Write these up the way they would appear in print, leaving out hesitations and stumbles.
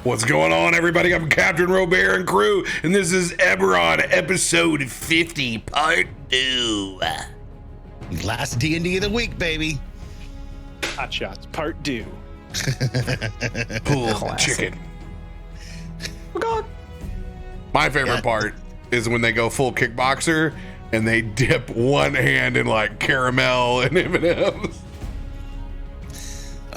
What's going on, everybody? I'm CaptainRoBear and crew, and this is Eberron, episode 50, part 2. Last D&D of the week, baby. Hot Shots, part 2. Pulled chicken. Oh, God. My favorite part is when they go full kickboxer and they dip one hand in like caramel and M&M's.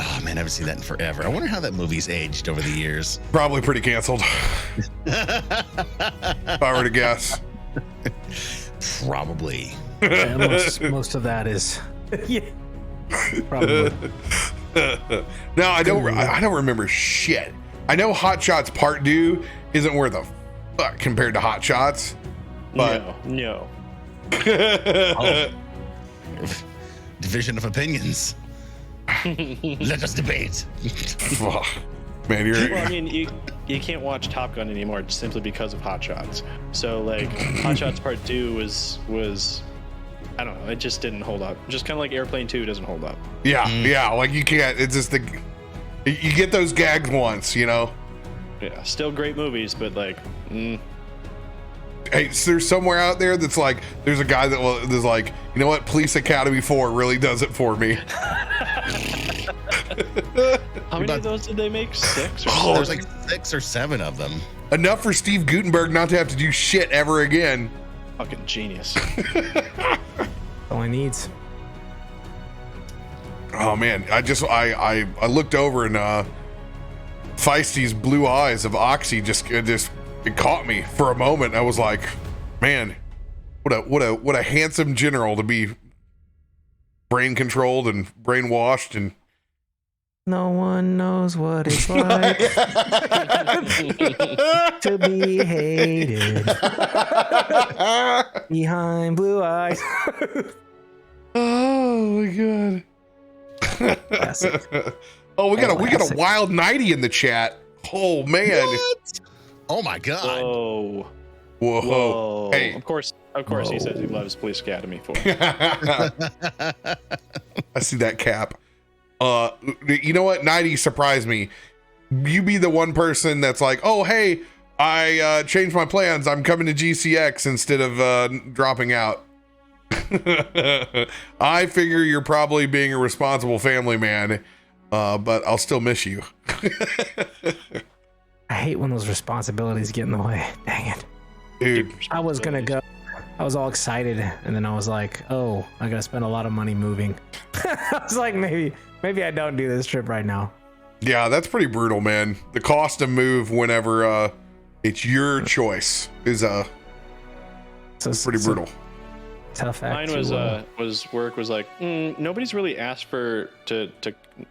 Oh man, I haven't seen that in forever. I wonder how that movie's aged over the years. Probably pretty canceled. If I were to guess. Probably. Yeah, most of that is. Yeah. Probably. No, I don't remember shit. I know Hot Shots Part 2 isn't worth a fuck compared to Hot Shots. But No. Oh. Division of opinions. Let us debate. Man, Well, I mean, you can't watch Top Gun anymore simply because of Hot Shots. So, like, Hot Shots Part 2 was I don't know, it just didn't hold up. Just kind of like Airplane 2 doesn't hold up. Yeah, like you can't. It's just you get those gags once, you know. Yeah, still great movies, but like, Hey, so there's somewhere out there that's like, there's a guy that's like, you know what, Police Academy 4 really does it for me. How many of those did they make? 6 or 7? There's like 6 or 7 of them. Enough for Steve Guttenberg not to have to do shit ever again. Fucking genius. All he needs. Oh man, I looked over and Feisty's blue eyes of Oxie just it caught me for a moment. I was like, man, what a handsome general to be brain controlled and brainwashed and No one knows what it's like to be hated behind blue eyes. Oh my god. Classic. Oh, we got a wild 90 in the chat. Oh man. What? Oh my god. Whoa. Hey. Of course he says he loves Police Academy 4. I see that cap. You know what? 90 surprised me. You be the one person that's like, oh, hey, I changed my plans. I'm coming to GCX instead of dropping out. I figure you're probably being a responsible family man, but I'll still miss you. I hate when those responsibilities get in the way. Dang it. Dude. I was going to go. I was all excited, and then I was like, oh, I got to spend a lot of money moving. I was like, maybe I don't do this trip right now. Yeah, that's pretty brutal, man. The cost to move whenever it's your choice is pretty brutal. Tough act. Mine was work was like, nobody's really asked for to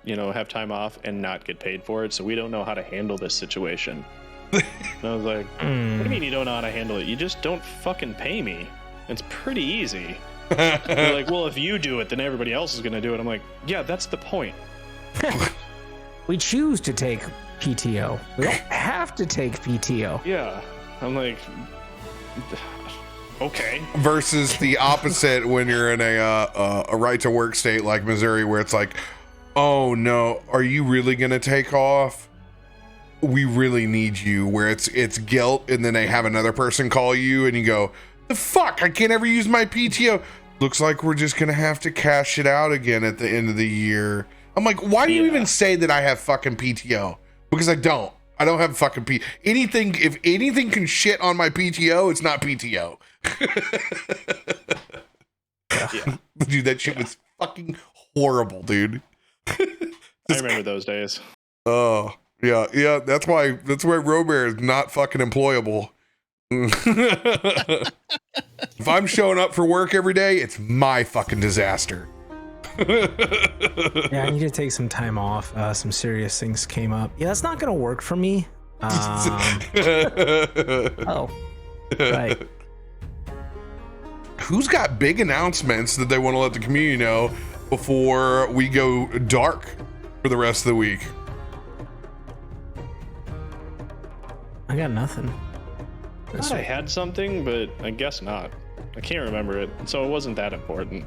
have time off and not get paid for it, so we don't know how to handle this situation. And I was like, what do you mean you don't know how to handle it? You just don't fucking pay me. It's pretty easy. They're like, well, if you do it, then everybody else is gonna do it. I'm like, yeah, that's the point. We choose to take PTO. We don't have to take PTO. Yeah. I'm like, okay. Versus the opposite when you're in a right to work state like Missouri, where it's like, oh no, are you really gonna take off? We really need you. Where it's guilt, and then they have another person call you, and you go, the fuck, I can't ever use my PTO. Looks like we're just gonna have to cash it out again at the end of the year. I'm like, why do you even say that I have fucking PTO? Because I don't have fucking anything. If anything can shit on my PTO, it's not PTO. Yeah. Dude, that shit was fucking horrible, dude. I remember those days. Oh yeah. That's why RoBear is not fucking employable. If I'm showing up for work every day, it's my fucking disaster. Yeah, I need to take some time off. Some serious things came up. Yeah, that's not gonna work for me. Oh, right. Who's got big announcements that they want to let the community know before we go dark for the rest of the week? I got nothing. I thought I had something, but I guess not. I can't remember it, so it wasn't that important.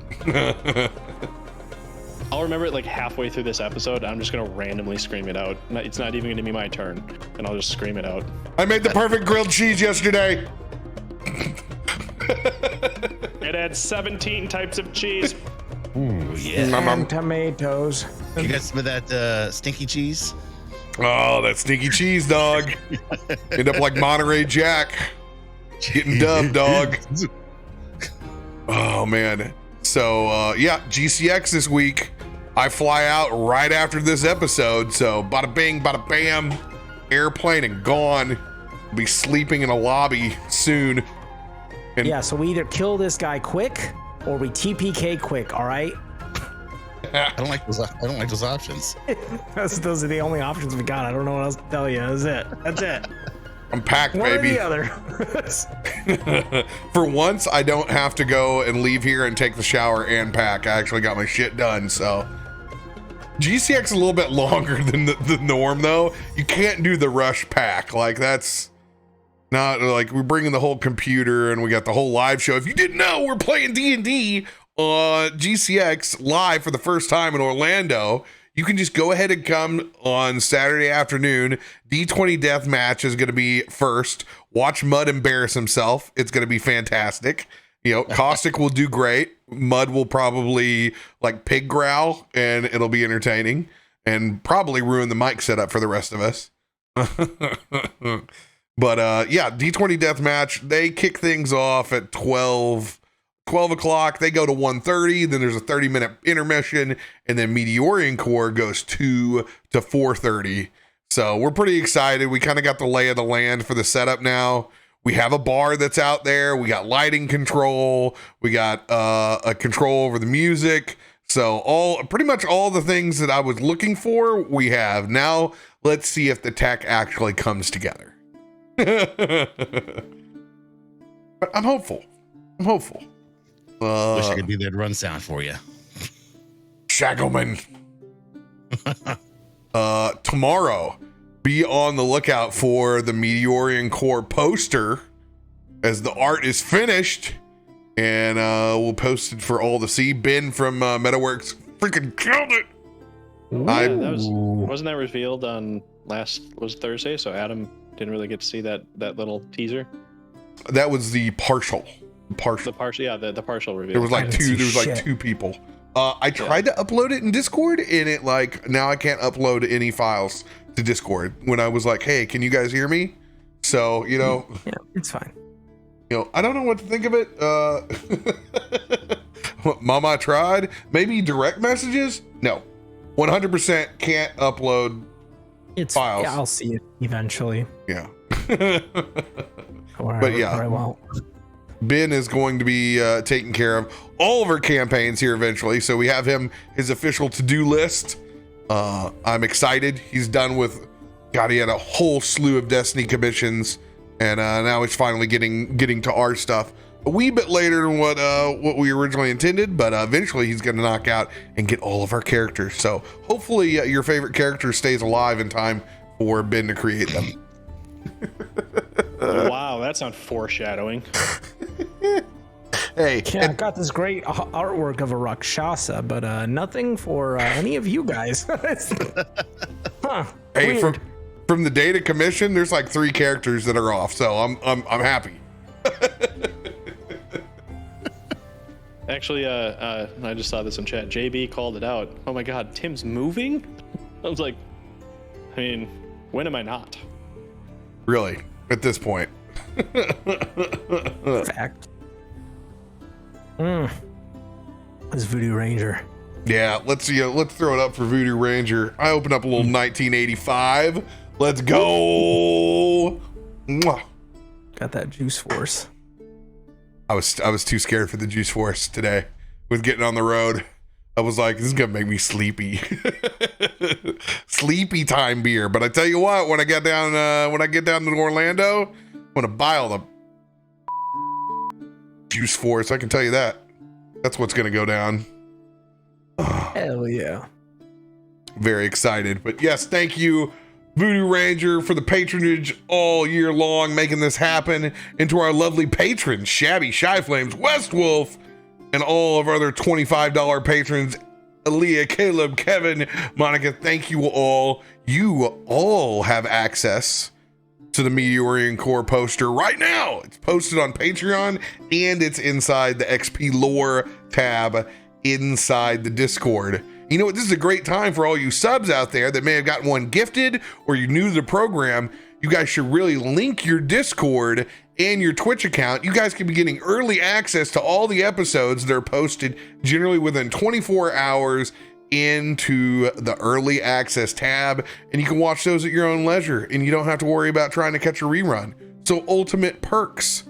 I'll remember it like halfway through this episode. I'm just gonna randomly scream it out. It's not even gonna be my turn, and I'll just scream it out. I made the perfect grilled cheese yesterday. It had 17 types of cheese. Ooh, yeah. And tomatoes. You got some of that stinky cheese? Oh, that stinky cheese, dog. End up like Monterey Jack. Getting dubbed, dog. Oh, man. So, yeah, GCX this week. I fly out right after this episode. So, bada bing, bada bam. Airplane and gone. I'll be sleeping in a lobby soon. And Yeah, so we either kill this guy quick or we TPK quick, all right? I don't like those options. Those are the only options we got. I don't know what else to tell you. That's it. I'm packed, One baby. or the other. For once, I don't have to go and leave here and take the shower and pack. I actually got my shit done, so. GCX is a little bit longer than the norm, though. You can't do the rush pack. Like, that's not like we're bringing the whole computer and we got the whole live show. If you didn't know, we're playing D&D on GCX live for the first time in Orlando. You can just go ahead and come on Saturday afternoon. D20 Deathmatch is going to be first. Watch Mud embarrass himself. It's going to be fantastic. You know, Caustic will do great. Mud will probably like pig growl and it'll be entertaining and probably ruin the mic setup for the rest of us. But yeah, D20 Deathmatch, they kick things off at 12 o'clock. They go to 1:30. Then there's a 30-minute intermission. And then Meteorian Core goes 2 to 4:30. So we're pretty excited. We kind of got the lay of the land for the setup now. We have a bar that's out there. We got lighting control. We got a control over the music. So pretty much all the things that I was looking for, we have. Now let's see if the tech actually comes together. But I'm hopeful. Wish I could be there to run sound for you. Shaggleman. Tomorrow, be on the lookout for the Meteorian Core poster as the art is finished, and we'll post it for all to see. Ben from MetaWorks freaking killed it. Wasn't that revealed on was Thursday? So Adam didn't really get to see that little teaser. That was the partial. The partial reveal. There was like two people. I tried to upload it in Discord, and it now I can't upload any files to Discord. When I was like, "Hey, can you guys hear me?" So Yeah, it's fine. I don't know what to think of it. Mama tried. Maybe direct messages. No, 100% can't upload files. Yeah, I'll see it eventually. Yeah. But yeah, well. Ben is going to be taking care of all of our campaigns here eventually. So we have his official to-do list. I'm excited. He's done with, he had a whole slew of Destiny commissions, and now he's finally getting to our stuff a wee bit later than what we originally intended, but eventually he's going to knock out and get all of our characters. So hopefully your favorite character stays alive in time for Ben to create them. Wow, that's not foreshadowing. Hey, yeah, I got this great artwork of a Rakshasa, but nothing for any of you guys. Huh? Hey, Weird. from the data commission, there's like 3 characters that are off, so I'm happy. Actually, I just saw this in chat. JB called it out. Oh my God, Tim's moving? I was like, I mean, when am I not? Really, at this point. Fact. This Voodoo Ranger. Yeah, let's throw it up for Voodoo Ranger. I opened up a little 1985. Let's go. Mwah. Got that Juice Force. I was too scared for the Juice Force today with getting on the road. I was like, this is gonna make me sleepy. Sleepy time beer. But I tell you what, when I get down to Orlando, I'm gonna buy all the Juice Force. I can tell you that. That's what's gonna go down. Hell yeah. Very excited. But yes, thank you, Voodoo Ranger, for the patronage all year long, making this happen, and to our lovely patrons, Shabby, Shy Flames, West Wolf, and all of our other $25 patrons Aaliyah, Caleb, Kevin, Monica, thank you all. You all have access to the Meteorian Core poster right now. It's posted on Patreon and it's inside the XP lore tab inside the Discord. You know what? This is a great time for all you subs out there that may have gotten one gifted or you're new to the program. You guys should really link your Discord and your Twitch account. You guys can be getting early access to all the episodes that are posted generally within 24 hours into the early access tab, and you can watch those at your own leisure, and you don't have to worry about trying to catch a rerun. So ultimate perks,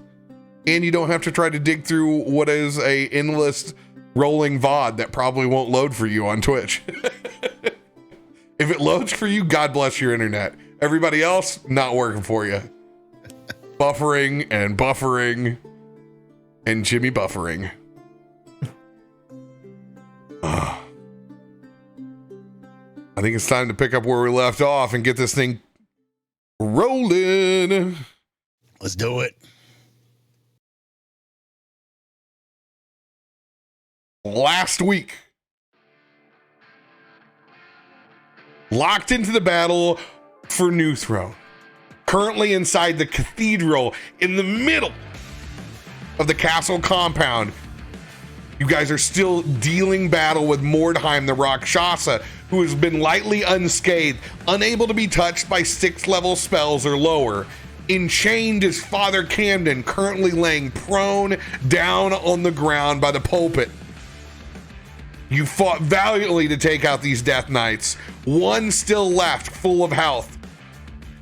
and you don't have to try to dig through what is a endless rolling VOD that probably won't load for you on Twitch. If it loads for you, God bless your internet. Everybody else, not working for you. Buffering and Jimmy buffering. I think it's time to pick up where we left off and get this thing rolling. Let's do it. Last week, locked into the battle for New Throne, currently inside the cathedral in the middle of the castle compound. You guys are still dealing battle with Mordheim the Rakshasa, who has been lightly unscathed, unable to be touched by 6th level spells or lower. Enchained is Father Camden, currently laying prone down on the ground by the pulpit. You fought valiantly to take out these Death Knights. One still left, full of health.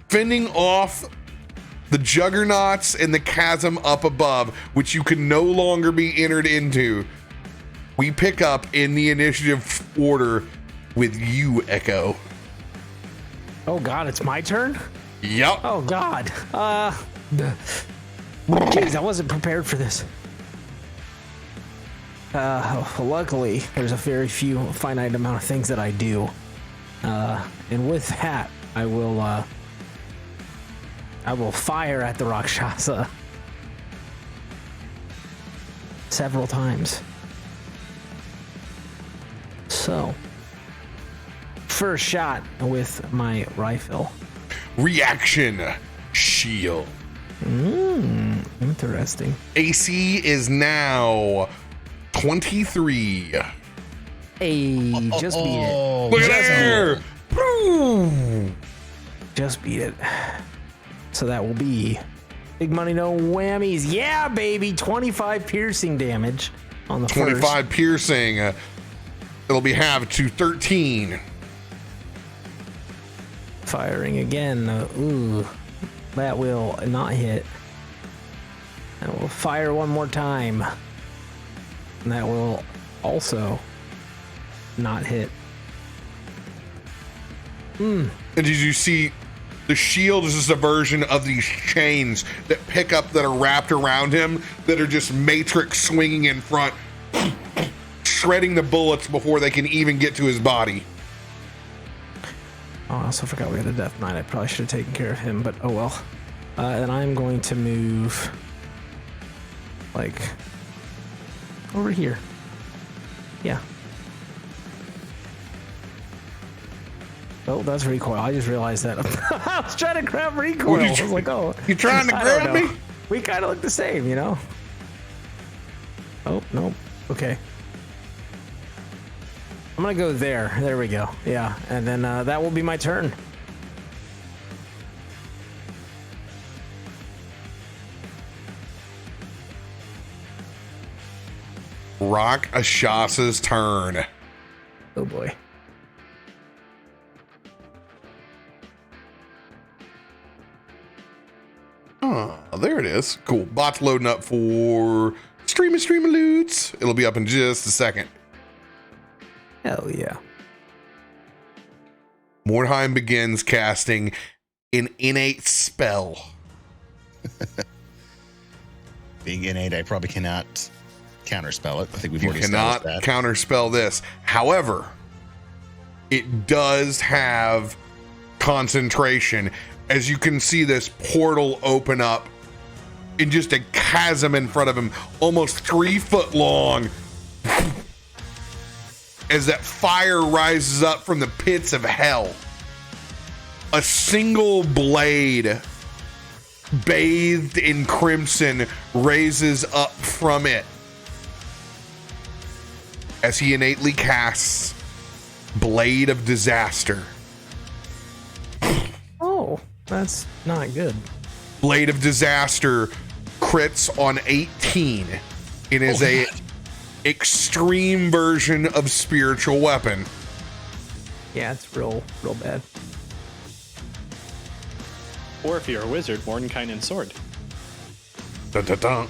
Fending off the juggernauts and the chasm up above, which you can no longer be entered into. We pick up in the initiative order with you, Echo. Oh God, it's my turn? Yep. Oh God. Jeez, I wasn't prepared for this. Luckily, there's a very finite amount of things that I do. And with that, I will fire at the Rakshasa several times. So, first shot with my rifle. Reaction shield. Interesting. AC is now 23. Hey, just beat it. Look at there. Just beat it. So that will be big money, no whammies. Yeah, baby. 25 piercing damage on the 25 piercing. It'll be halved to 13. Firing again. Ooh, that will not hit. I will fire one more time. And that will also not hit. And did you see the shield is just a version of these chains that pick up that are wrapped around him that are just matrix swinging in front, shredding the bullets before they can even get to his body. Oh, I also forgot we had a Death Knight. I probably should have taken care of him, but oh well. And I'm going to move like over here. Yeah. Oh, that's recoil. I just realized that. I was trying to grab recoil. I was like, oh. You trying to grab me? We kind of look the same, you know? Oh, no. Okay. I'm going to go there. There we go. Yeah. And then that will be my turn. Rakshas's turn. Oh, boy. Oh, there it is. Cool. Bot's loading up for stream loots. It'll be up in just a second. Hell yeah. Mordheim begins casting an innate spell. Being innate, I probably cannot counterspell it. I think we've You already cannot established that. counterspell this. However, it does have concentration. As you can see this portal open up in just a chasm in front of him, almost 3 foot long. as that fire rises up from the pits of hell. A single blade bathed in crimson raises up from it as he innately casts Blade of Disaster. Oh, that's not good. Blade of Disaster crits on 18. It is a extreme version of spiritual weapon. Yeah, it's real bad. Or if you're a wizard, Mordenkainen's sword. Dun, dun, dun.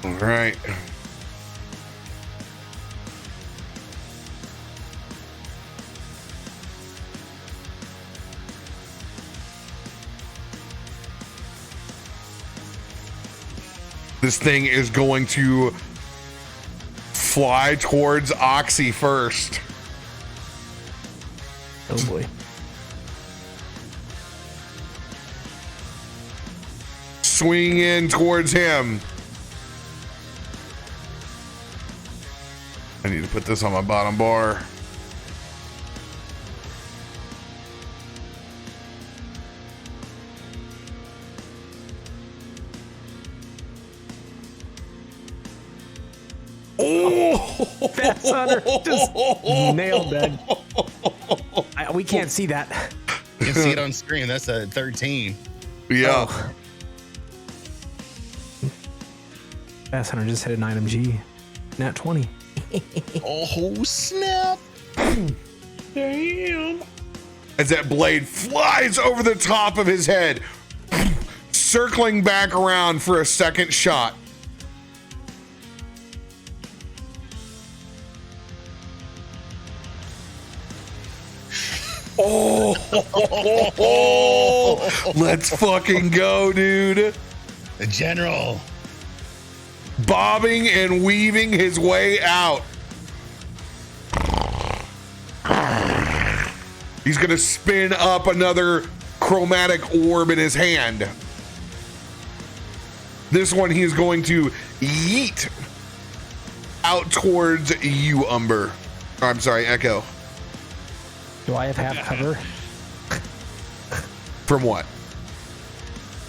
All right. This thing is going to fly towards Oxie first. Oh boy. Swing in towards him. I need to put this on my bottom bar. Fast Hunter just nailed that. We can't see that. You can see it on screen. That's a 13. Yeah. Oh. Fast Hunter just hit an item G. Nat 20. Oh, snap. Damn. As that blade flies over the top of his head, circling back around for a second shot. Oh, let's fucking go, dude. The general. Bobbing and weaving his way out. He's going to spin up another chromatic orb in his hand. This one he is going to yeet out towards you, Umber. I'm sorry, Echo. Do I have half cover? From what?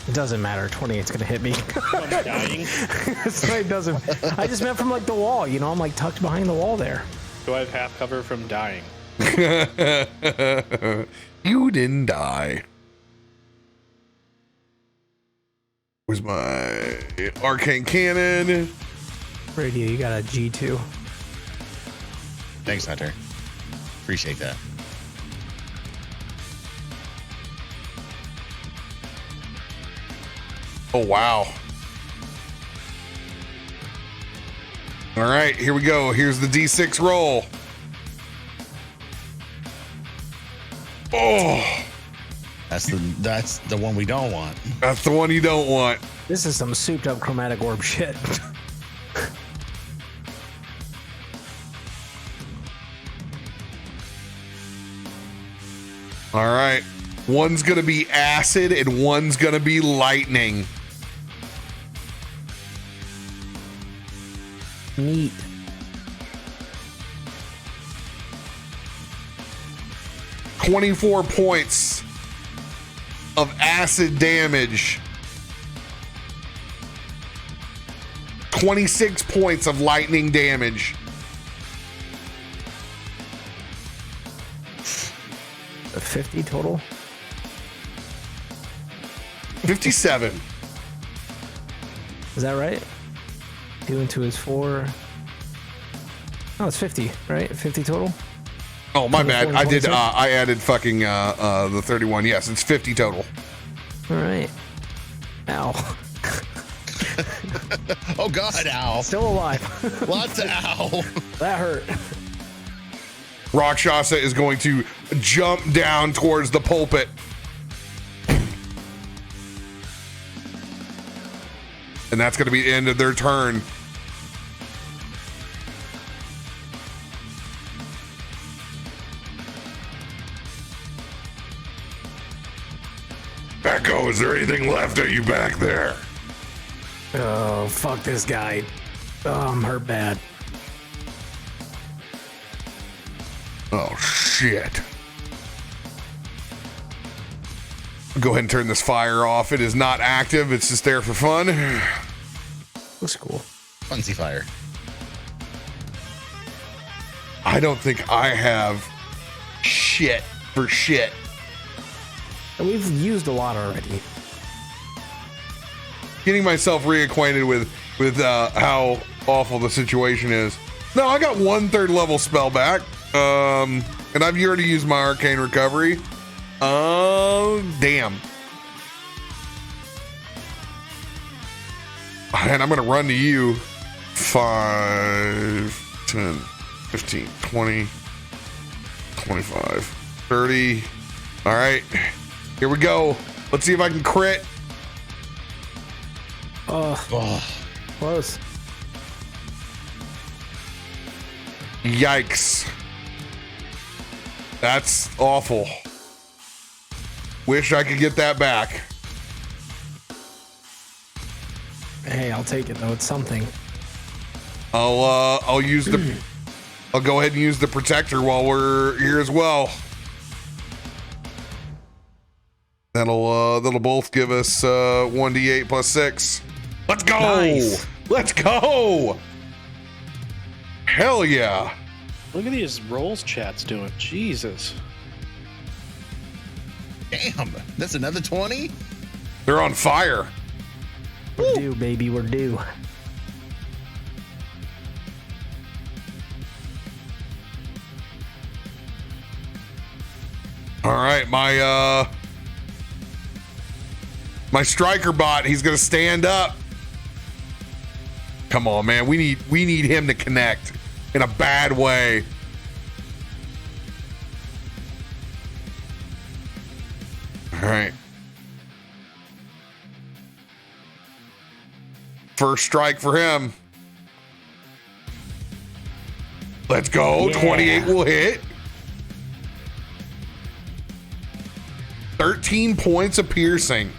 It doesn't matter. 20, it's gonna hit me. I'm dying. So it doesn't. I just meant from like the wall. You know, I'm like tucked behind the wall there. Do I have half cover from dying? You didn't die. Where's my arcane cannon? Radio, you got a G2. Thanks, Hunter. Appreciate that. Oh, wow. All right, here we go. Here's the D6 roll. Oh, That's the one we don't want. that's the one you don't want. This is some souped up chromatic orb shit. All right. One's going to be acid and one's going to be lightning. Neat. $24 points of acid damage. 26 points of lightning damage. A 50 total. 57. Is that right? 2 and 2 is 4. Oh, it's 50, right? 50 total. Oh, my bad. I did. 26? I added fucking the 31. Yes, it's 50 total. All right. Ow. Oh God, ow. Still alive. Lots of ow. That hurt. Rakshasa is going to jump down towards the pulpit. And that's going to be the end of their turn. Echo, is there anything left of you back there? Oh, fuck this guy. Oh, I'm hurt bad. Oh, shit. Go ahead and turn this fire off. It is not active. It's just there for fun. Looks cool. Funsy fire. I don't think I have shit for shit. And we've used a lot already. Getting myself reacquainted with how awful the situation is. No, I got 1/3 level spell back. And I've already used my arcane recovery. Oh, damn. And I'm going to run to you. 5, 10, 15, 20, 25, 30. All right. Here we go. Let's see if I can crit. Oh, Close. Yikes. That's awful. Wish I could get that back. Hey, I'll take it though. It's something. I'll go ahead and use the protector while we're here as well. That'll both give us 1d8 plus 6. Let's go. Nice. Let's go. Hell yeah. Look at these rolls chat's doing. Jesus. damn. That's another 20? They're on fire. We're due, baby. We're due. All right, my striker bot, he's gonna stand up. Come on, man. We need him to connect in a bad way. All right. First strike for him. Let's go. Yeah. 28 will hit. 13 points of piercing.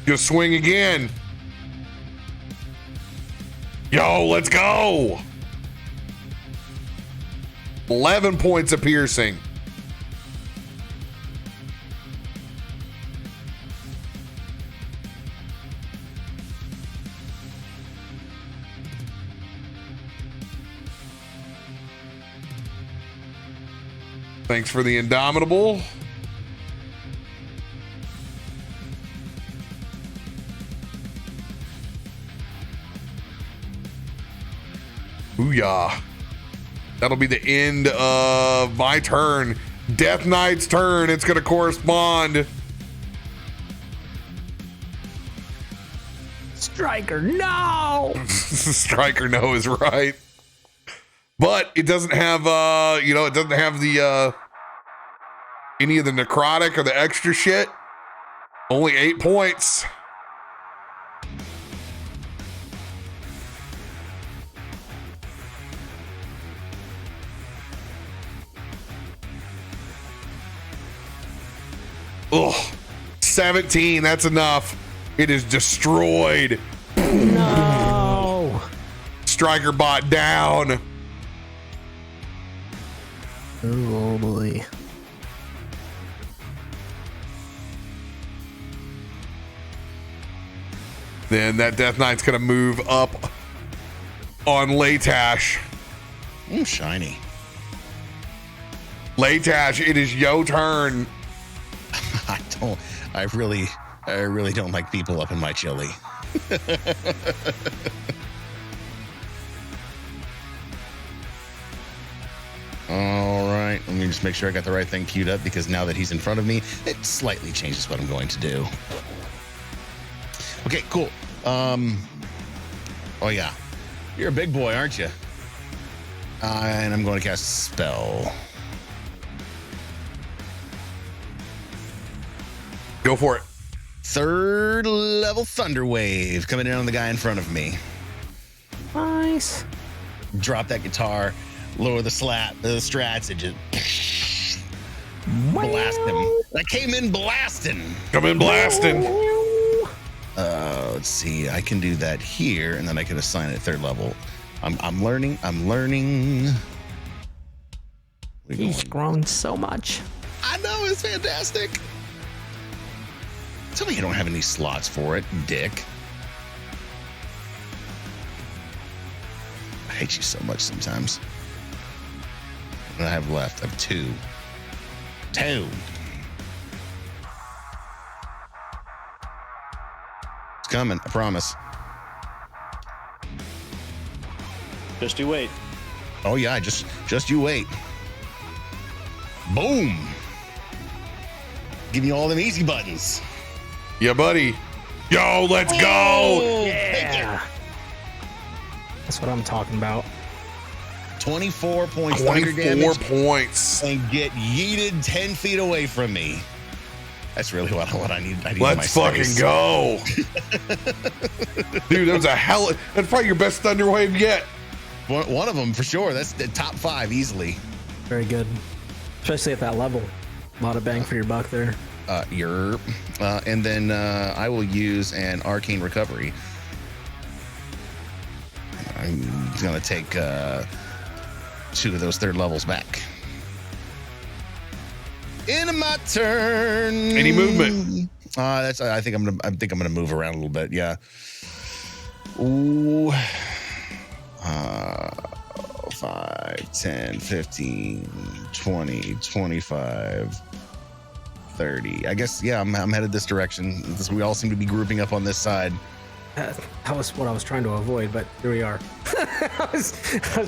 Just swing again. Yo, let's go. 11 points of piercing. Thanks for the Indomitable. Booyah. That'll be the end of my turn. Death Knight's turn. It's going to correspond. Striker, no! Striker no is right. But it doesn't have, it doesn't have the, any of the necrotic or the extra shit. Only 8 points. Ugh. 17, that's enough. It is destroyed. No! Striker bot down. Oh boy. Then that Death Knight's gonna move up on Latash. Shiny. Latash, it is your turn. I really don't like people up in my chili. All right, let me just make sure I got the right thing queued up, because now that he's in front of me, it slightly changes what I'm going to do. Okay, cool. Oh yeah, you're a big boy, aren't you? And I'm going to cast a spell. Go for it. 3rd level Thunder Wave coming in on the guy in front of me. Nice. Drop that guitar. lower the strats, and just blast him. I came in blasting. Come in blasting. Let's see. I can do that here, and then I can assign it 3rd level. I'm learning. He's grown so much. I know, it's fantastic. Tell me you don't have any slots for it, dick. I hate you so much sometimes. What do I have left? I have 2. 2. It's coming, I promise. Just you wait. Oh yeah, just you wait. Boom. Give me all them easy buttons. Yeah, buddy. Yo, let's go. Yeah. That's what I'm talking about. 24 points. 24 points. And get yeeted 10 feet away from me. That's really what I need. I need Let's fucking go. Dude, that's probably your best thunder wave yet. One of them for sure. That's the top 5 easily. Very good. Especially at that level. A lot of bang for your buck there. And then I will use an arcane recovery. I'm gonna take 2 of those 3rd levels back. In my turn. Any movement? I think I'm gonna move around a little bit. Yeah. Ooh. 5, 10, 15, 20, 25, 30. I guess, yeah, I'm headed this direction. We all seem to be grouping up on this side. That was what I was trying to avoid, but here we are. I was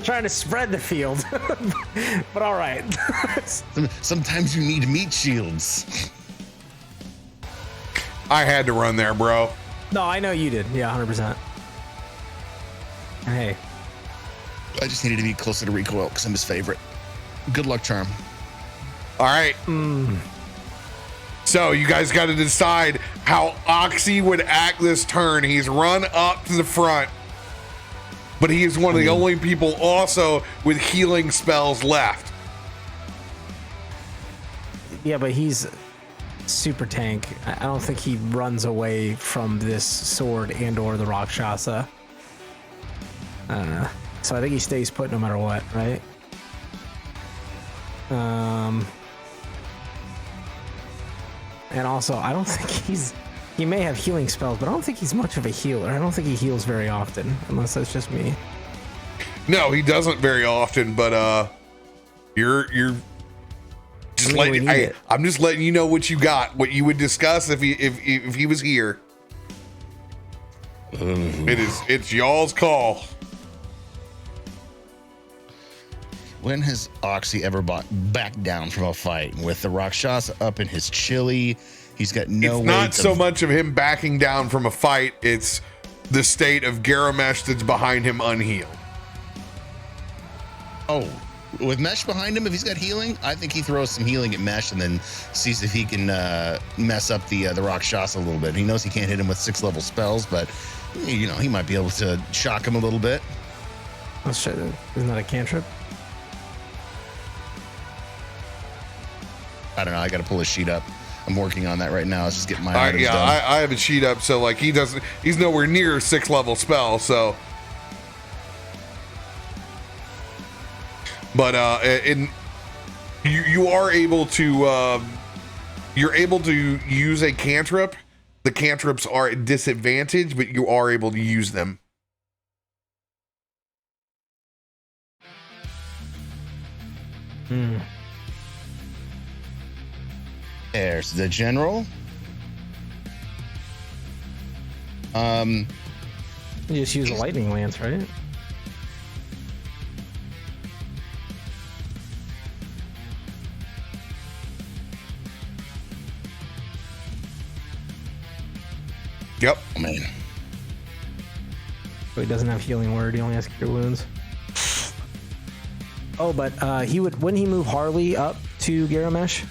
trying to spread the field, but all right. Sometimes you need meat shields. I had to run there, bro. No, I know you did. Yeah, 100%. Hey. I just needed to be closer to recoil because I'm his favorite. Good luck, charm. All right. So you guys got to decide how Oxie would act this turn. He's run up to the front, but he is one of the only people also with healing spells left. Yeah, but he's super tank. I don't think he runs away from this sword and or the Rakshasa. So I think he stays put no matter what, right? And also, I don't think he may have healing spells, but I don't think he's much of a healer. I don't think he heals very often, unless that's just me. No, he doesn't very often, but you're just I'm just letting you know what you got, what you would discuss if he was here. It's y'all's call. When has Oxie ever backed down from a fight? With the Rakshasa up in his chili, he's got no. It's not so much of him backing down from a fight; it's the state of Garomesh that's behind him unhealed. Oh, with Mesh behind him, if he's got healing, I think he throws some healing at Mesh and then sees if he can mess up the Rakshasa a little bit. He knows he can't hit him with 6-level spells, but he might be able to shock him a little bit. Oh shit! Isn't that a cantrip? I don't know. I got to pull his sheet up. I'm working on that right now. Let's just get my items yeah, done. I have a sheet up, so like he's nowhere near 6-level spell, so. But you are able to you're able to use a cantrip. The cantrips are at disadvantage, but you are able to use them. There's the general. You just use a lightning lance, right? Yep. Oh, man. So he doesn't have healing word. He only has cure wounds. Oh, but wouldn't he move Harley up to Garomesh?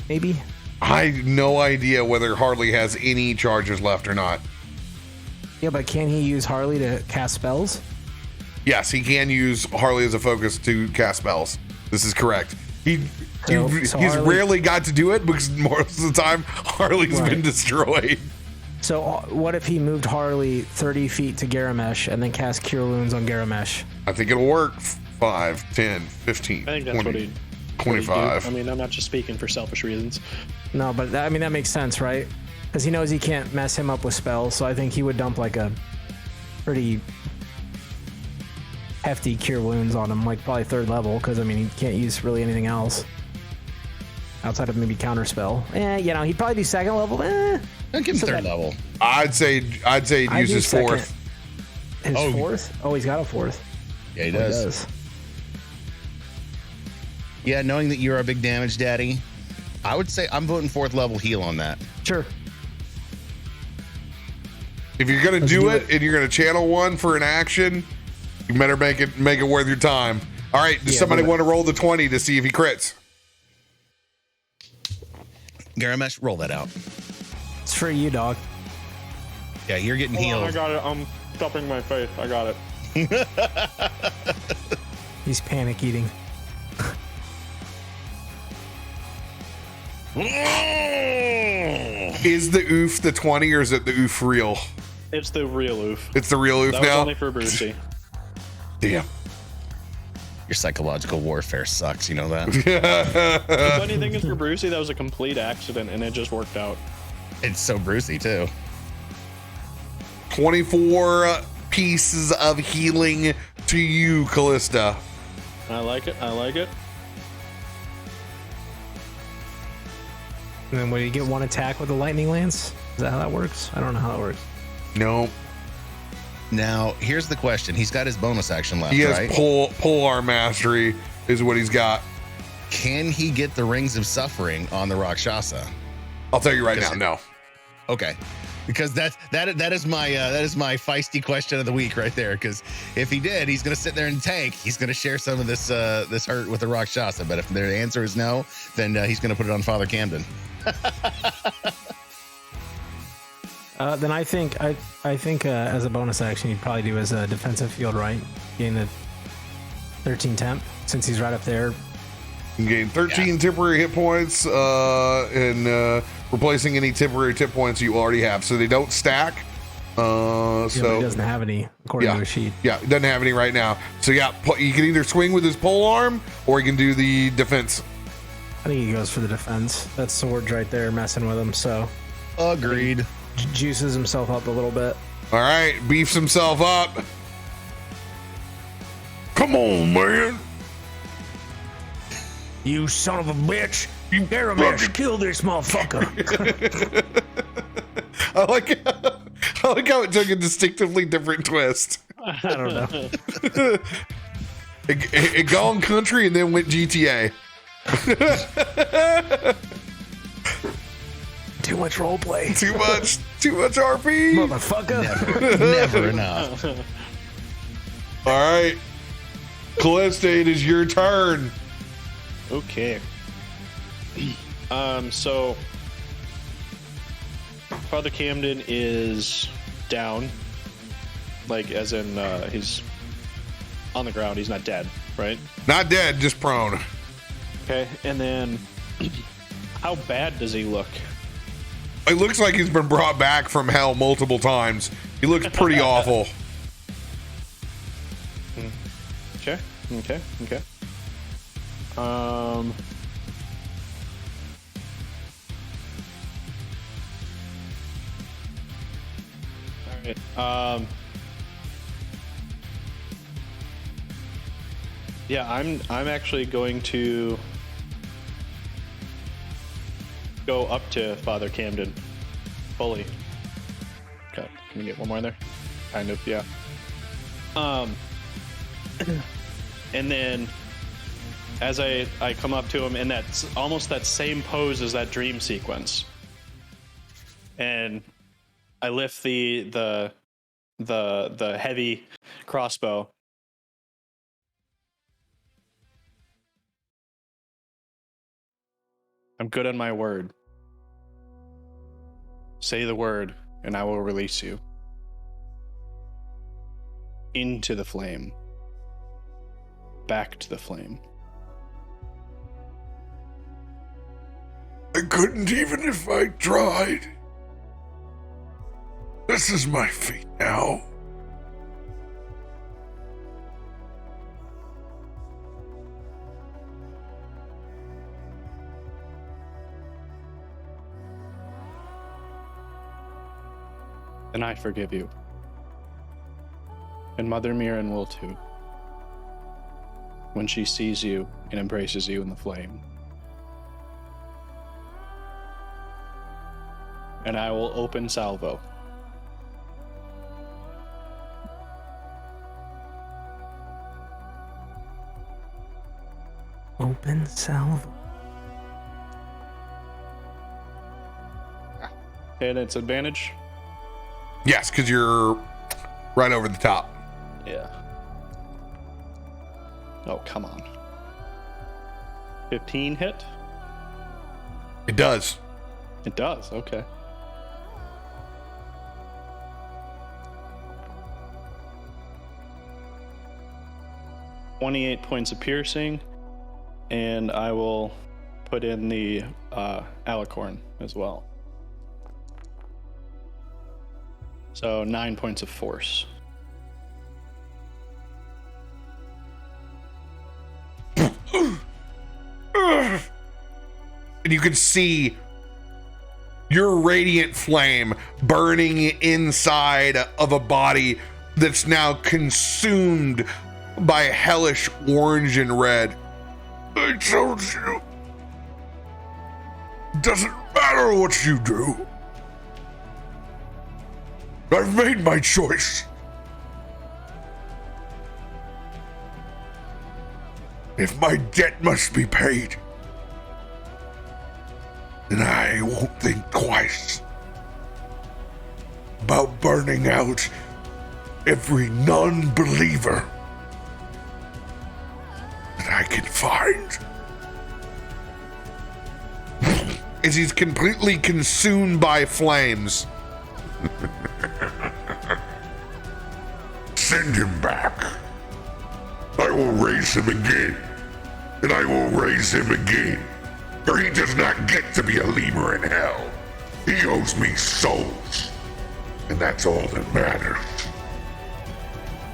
Maybe. I have no idea whether Harley has any charges left or not. Yeah, but can he use Harley to cast spells? Yes, he can use Harley as a focus to cast spells. This is correct. He's Harley, rarely got to do it because most of the time Harley's Right. been destroyed. So what if he moved Harley 30 feet to Garomesh and then cast Cure Wounds on Garomesh? I think it'll work. 5, 10, 15, I think that's 20, what he'd 25. I mean, I'm not just speaking for selfish reasons. No, but that makes sense, right? Because he knows he can't mess him up with spells, so I think he would dump like a pretty hefty Cure Wounds on him, like probably 3rd level, because I mean he can't use really anything else outside of maybe Counterspell. He'd probably do 2nd level. I'll give him So 3rd that- level. I'd say he'd I'd use do his 4th. His Oh. 4th? Oh, he's got a 4th. Yeah, he Oh, does. Yeah, knowing that you're a big damage daddy, I would say I'm voting 4th level heal on that. Sure. If you're gonna Let's do do it it. and you're gonna channel one for an action, you better make it worth your time. All right, does Yeah, somebody do it. want to roll the 20 to see if he crits? Garomesh, roll that out. It's for you, dog. Yeah, you're getting Hold on, I healed. got it. I'm stuffing my face. I got it. He's panic eating. Is the oof the 20 or is it the oof real? It's the real oof. It's the real oof That was now? only for Brucey. Damn. Your psychological warfare sucks, you know that? The funny thing is for Brucey, that was a complete accident and it just worked out. It's so Brucey, too. 24 pieces of healing to you, Callista. I like it. I like it. And then would he get 1 attack with the lightning lance? Is that how that works? I don't know how that works. No. Now, here's the question. He's got his bonus action left, He has right? pole arm mastery is what he's got. Can he get the Rings of Suffering on the Rakshasa? I'll tell you right now, no. Okay, because that is my feisty question of the week right there. Because if he did, he's gonna sit there and tank. He's gonna share some of this this hurt with the Rakshasa. But if the answer is no, then he's gonna put it on Father Camden. Then I think as a bonus action, you'd probably do as a defensive field, right? Gain the 13 temp since he's right up there. You gain 13 temporary hit points and replacing any temporary hit points you already have. So they don't stack. Yeah, but he So doesn't have any according to his sheet. yeah, it doesn't have any right now. So yeah, you can either swing with his pole arm or he can do the defense. I think he goes for the defense. That sword's right there messing with him, so Agreed. juices himself up a little bit. All right, beefs himself up. Come on, man. You son of a bitch! You Garomesh, kill this motherfucker! I like how it took a distinctively different twist. I don't know. It gone country and then went GTA. Too much roleplay. Too much RP. Motherfucker. Never enough. All right, Callista, it is your turn. Okay. So Father Camden is down, like as in he's on the ground. He's not dead, right? Not dead, just prone. Okay. And then, how bad does he look? It looks like he's been brought back from hell multiple times. He looks pretty awful. Okay. Okay. Okay. All right. Yeah, I'm actually going to go up to Father Camden fully. Okay, can we get one more in there? Kind of, yeah. And then as I come up to him in that's almost that same pose as that dream sequence, and I lift the heavy crossbow. I'm good on my word. Say the word, and I will release you into the flame. back to the flame. I couldn't even if I tried. This is my fate now. And I forgive you. And Mother Mirren will too. When she sees you and embraces you in the flame. And I will open salvo. Open salvo. And it's advantage? Yes, because you're right over the top. Yeah. Oh, come on. 15 hit? It does. It does, okay. $28 points of piercing, and I will put in the alicorn as well. So 9 points of force. And you can see your radiant flame burning inside of a body that's now consumed by hellish orange and red. I told you. Doesn't matter what you do. I've made my choice. If my debt must be paid, then I won't think twice about burning out every non-believer that I can find. As he's completely consumed by flames. Send him back. I will raise him again. And I will raise him again. For he does not get to be a lemur in hell. He owes me souls. And that's all that matters.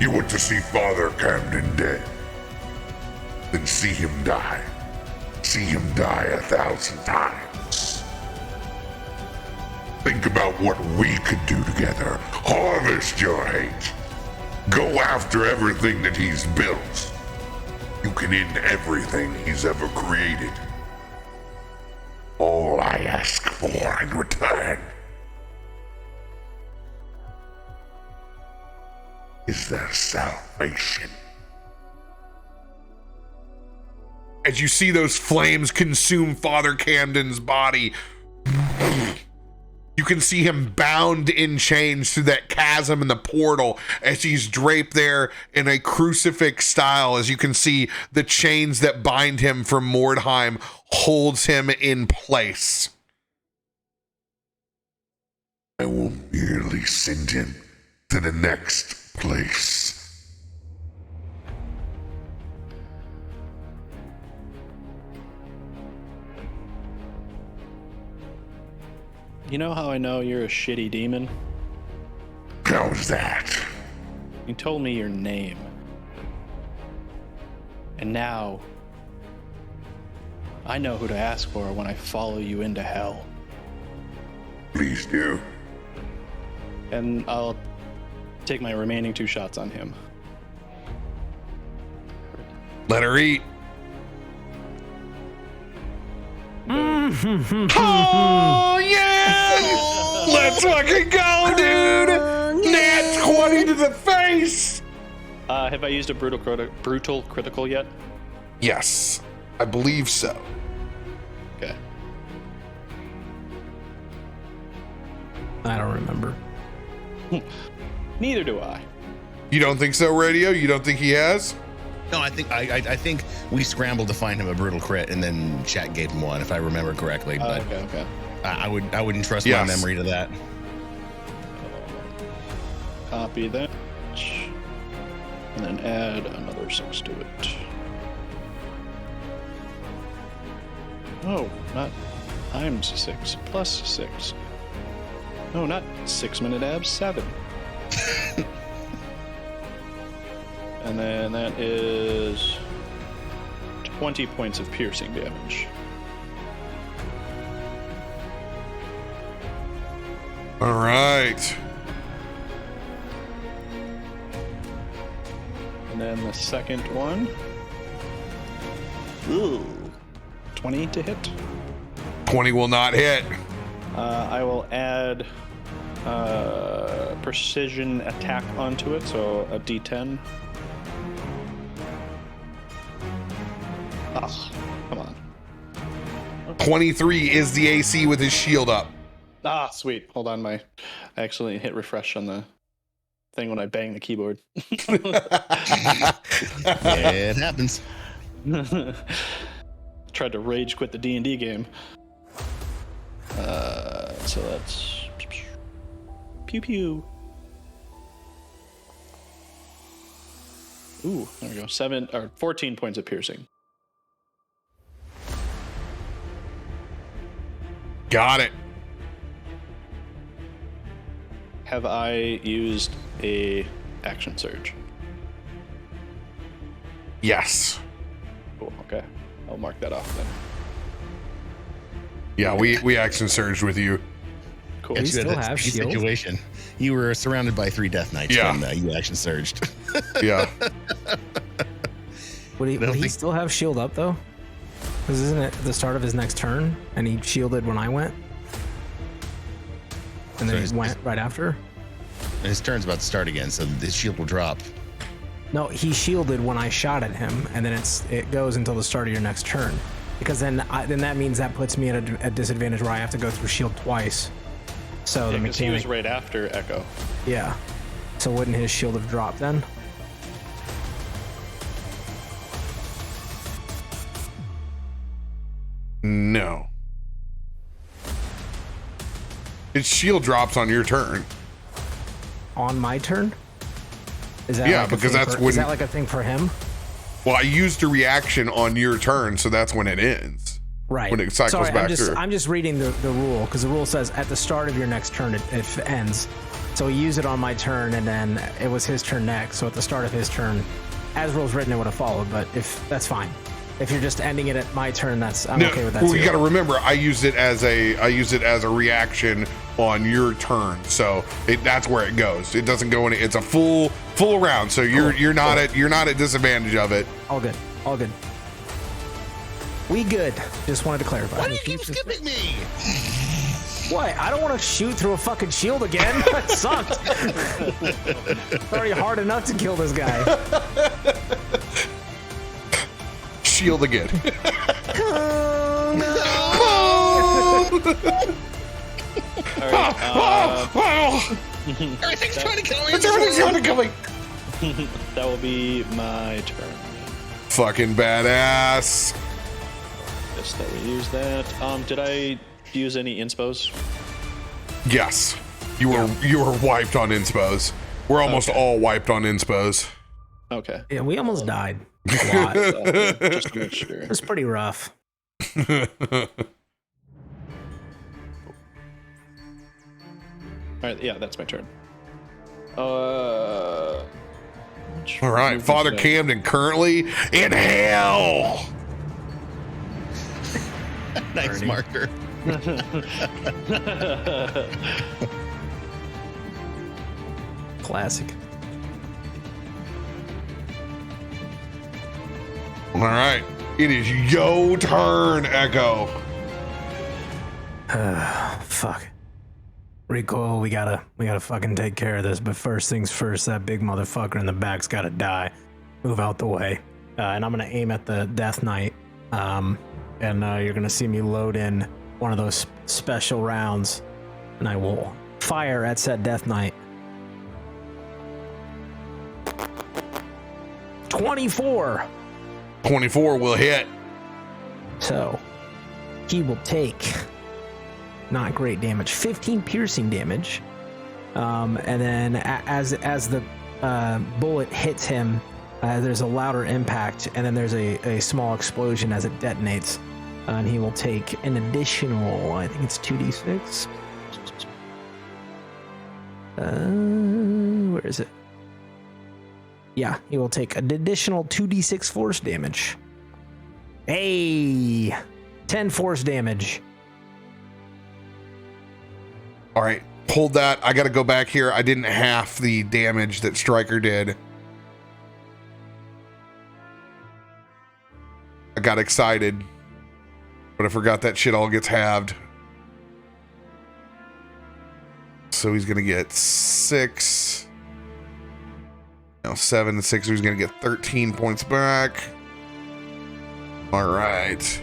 You want to see Father Camden dead? Then see him die. See him die 1,000 times. Think about what we could do together. Harvest your hate. Go after everything that he's built. You can end everything he's ever created. All I ask for in return is their salvation. As you see those flames consume Father Camden's body, you can see him bound in chains through that chasm in the portal as he's draped there in a crucifix style. As you can see, the chains that bind him from Mordheim holds him in place. I will merely send him to the next place. You know how I know you're a shitty demon? How's that? You told me your name. And now, I know who to ask for when I follow you into hell. Please do. And I'll take my remaining 2 shots on him. Let her eat. Oh, yeah! Let's fucking go, dude! Nat 20 to the face! Have I used a brutal critical yet? Yes, I believe so. Okay. I don't remember. Neither do I. You don't think so, Radio? You don't think he has? No, I think we scrambled to find him a brutal crit, and then chat gave him one, if I remember correctly. But Okay. I wouldn't trust Yes. my memory to that. Copy that. And then add another 6 to it. Oh, not times 6 plus 6. No, not 6 minute abs, 7. And then that is 20 points of piercing damage. All right. And then the second one. Ooh. 20 to hit. 20 will not hit. I will add precision attack onto it, so a d10. Ah, come on. 23 is the AC with his shield up. Ah, sweet. Hold on, I accidentally hit refresh on the thing when I bang the keyboard. It happens. Tried to rage quit the D&D game. So that's pew pew. Ooh, there we go. 14 points of piercing. Got it. Have I used a action surge? Yes. Cool. Okay, I'll mark that off then. Yeah, we action surged with you. Cool. Got We you in still a have sticky shield? situation. You were surrounded by 3 death knights Yeah. when you action surged. Yeah. Would he, I don't would he think- still have shield up though? Because isn't it the start of his next turn, and he shielded when I went, and then So he went right after? His turn's about to start again, so his shield will drop. No, he shielded when I shot at him, and then it goes until the start of your next turn. Because then that means that puts me at a disadvantage where I have to go through shield twice. So the Because he mechanic, was right after Echo. yeah. So wouldn't his shield have dropped then? No. Its shield drops on your turn. On my turn? Is that Yeah, like a because thing that's for, when- is that like a thing for him? Well, I used a reaction on your turn, so that's when it ends. Right. When it cycles back through. I'm just reading the rule, because the rule says at the start of your next turn it ends. So he used it on my turn, and then it was his turn next. So at the start of his turn, as rules written, it would have followed. But if that's fine, if you're just ending it at my turn, I'm okay with that. Well, too. you got to remember, I used it as a reaction on your turn, so that's where it goes. It doesn't go in. It's a full round, so you're not at disadvantage of it. All good. All good. We good. Just wanted to clarify. Why do you keep skipping me? What? I don't want to shoot through a fucking shield again. That sucked. It's already hard enough to kill this guy. Shield again. All right, Everything's trying to kill me. that will be my turn. Fucking badass. Guess that we use that. Did I use any inspos? Yes, you were wiped on inspos. We're almost all wiped on inspos. Okay. Yeah, we almost died. A lot. Just to make sure. It was pretty rough. All right, yeah, that's my turn. All All right, Father Camden currently in hell. Nice marker. Classic. All right, it is your turn, Echo. Fuck. Recoil, we gotta fucking take care of this, but first things first, that big motherfucker in the back's gotta die. Move out the way. And I'm gonna aim at the Death Knight. And you're gonna see me load in one of those special rounds, and I will fire at said Death Knight. 24! 24 will hit. So, he will take not great damage, 15 piercing damage. And then as the bullet hits him, there's a louder impact, and then there's a small explosion as it detonates. And he will take an additional, I think it's 2d6. Where is it? Yeah, he will take an additional 2d6 force damage. Hey, 10 force damage. All right, hold that. I got to go back here. I didn't half the damage that Stryker did. I got excited, but I forgot that shit all gets halved. So he's going to get 6. Now 7 and 6. So he's going to get 13 points back. All right.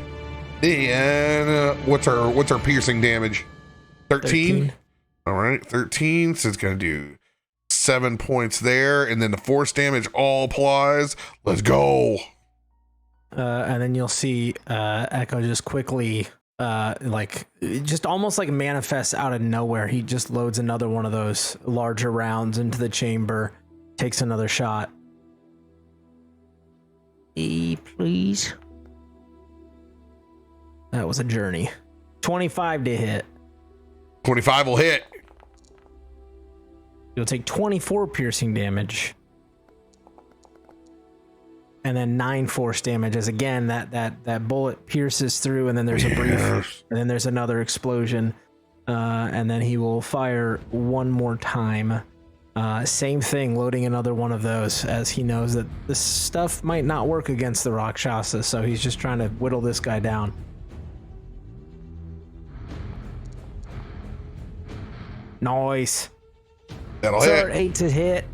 And what's our piercing damage? 13? All right, 13. So it's going to do 7 points there. And then the force damage all applies. Let's go. And then you'll see Echo just quickly, just almost like manifests out of nowhere. He just loads another one of those larger rounds into the chamber, takes another shot. Please. That was a journey. 25 to hit. 25 will hit. You'll take 24 piercing damage. And then 9 force damage as again that bullet pierces through, and then there's a brief, and then there's another explosion, and then he will fire one more time. Same thing, loading another one of those, as he knows that this stuff might not work against the Rakshasa, so he's just trying to whittle this guy down. Nice. That'll Start hit. 8 to hit.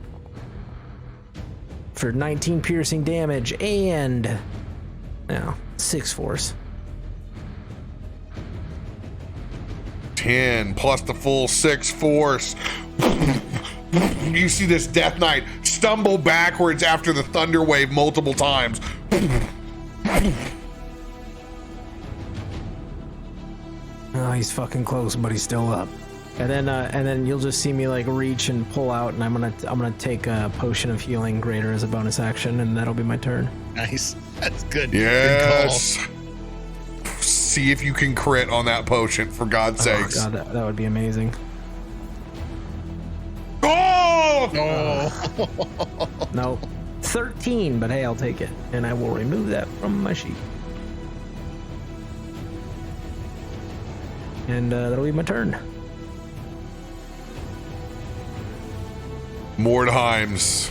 For 19 piercing damage and 6 force. 10 plus the full 6 force. You see this Death Knight stumble backwards after the thunder wave multiple times. Oh, he's fucking close, but he's still up. And then you'll just see me like reach and pull out, and I'm gonna take a potion of healing greater as a bonus action, and that'll be my turn. Nice. That's good. Yes. Good call. See if you can crit on that potion, for God's sakes. God, that would be amazing. Oh! No, 13, but hey, I'll take it, and I will remove that from my sheet. And that'll be my turn. Mordheims.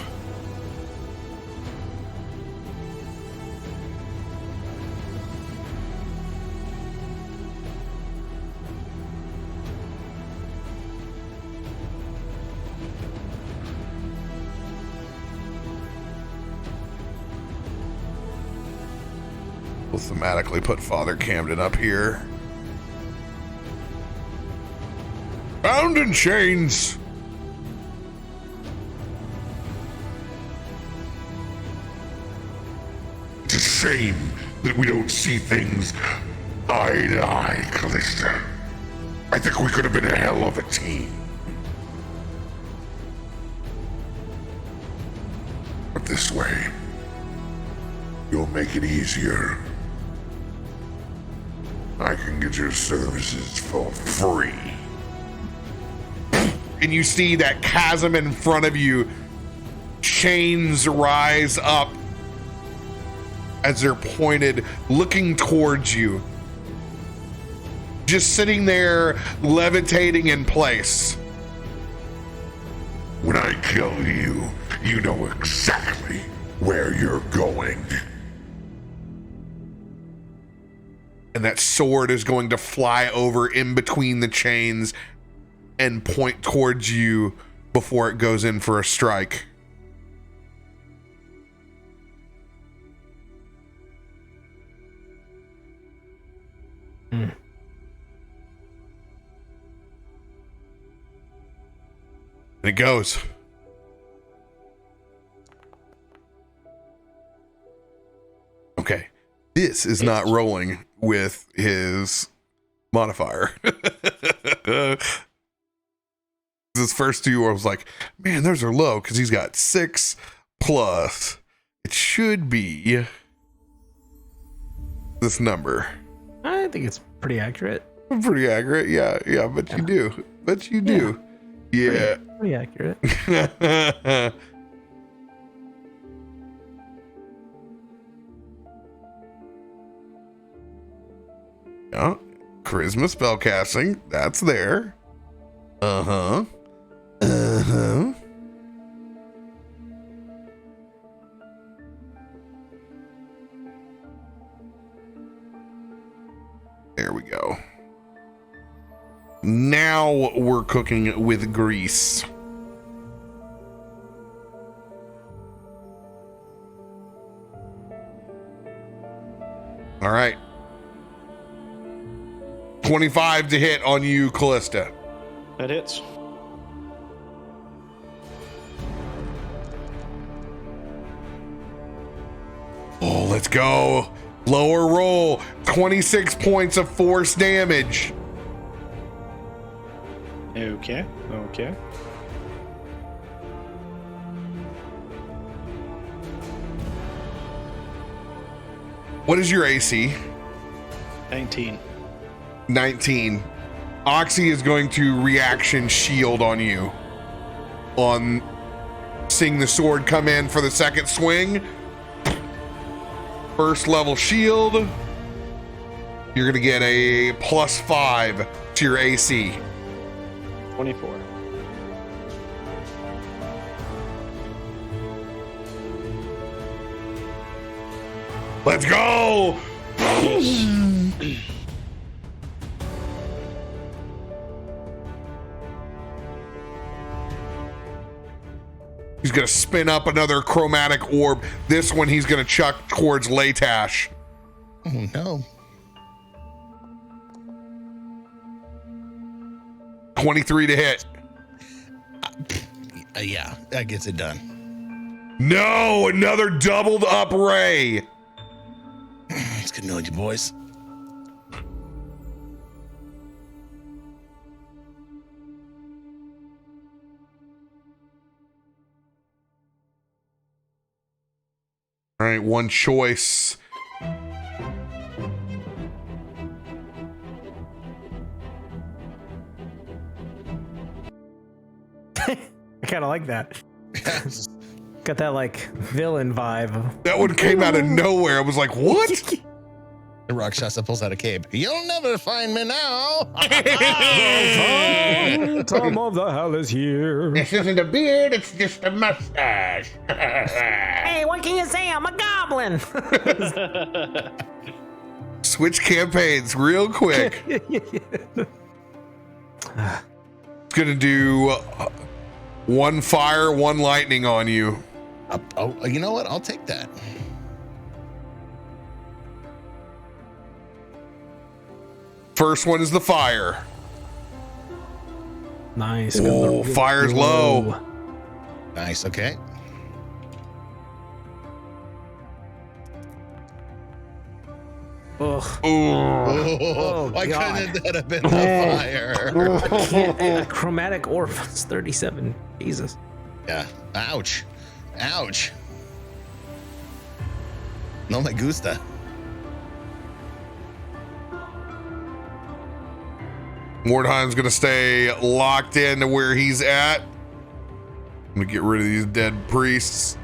We'll thematically put Father Camden up here. Bound in chains. It's a shame that we don't see things eye to eye, Callista. I think we could have been a hell of a team. But this way, you'll make it easier. I can get your services for free. And you see that chasm in front of you. Chains rise up as they're pointed, looking towards you. Just sitting there, levitating in place. When I kill you, you know exactly where you're going. And that sword is going to fly over in between the chains and point towards you before it goes in for a strike. And it goes. Okay. This is not rolling with his modifier. His first two, I was like, man, those are low because he's got 6 plus. It should be this number. I think it's pretty accurate. Pretty accurate. Yeah. But you do. Yeah. Pretty accurate. Yeah. Charisma spellcasting. That's there. Uh-huh. There we go. Now we're cooking with grease. All right. 25 to hit on you, Callista. That hits. Oh, let's go. Lower roll. 26 points of force damage. Okay. What is your AC? 19. 19. Oxie is going to reaction shield on you. On seeing the sword come in for the second swing. First level shield. You're going to get a +5 to your AC. 24. Let's go! He's going to spin up another chromatic orb. This one he's going to chuck towards Latash. Oh, no. 23 to hit. Yeah, that gets it done. No, another doubled up ray. It's good knowing you, boys. All right, one choice. I kind of like that. Got that like villain vibe. That one came out of nowhere. I was like, what? The Rakshasa pulls out a cape. You'll never find me now. Tom of the hell is here. This isn't a beard, it's just a mustache. Hey, what can you say? I'm a goblin. Switch campaigns real quick. It's gonna do one fire, one lightning on you. Oh, you know what? I'll take that. First one is the fire. Nice. Oh, fire's low. Nice. Okay. Ugh. Oh, why God. couldn't that have been the fire? Chromatic orb is 37. Jesus. Yeah. Ouch. Ouch. No me gusta. Mordheim's gonna stay locked in to where he's at. I'm gonna get rid of these dead priests.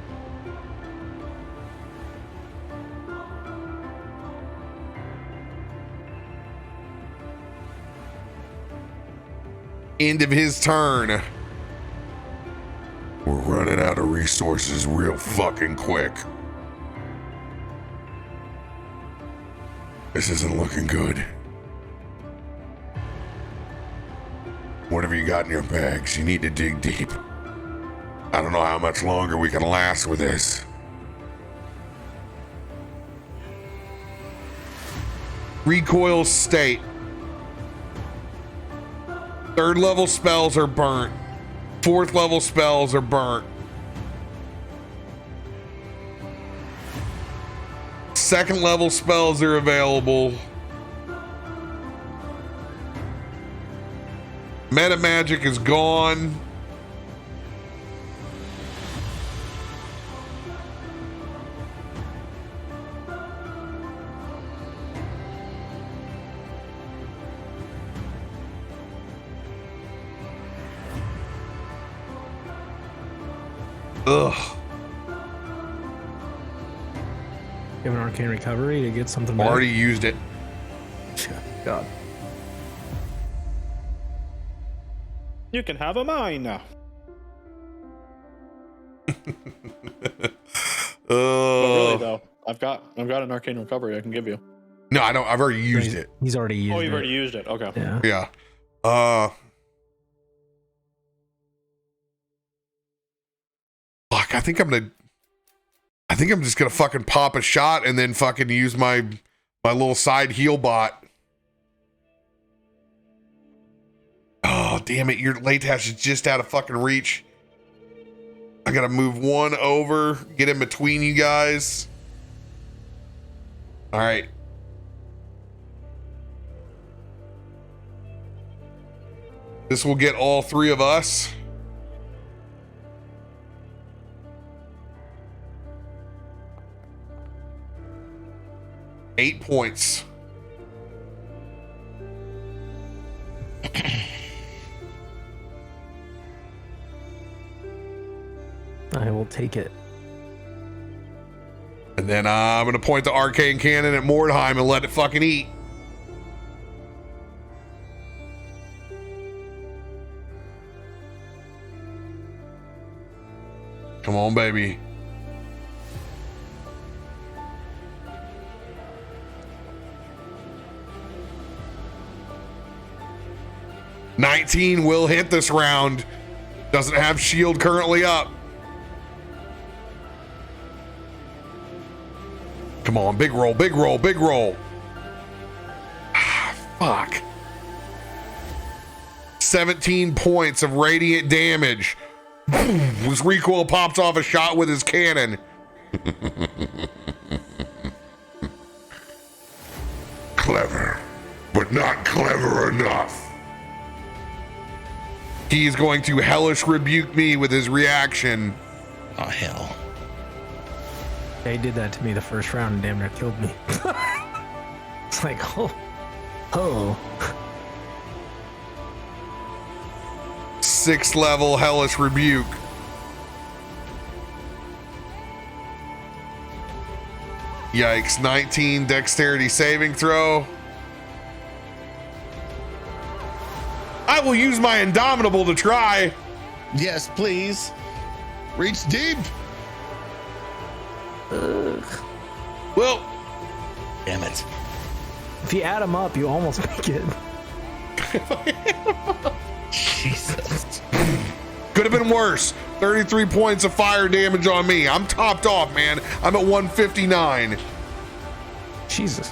End of his turn. We're running out of resources real fucking quick. This isn't looking good. Whatever you got in your bags, you need to dig deep. I don't know how much longer we can last with this. Recoil state. Third level spells are burnt. Fourth level spells are burnt. Second level spells are available. Meta magic is gone. Ugh. You have an arcane recovery to get something back? Already used it. God. You can have a mine now. But really though, I've got an arcane recovery I can give you. No, I don't. I've already used it. He's already used it. Oh, you've already used it. Okay. Yeah. Yeah. Fuck, I think I'm just gonna fucking pop a shot and then fucking use my little side heal bot. Oh, damn it. Your Latash is just out of fucking reach. I gotta move one over, get in between you guys. All right. This will get all three of us. Eight points. I will take it. And then I'm going to point the arcane cannon at Mordheim and let it fucking eat. Come on, baby. $19 will hit this round. Doesn't have shield currently up. Come on, big roll, big roll, big roll. Ah, fuck. 17 points of radiant damage. His recoil pops off a shot with his cannon. Clever, but not clever enough. He's going to hellish rebuke me with his reaction. Oh, hell. They did that to me the first round and damn near killed me. It's like, oh. 6th level hellish rebuke. Yikes. 19 dexterity saving throw. I will use my Indomitable to try. Yes, please. Reach deep. Well, Damn it. If you add them up, you almost make it. Jesus. could have been worse. 33 points of fire damage on me. I'm topped off, man. I'm at 159. Jesus.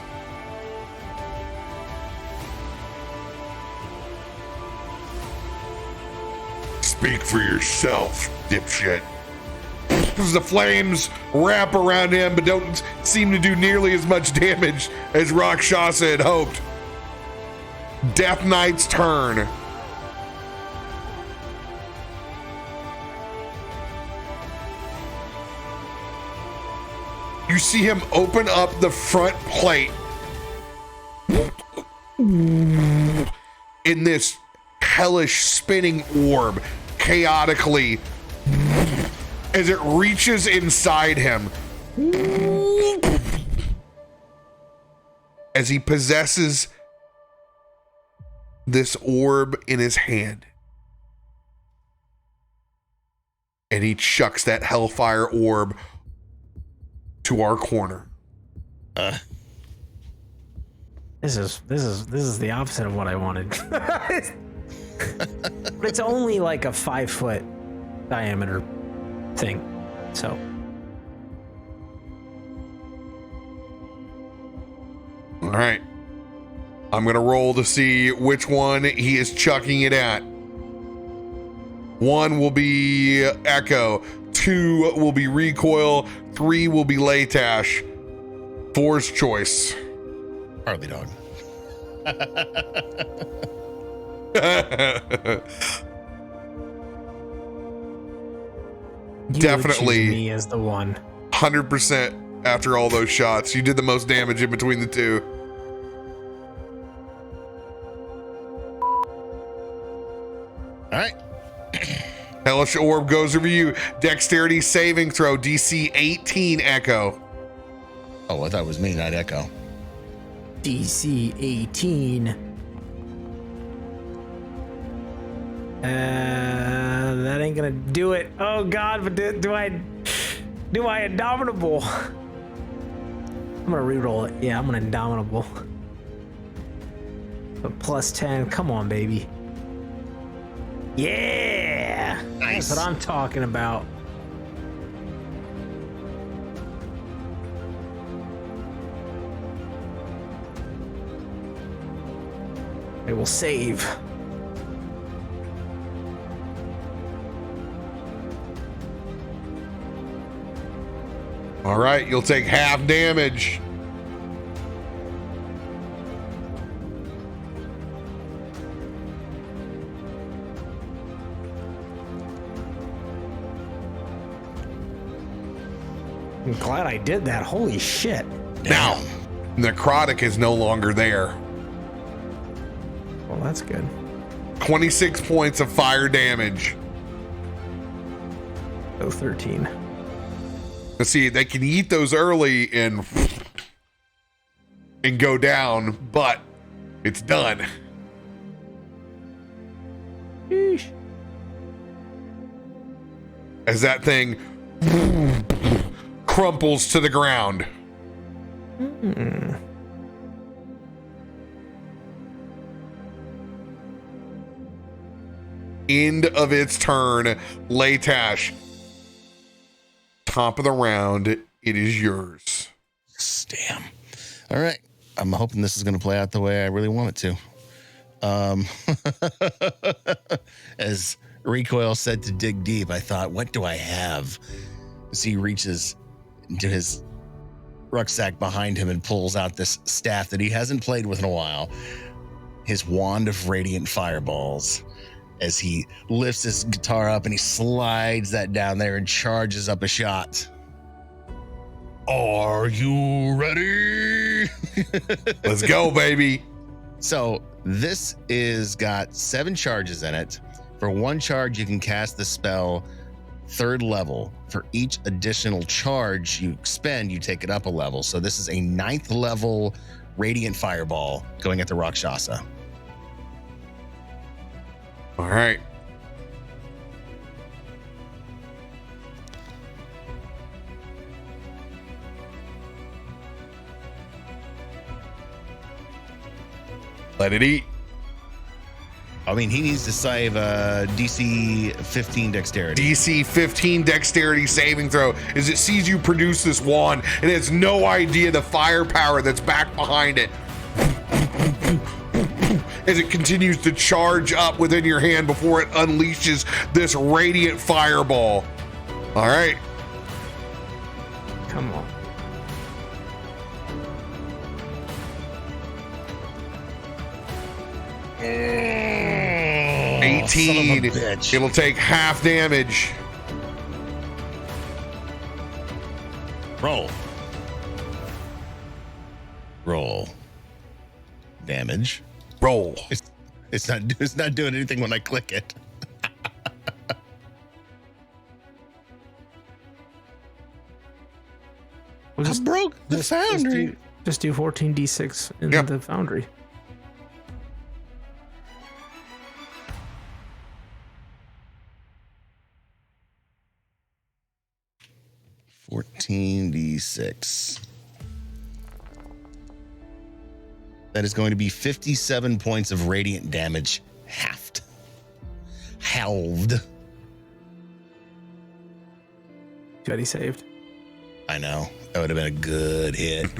Speak for yourself, dipshit. The flames wrap around him, but don't seem to do nearly as much damage as Rakshasa had hoped. Death Knight's turn. You see him open up the front plate in this hellish spinning orb, chaotically, as it reaches inside him, as he possesses this orb in his hand, and he chucks that hellfire orb to our corner. This is the opposite of what I wanted. But it's only like a 5-foot diameter thing, so. All right. I'm going to roll to see which one he is chucking it at. 1 will be Echo. 2 will be Recoil. 3 will be Latash. 4's choice. Harley dog. Definitely me as the one. 100% after all those shots. You did the most damage in between the two. All right. Hellish Hellish Orb goes over you. Dexterity saving throw, DC 18, Echo. Oh, I thought it was me, not Echo. DC 18. That ain't gonna do it. Oh God, but do I Indomitable? I'm gonna reroll it. Yeah, I'm gonna Indomitable. But plus 10, come on, baby. Yeah! Nice. That's what I'm talking about. It will save. All right, you'll take half damage. I'm glad I did that. Holy shit. Now, necrotic is no longer there. Well, that's good. 26 points of fire damage. So 13. Let's see, they can eat those early and go down, but it's done. Sheesh. As that thing crumples to the ground. End of its turn. Latash. Top of the round. It is yours. Damn. All right. I'm hoping this is going to play out the way I really want it to. As Recoil said to dig deep, I thought, what do I have? As he reaches into his rucksack behind him and pulls out this staff that he hasn't played with in a while. His wand of radiant fireballs. As he lifts his guitar up and he slides that down there and charges up a shot. Are you ready? Let's go, baby. So this is got 7 charges in it. For 1 charge, you can cast the spell 3rd level. For each additional charge you expend, you take it up a level. So this is a 9th level radiant fireball going at the Rakshasa. All right. Let it eat. I mean, he needs to save DC 15 dexterity. DC 15 dexterity saving throw as it sees you produce this wand and it has no idea the firepower that's back behind it. As it continues to charge up within your hand before it unleashes this radiant fireball. All right. Come on. Oh, 18. son of a bitch. It'll take half damage. Roll. Damage. Roll. It's not doing anything when I click it. Well, I broke the foundry. Just do 14d6 in Yep. the foundry. $14d6. That is going to be 57 points of radiant damage. Halved. Got he saved. I know. That would have been a good hit.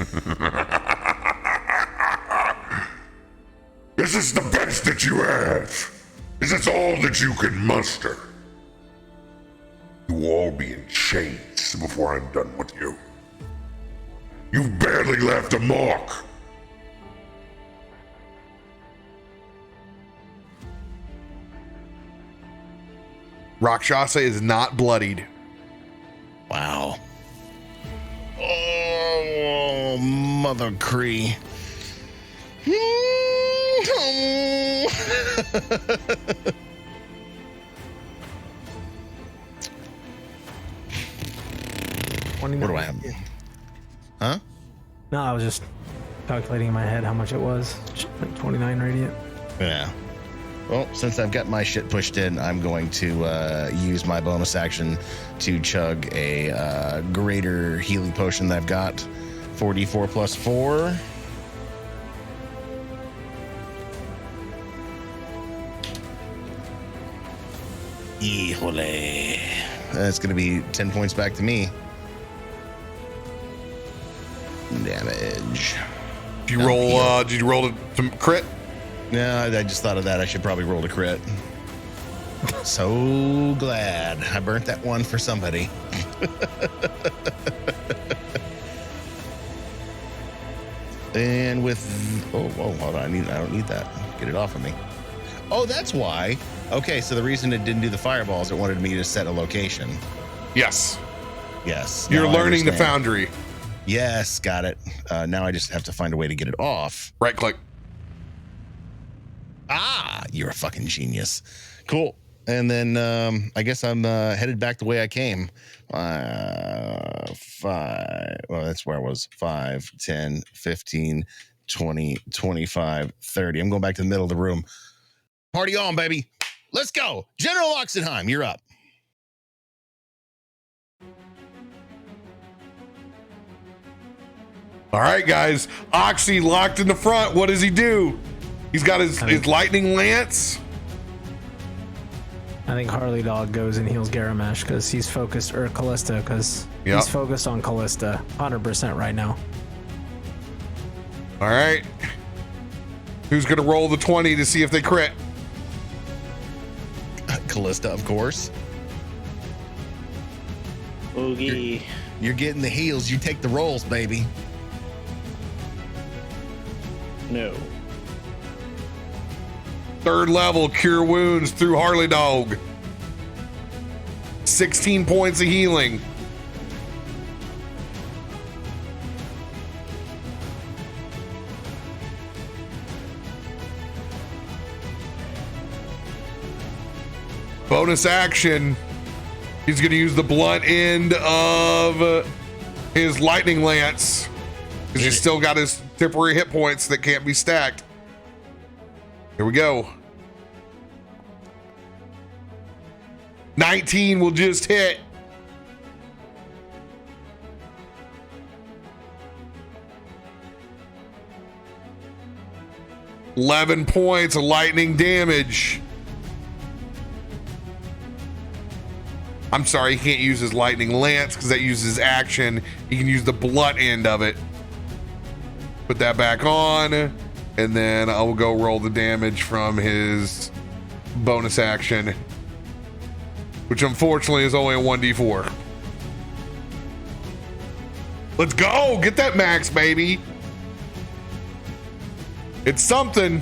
This is the best that you have. This is all that you can muster. You will all be in chains before I'm done with you. You've barely left a mark. Rakshasa is not bloodied. Wow. Oh, Mother Cree. 29. What do I have? Huh? No, I was just calculating in my head how much it was. Like 29 radiant. Yeah. Well, since I've got my shit pushed in, I'm going to use my bonus action to chug a greater healing potion that I've got. 4d4 plus 4. Híjole. That's going to be 10 points back to me. Damage. Did you roll to crit? No, I just thought of that. I should probably roll a crit. So glad I burnt that one for somebody. And with hold on, I don't need that. Get it off of me. Oh, that's why. Okay, so the reason it didn't do the fireballs, it wanted me to set a location. Yes. Yes. You're now I learning the understand. foundry. Yes, got it. Now I just have to find a way to get it off. Right click. Ah, you're a fucking genius. Cool. And then I guess I'm headed back the way I came. 5. Well, that's where I was. 5, 10, 15, 20, 25, 30. I'm going back to the middle of the room. Party on, baby. Let's go. General Oxenheim, you're up. All right, guys. Oxie locked in the front. What does he do? He's got his lightning lance. I think Harley Dog goes and heals Garomesh because he's focused, or Callista, because he's focused on Callista 100% right now. All right. Who's going to roll the 20 to see if they crit? Callista, of course. Oogie. You're getting the heals. You take the rolls, baby. No. 3rd level, cure wounds through Harley Dog. 16 points of healing. Bonus action. He's going to use the blunt end of his lightning lance. Because he's still got his temporary hit points that can't be stacked. Here we go. 19 will just hit. $11 points of lightning damage. I'm sorry, he can't use his lightning lance because that uses action. He can use the blunt end of it. Put that back on, and then I will go roll the damage from his bonus action, which unfortunately is only a 1d4. Let's go! Get that max, baby! It's something.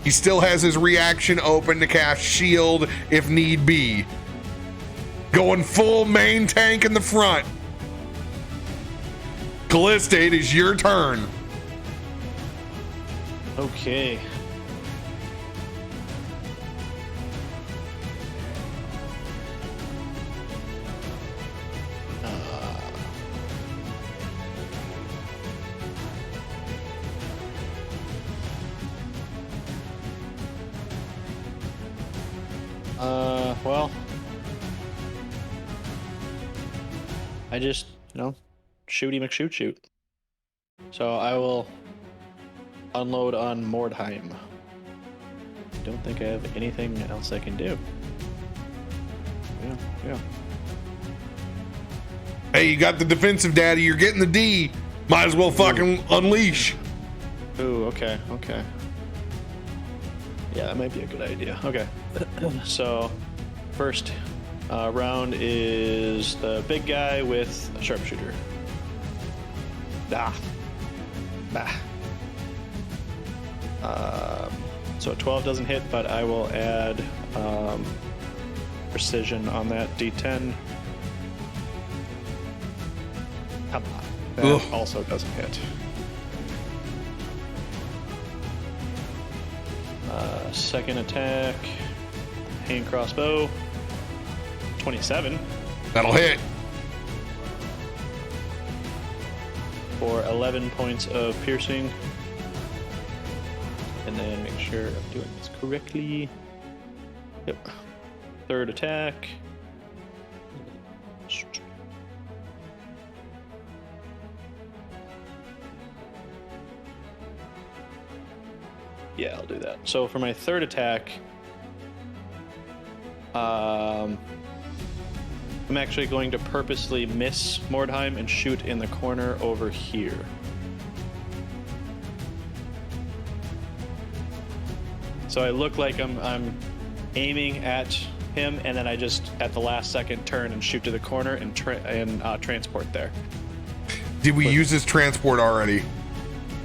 He still has his reaction open to cast shield if need be. Going full main tank in the front. Callista, it is your turn. Okay. Well, I just, shooty McShoot. So I will unload on Mordheim. Don't think I have anything else I can do. Yeah. Hey, you got the defensive daddy. You're getting the D. Might as well fucking unleash. Ooh, okay. Yeah, that might be a good idea. Okay. So, first round is the big guy with a sharpshooter. Bah. So 12 doesn't hit, but I will add precision on that D10. Come on. That also doesn't hit. Second attack, hand crossbow, 27. That'll hit. For 11 points of piercing. And then make sure I'm doing this correctly. Yep. Third attack. Yeah, I'll do that. So for my third attack, I'm actually going to purposely miss Mordheim and shoot in the corner over here. So I look like I'm aiming at him, and then I just at the last second turn and shoot to the corner and transport there. Did we use his transport already?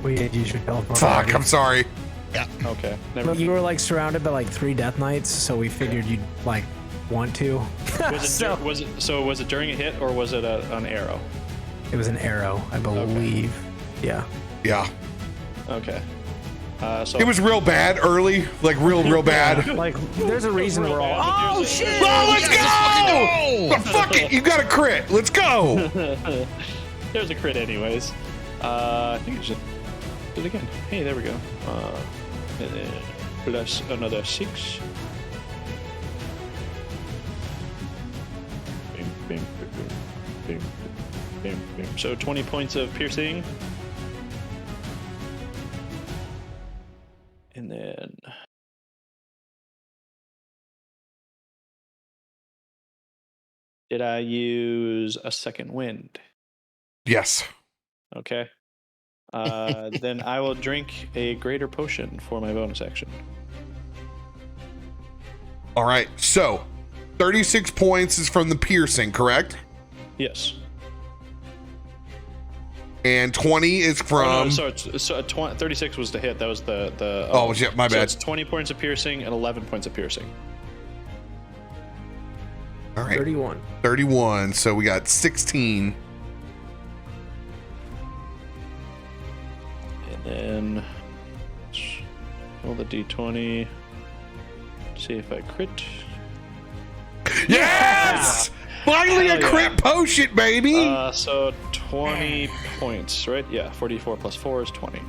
We did use your teleport. Fuck, I'm sorry. Yeah. Okay. Never. You were like surrounded by like 3 death knights, so we figured you'd like want to. Was it during a hit or was it an arrow? It was an arrow, I believe. Okay. Yeah. Yeah. Okay. So It was real bad early, like real bad. Like, there's a reason we're all. Oh shit! Oh, let's go! Oh, fuck it, you got a crit. Let's go. There's a crit anyways. I think it's just do it again. Hey, there we go. And then plus another 6. Bing, bing, bing, bing, bing, bing. So 20 points of piercing. And then did I use a second wind? Yes. Okay. Then I will drink a greater potion for my bonus action. All right. So, 36 points is from the piercing, correct? Yes. And 20 is from. Oh, no, so 36 was the hit. That was the. Oh, shit, my so bad. it's 20 points of piercing and 11 points of piercing. All right. 31. 31. So we got 16. And then roll the d20. See if I crit. Yes! Finally Hell a yeah. crit potion, baby! So 20 points, right? Yeah, 44 plus 4 is 20.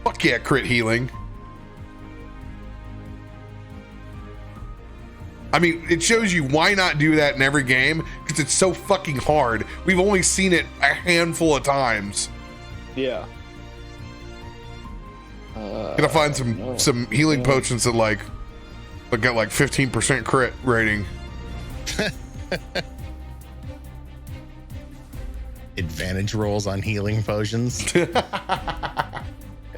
Fuck yeah, crit healing. I mean, it shows you why not do that in every game, because it's so fucking hard. We've only seen it a handful of times. Yeah. Gotta find some healing potions that get like 15% crit rating. Advantage rolls on healing potions. Yeah,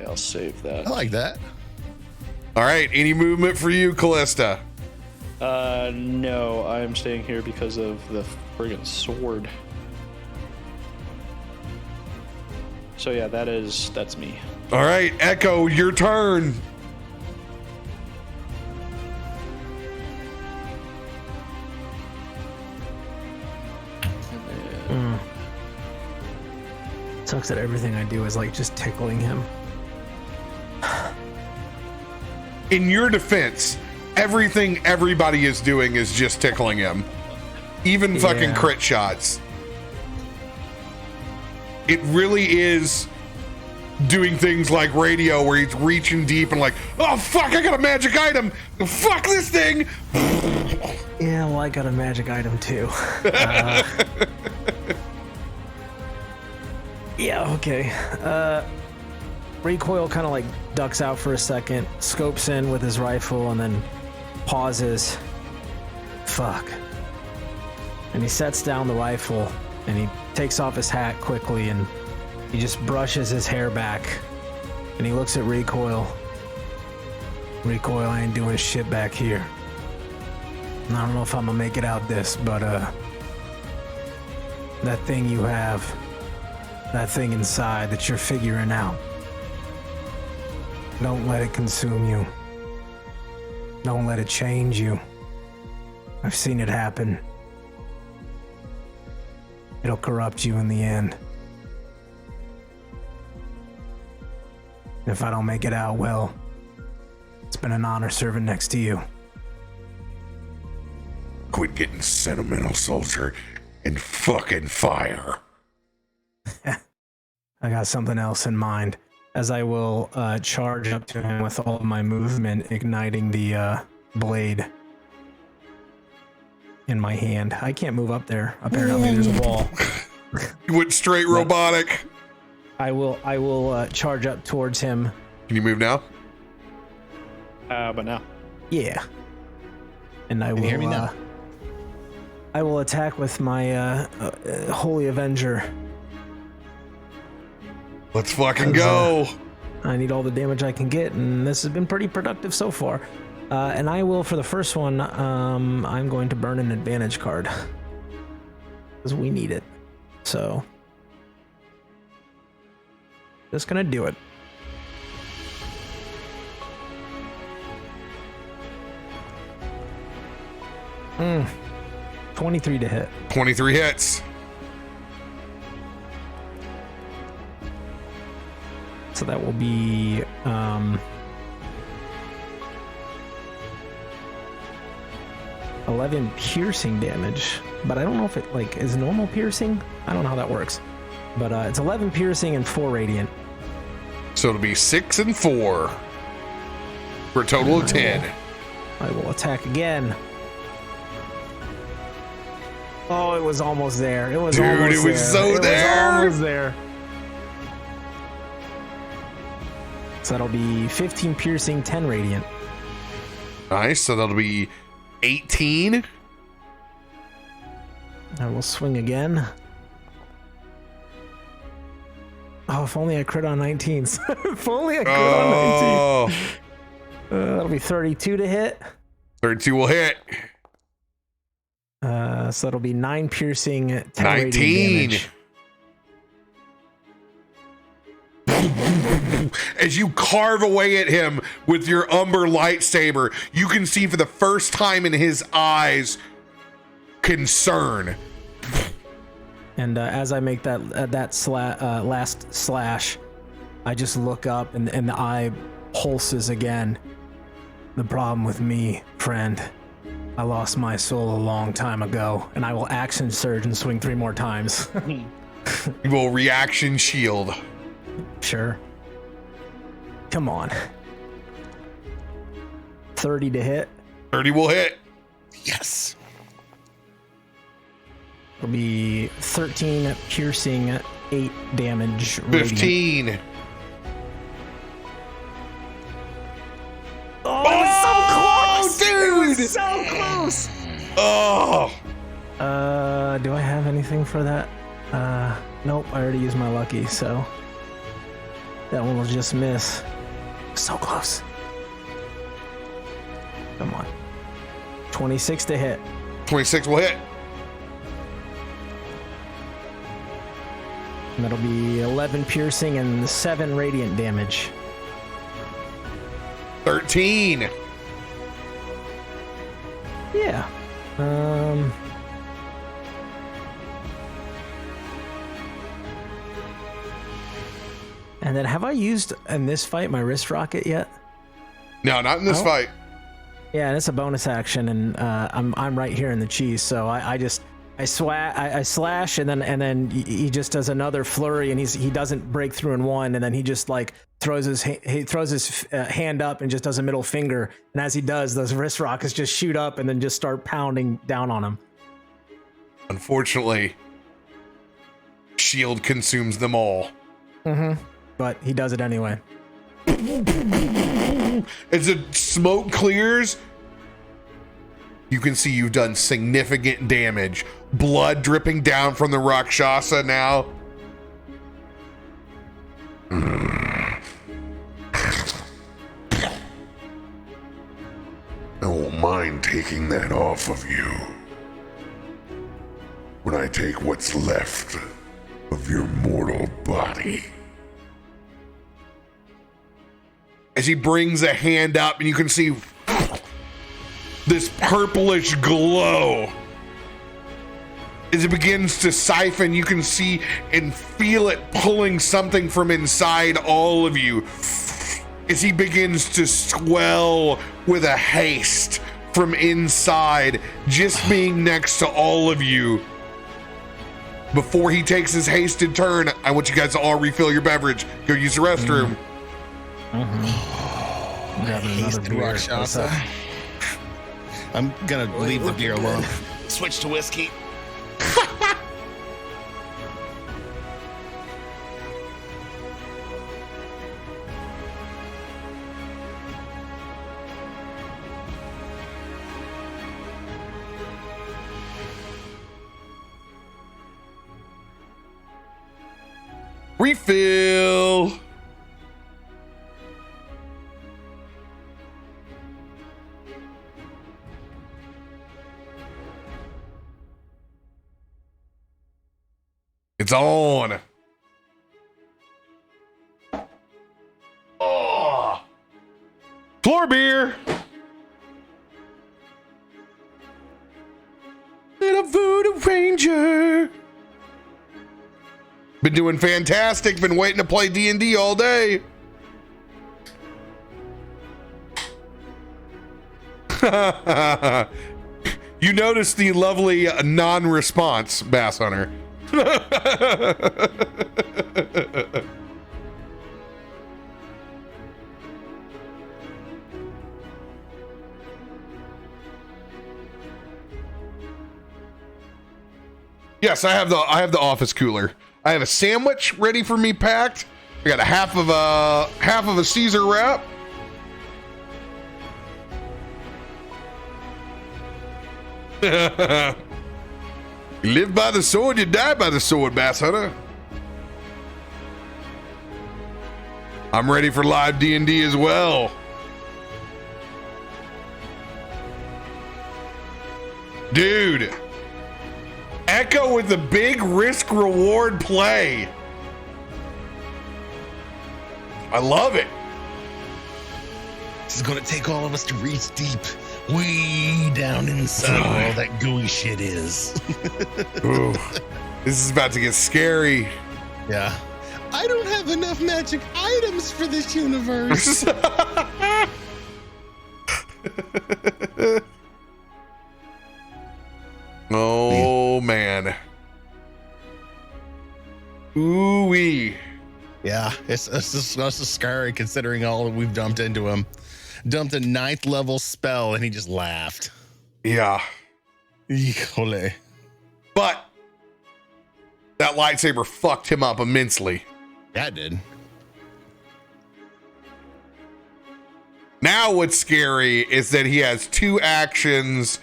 I'll save that. I like that. All right, any movement for you, Callista? No, I'm staying here because of the friggin' sword. So yeah, that's me. All right, Echo, your turn. Sucks that everything I do is like just tickling him. In your defense, everything everybody is doing is just tickling him. Even fucking Yeah. crit shots. It really is doing things like radio where he's reaching deep and like, oh fuck, I got a magic item. Fuck this thing. Yeah, well, I got a magic item too. Yeah, okay. Recoil kind of like ducks out for a second, scopes in with his rifle, and then pauses. Fuck. And he sets down the rifle, and he takes off his hat quickly, and he just brushes his hair back, and he looks at Recoil. Recoil, I ain't doing shit back here. And I don't know if I'm gonna make it out this, but that thing you have, that thing inside that you're figuring out, don't let it consume you. Don't let it change you. I've seen it happen. It'll corrupt you in the end. And if I don't make it out, well, it's been an honor serving next to you. quit getting sentimental, soldier, and fucking fire. I got something else in mind. As I will charge up to him with all of my movement, igniting the blade in my hand. I can't move up there. Apparently, there's a wall. You went straight robotic. I will charge up towards him. Can you move now? But now. Yeah. And I Can you hear me will. now? I will attack with my Holy Avenger. Let's fucking go. I need all the damage I can get, and this has been pretty productive so far. And I will, for the first one, I'm going to burn an advantage card. Because we need it. So. Just gonna do it. Mm. 23 to hit. 23 hits. So that will be 11 piercing damage, but I don't know if it like is normal piercing. I don't know how that works, but it's 11 piercing and 4 radiant. So it'll be 6 and 4 for a total of 10. I will attack again. Oh, it was almost there. It was Dude, almost it was there. so It there. was almost there. So that'll be 15 piercing, 10 radiant. Nice. So that'll be 18. I will swing again. Oh, if only I crit on 19s. If only I crit on 19. That'll be 32 to hit. 32 will hit. So that'll be 9 piercing, 10 19. radiant damage. As you carve away at him with your Umber lightsaber, you can see for the first time in his eyes concern. And as I make that last slash, I just look up and the eye pulses again. The problem with me, friend, I lost my soul a long time ago, and I will action surge and swing 3 more times. You will reaction shield. Sure. Come on. 30 to hit. 30 will hit. Yes. It'll be 13 piercing, 8 damage. 15. Oh, it was so close! dude! It was so close! Oh. Do I have anything for that? Nope, I already used my lucky, so that one will just miss. So close. Come on. 26 to hit. 26 will hit. And that'll be 11 piercing and 7 radiant damage. 13. Yeah. And then have I used in this fight my wrist rocket yet? No, not in this fight. Yeah, and it's a bonus action, and I'm right here in the cheese, so I slash, and then he just does another flurry, and he doesn't break through in one, and then he just like throws his hand up and just does a middle finger, and as he does, those wrist rockets just shoot up and then just start pounding down on him. Unfortunately, shield consumes them all. Mm-hmm. But he does it anyway. As the smoke clears, you can see you've done significant damage. Blood dripping down from the Rakshasa now. I won't mind taking that off of you when I take what's left of your mortal body. As he brings a hand up, and you can see this purplish glow. As it begins to siphon, you can see and feel it pulling something from inside all of you. As he begins to swell with a haste from inside, just being next to all of you. Before he takes his hasted turn, I want you guys to all refill your beverage. Go use the restroom. Grabbing another Hasted beer. Rakshasa. I'm gonna leave the beer alone. Switch to whiskey. Refill. It's on. Oh. Floor beer. Little voodoo ranger. Been doing fantastic. Been waiting to play D&D all day. You noticed the lovely non-response, Bass Hunter. Yes, I have the office cooler. I have a sandwich ready for me packed. I got a half of a Caesar wrap. You live by the sword, you die by the sword, Bass Hunter. I'm ready for live D&D as well. Dude. Echo with the big risk reward play. I love it. This is gonna take all of us to reach deep, way down inside where all that gooey shit is. Ooh, this is about to get scary. Yeah. I don't have enough magic items for this universe. Oh man. Ooh-wee. Yeah, it's just scary considering all that we've dumped into him. Dumped a 9th level spell and he just laughed. Yeah. Híjole. But that lightsaber fucked him up immensely. That did. Now what's scary is that he has 2 actions.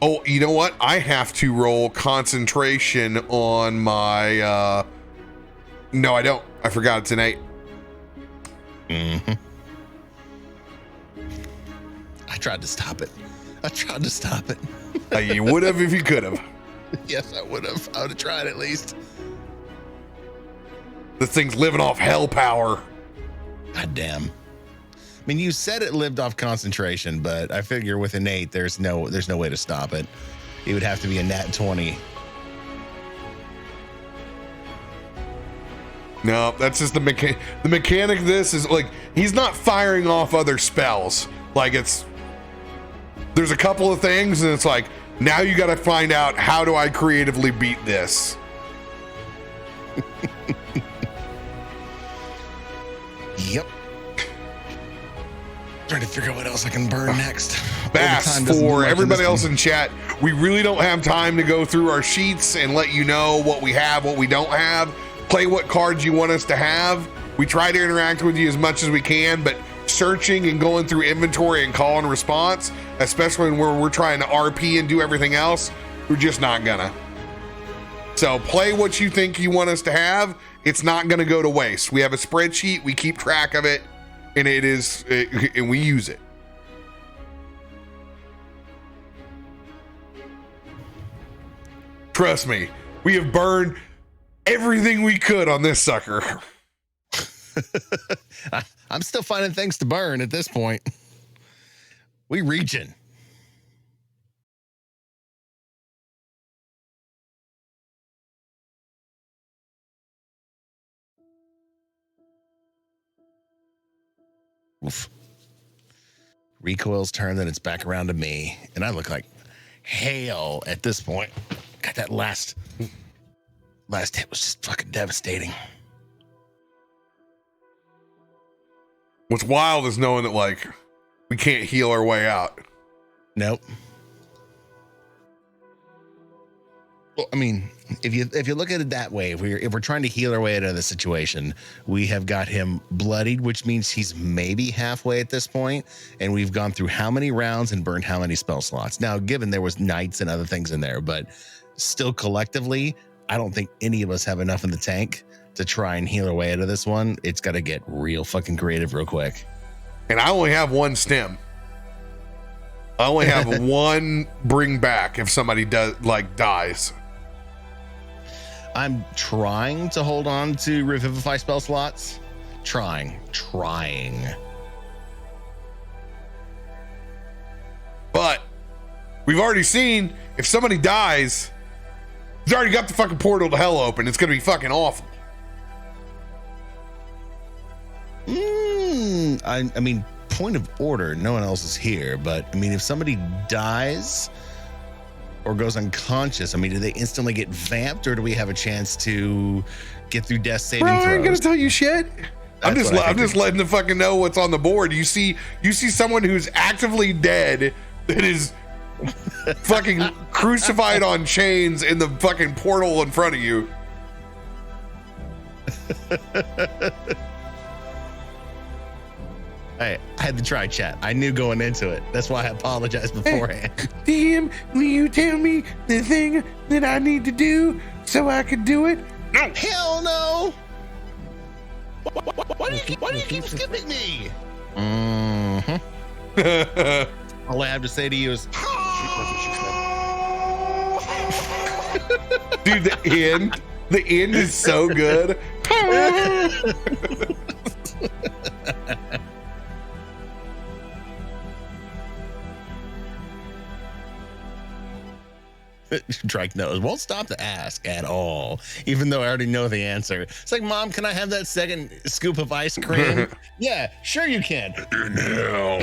Oh, you know what? I have to roll concentration on my no, I don't. I forgot it's an 8. Mm-hmm. I tried to stop it. You would have if you could have. Yes, I would have. I would have tried at least. This thing's living off hell power. God damn. I mean, you said it lived off concentration, but I figure with an 8, there's no way to stop it. It would have to be a nat 20. No, that's just the mechanic. This is like he's not firing off other spells. Like there's a couple of things, and it's like now you got to find out how do I creatively beat this. Yep. Trying to figure out what else I can burn next. Bass, for everybody else in chat, we really don't have time to go through our sheets and let you know what we have, what we don't have. Play what cards you want us to have. We try to interact with you as much as we can, but searching and going through inventory and call and response, especially when we're trying to RP and do everything else, we're just not gonna. So play what you think you want us to have. It's not gonna go to waste. We have a spreadsheet, we keep track of it, and and we use it. Trust me, we have burned everything we could on this sucker. I'm still finding things to burn at this point. We reaching. Oof. Recoil's turn, then it's back around to me. And I look like hell at this point. God, that last hit was just fucking devastating. What's wild is knowing that, like, we can't heal our way out. Nope. Well, I mean, if you look at it that way, if we're trying to heal our way out of the situation, we have got him bloodied, which means he's maybe halfway at this point, and we've gone through how many rounds and burned how many spell slots. Now, given there was knights and other things in there, but still collectively, I don't think any of us have enough in the tank to try and heal our way out of this one. It's got to get real fucking creative real quick. And I only have one stem. I only have one bring back if somebody dies. I'm trying to hold on to revivify spell slots. Trying. But we've already seen if somebody dies, he's already got the fucking portal to hell open. It's going to be fucking awful. I mean, point of order, no one else is here, but I mean, if somebody dies or goes unconscious, I mean, do they instantly get vamped, or do we have a chance to get through death saving throws? I ain't gonna tell you shit. I'm just letting the fucking know what's on the board. You see someone who's actively dead that is fucking crucified on chains in the fucking portal in front of you. I had to try, chat. I knew going into it. That's why I apologized beforehand. Damn, will you tell me the thing that I need to do so I can do it? No. Hell no. Why do you keep skipping me? Mm-hmm. All I have to say to you is, dude, the end is so good. Drake knows. Won't stop to ask at all, even though I already know the answer. It's like, Mom, can I have that second scoop of ice cream? Yeah, sure you can. No.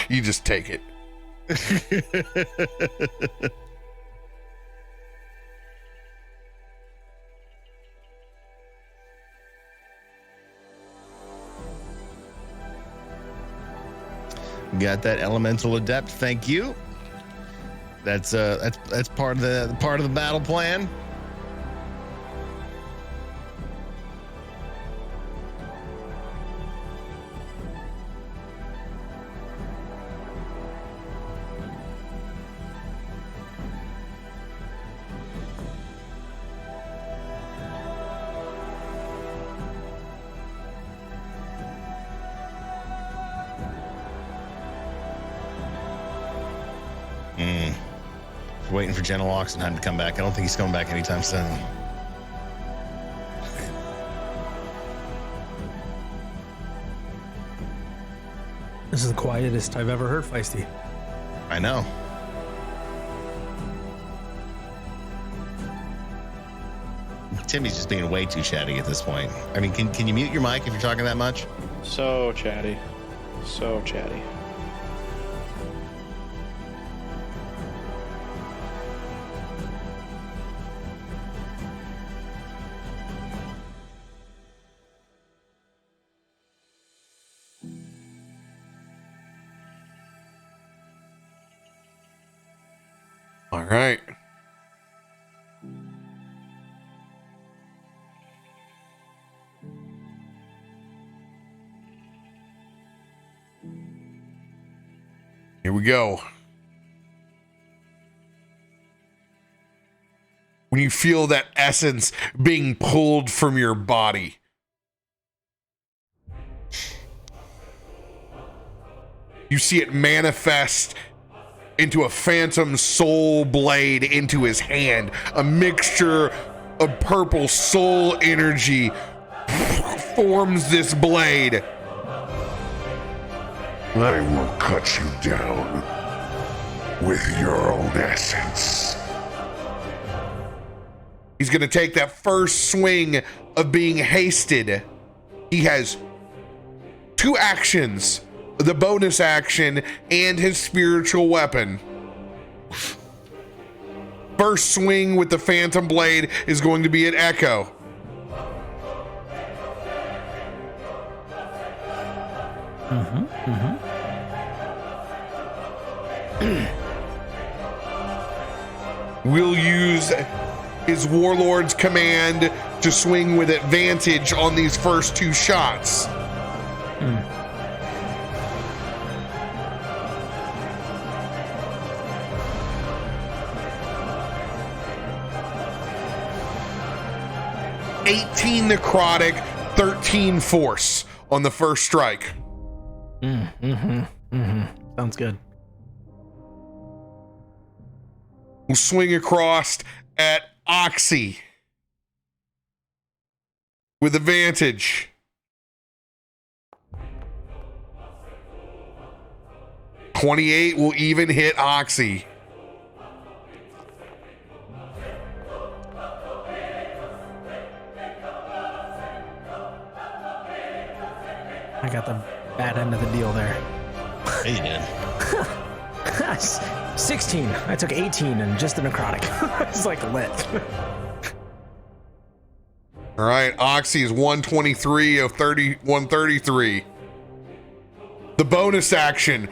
You just take it. Got that elemental adept. Thank you. That's part of the battle plan. Waiting for General Oxenheim to come back. I don't think he's coming back anytime soon. This is the quietest I've ever heard Feisty. I know. Timmy's just being way too chatty at this point. I mean, can you mute your mic if you're talking that much? So chatty. So chatty. All right. Here we go. When you feel that essence being pulled from your body, you see it manifest into a phantom soul blade into his hand. A mixture of purple soul energy forms this blade. I will cut you down with your own essence. He's going to take that first swing of being hasted. He has two actions the bonus action and his spiritual weapon. First swing with the Phantom Blade is going to be at Echo. We'll use his Warlord's command to swing with advantage on these first two shots. 18 necrotic, 13 force on the first strike. Sounds good. We'll swing across at Oxie with advantage. .28 will even hit Oxie. I got the bad end of the deal there. Hey, you did. 16. I took 18 and just the necrotic. It's like lit. All right, Oxie is 123 of 133. The bonus action.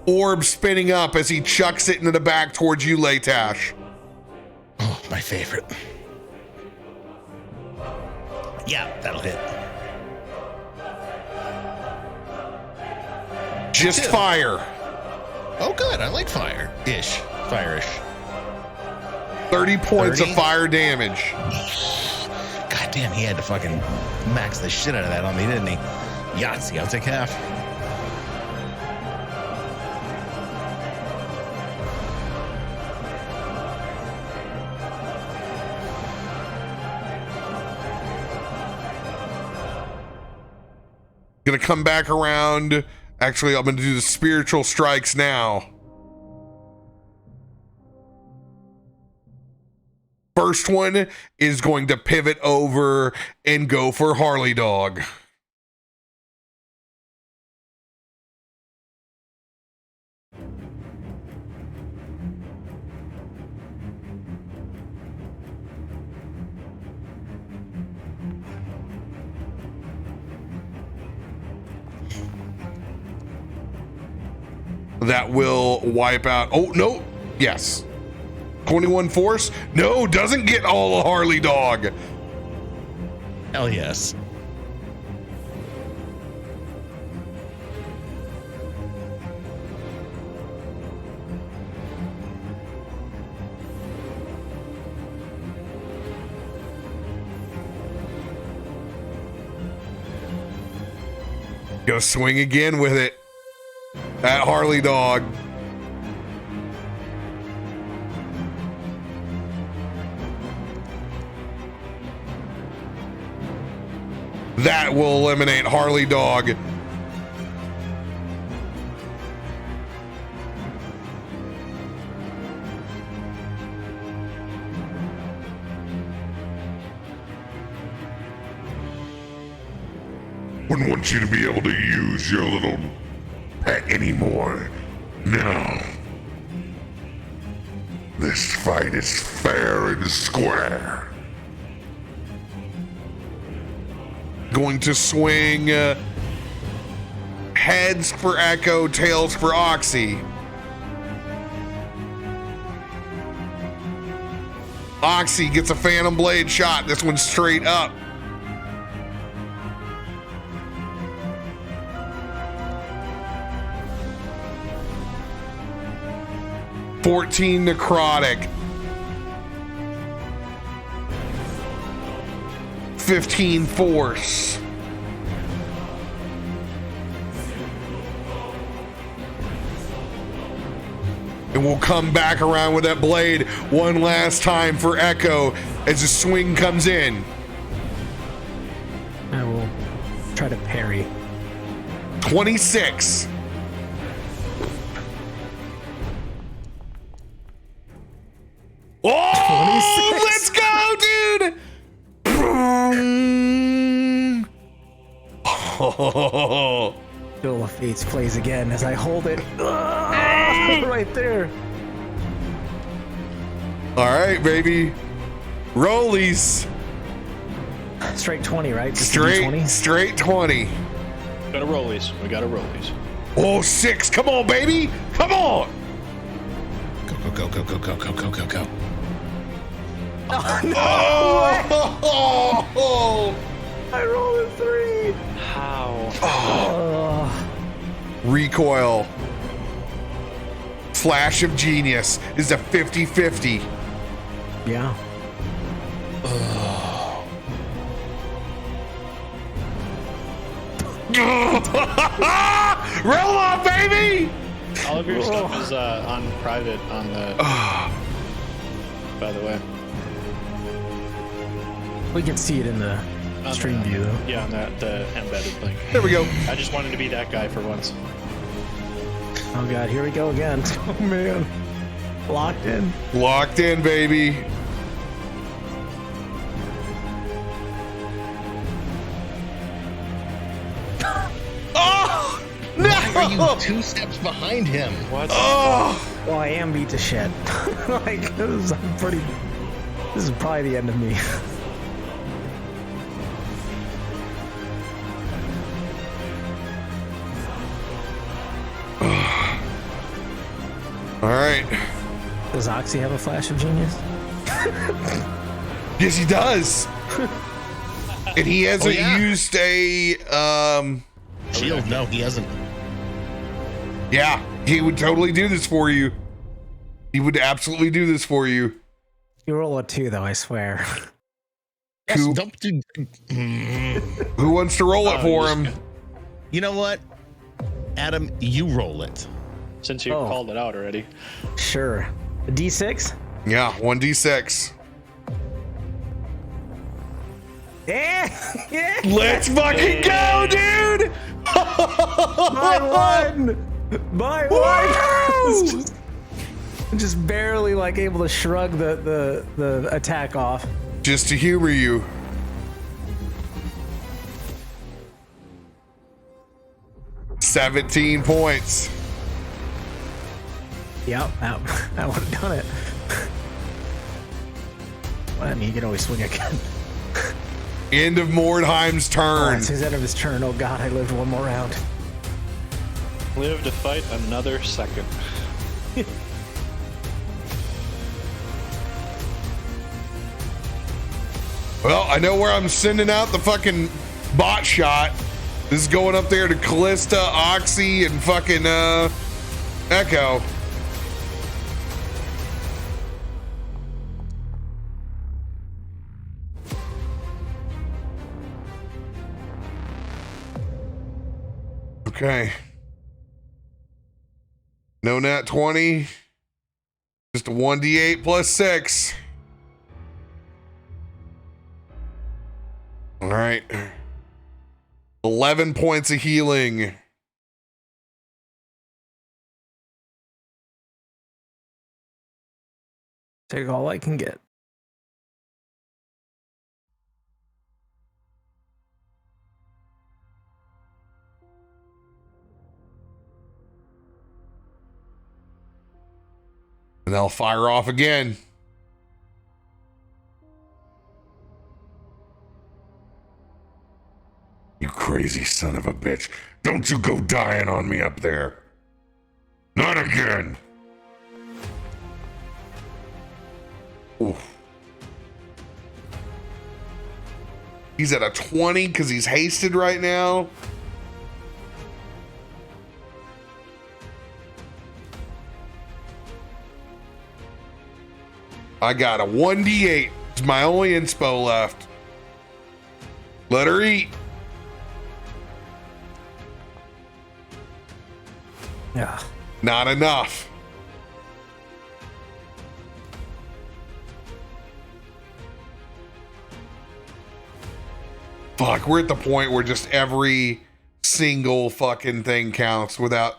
Orb spinning up as he chucks it into the back towards you, Latash. Oh, my favorite. Yeah, that'll hit. Just fire. Oh, good. I like fire-ish. Fire-ish. 30 points 30? of fire damage. God damn, he had to fucking max the shit out of that on me, didn't he? Yahtzee, I'll take half. Gonna come back around. Actually, I'm gonna do the spiritual strikes now. First one is going to pivot over and go for Harley Dog. That will wipe out. Oh, no. Yes. 21 force. No, doesn't get all of Harley Dog. Hell yes. Gonna swing again with it. At Harley Dog. That will eliminate Harley Dog. Wouldn't want you to be able to use your little pet anymore. No. This fight is fair and square. Going to swing heads for Echo, tails for Oxie. Oxie gets a Phantom Blade shot. This one's straight up. .14 necrotic. 15 force. And we'll come back around with that blade one last time for Echo as the swing comes in. I will try to parry. 26. Oh, 26. let's go, dude. Oh, Duel of Fates plays again as I hold it. Right there. All right, baby. Rollies. Straight 20, right? Just a D20? Straight 20. Got a rollies. We got a rollies. Oh, 6. Come on, baby. Come on. Go. Oh, I rolled a 3. How? Recoil. Flash of Genius is a 50-50. Yeah. Roll on, baby. All of your stuff is on private on the. By the way. We can see it in the stream view, though. Yeah, on the embedded link. There we go. I just wanted to be that guy for once. Oh god, here we go again. Oh man. Locked in. Locked in, baby. Oh no! Why are you 2 steps behind him? What? Oh, Well, I am beat to shit. Like, this is probably the end of me. all right. Does Oxie have a flash of genius? Yes, he does. And he hasn't yeah. used a Shield? No, he hasn't. Yeah, he would totally do this for you. He would absolutely do this for you. You roll a 2, though, I swear. Yes, Who- don't do. Who wants to roll it for him? You know what, Adam? You roll it. Since you Oh. called it out already. Sure. A D6? Yeah, 1d6. Yeah! Let's fucking go, dude! By one! By one! Just barely like able to shrug the attack off. Just to humor you. $17 points. Yep, that would have done it. Well, I mean, you can always swing again. End of Mordheim's Oh, turn. it's his end of his turn. Oh god, I lived one more round. Live to fight another second. Well, I know where I'm sending out the fucking bot shot. This is going up there to Callista, Oxie, and fucking Echo. Okay. No nat 20. Just a 1d8 plus 6. All right. 11 points of healing. Take all I can get. And they'll fire off again. You crazy son of a bitch. Don't you go dying on me up there. Not again. Oof. He's at a 20 because he's hasted right now. I got a 1d8. It's my only inspo left. Let her eat. Yeah. Not enough. Fuck, we're at the point where just every single fucking thing counts without.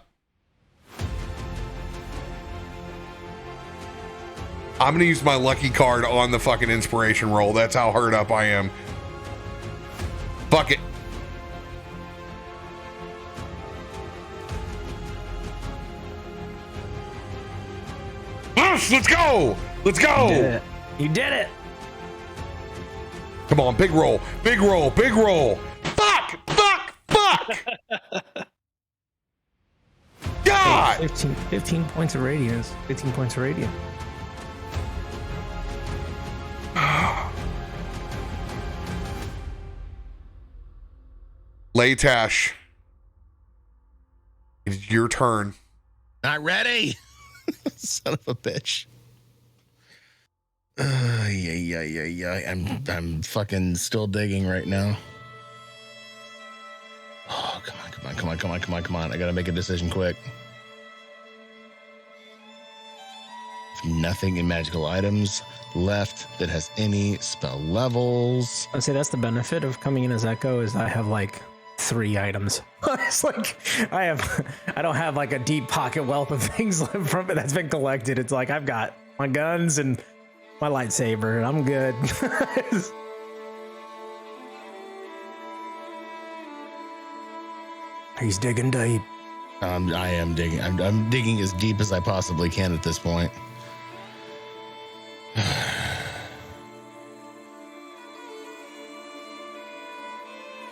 I'm gonna use my lucky card on the fucking inspiration roll. That's how hurt up I am. Fuck it. Yes, let's go. Let's go. You did it. You did it. Come on, big roll, big roll, big roll. Fuck, fuck, fuck. God. 15 points of radiance. 15 points of radiance. Laytash, it's your turn. Not ready. Son of a bitch. Yeah. I'm fucking still digging right now. Oh, come on. I gotta make a decision quick. Nothing in magical items left that has any spell levels. I'd say that's the benefit of coming in as Echo is I have like 3 items. It's like I don't have like a deep pocket wealth of things from it that's been collected. It's like I've got my guns and my lightsaber and I'm good. He's digging deep. I am digging. I'm digging as deep as I possibly can at this point.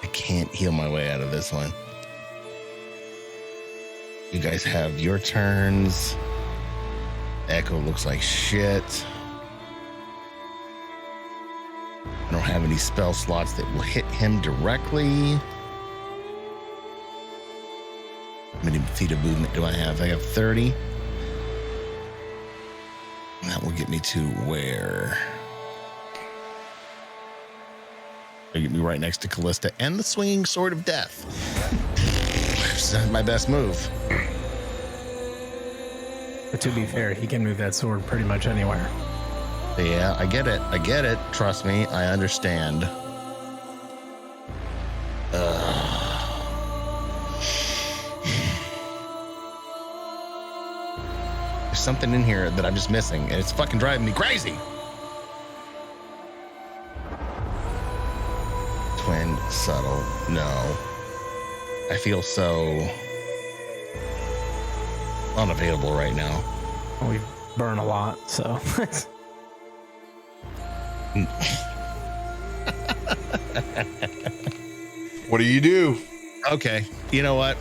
I can't heal my way out of this one. You guys have your turns. Echo looks like shit. I don't have any spell slots that will hit him directly. How many feet of movement do I have? I have 30. That will get me to where? It'll get me right next to Callista and the swinging sword of death. That's my best move. But to be fair, he can move that sword pretty much anywhere. Yeah, I get it. Trust me, I understand. There's something in here that I'm just missing, and it's fucking driving me crazy. Twin, subtle, no. I feel so unavailable right now. We burn a lot, so. What do you do? Okay, you know what?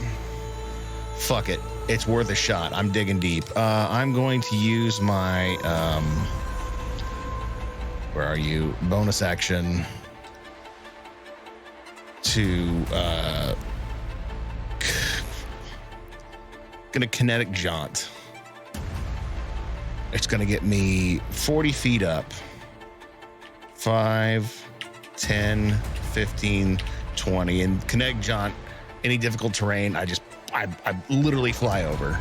Fuck it. It's worth a shot. I'm digging deep. I'm going to use my where are you? Bonus action to gonna kinetic jaunt. It's gonna get me 40 feet up. 5, 10, 15, 20. And kinetic jaunt, any difficult terrain, I literally fly over.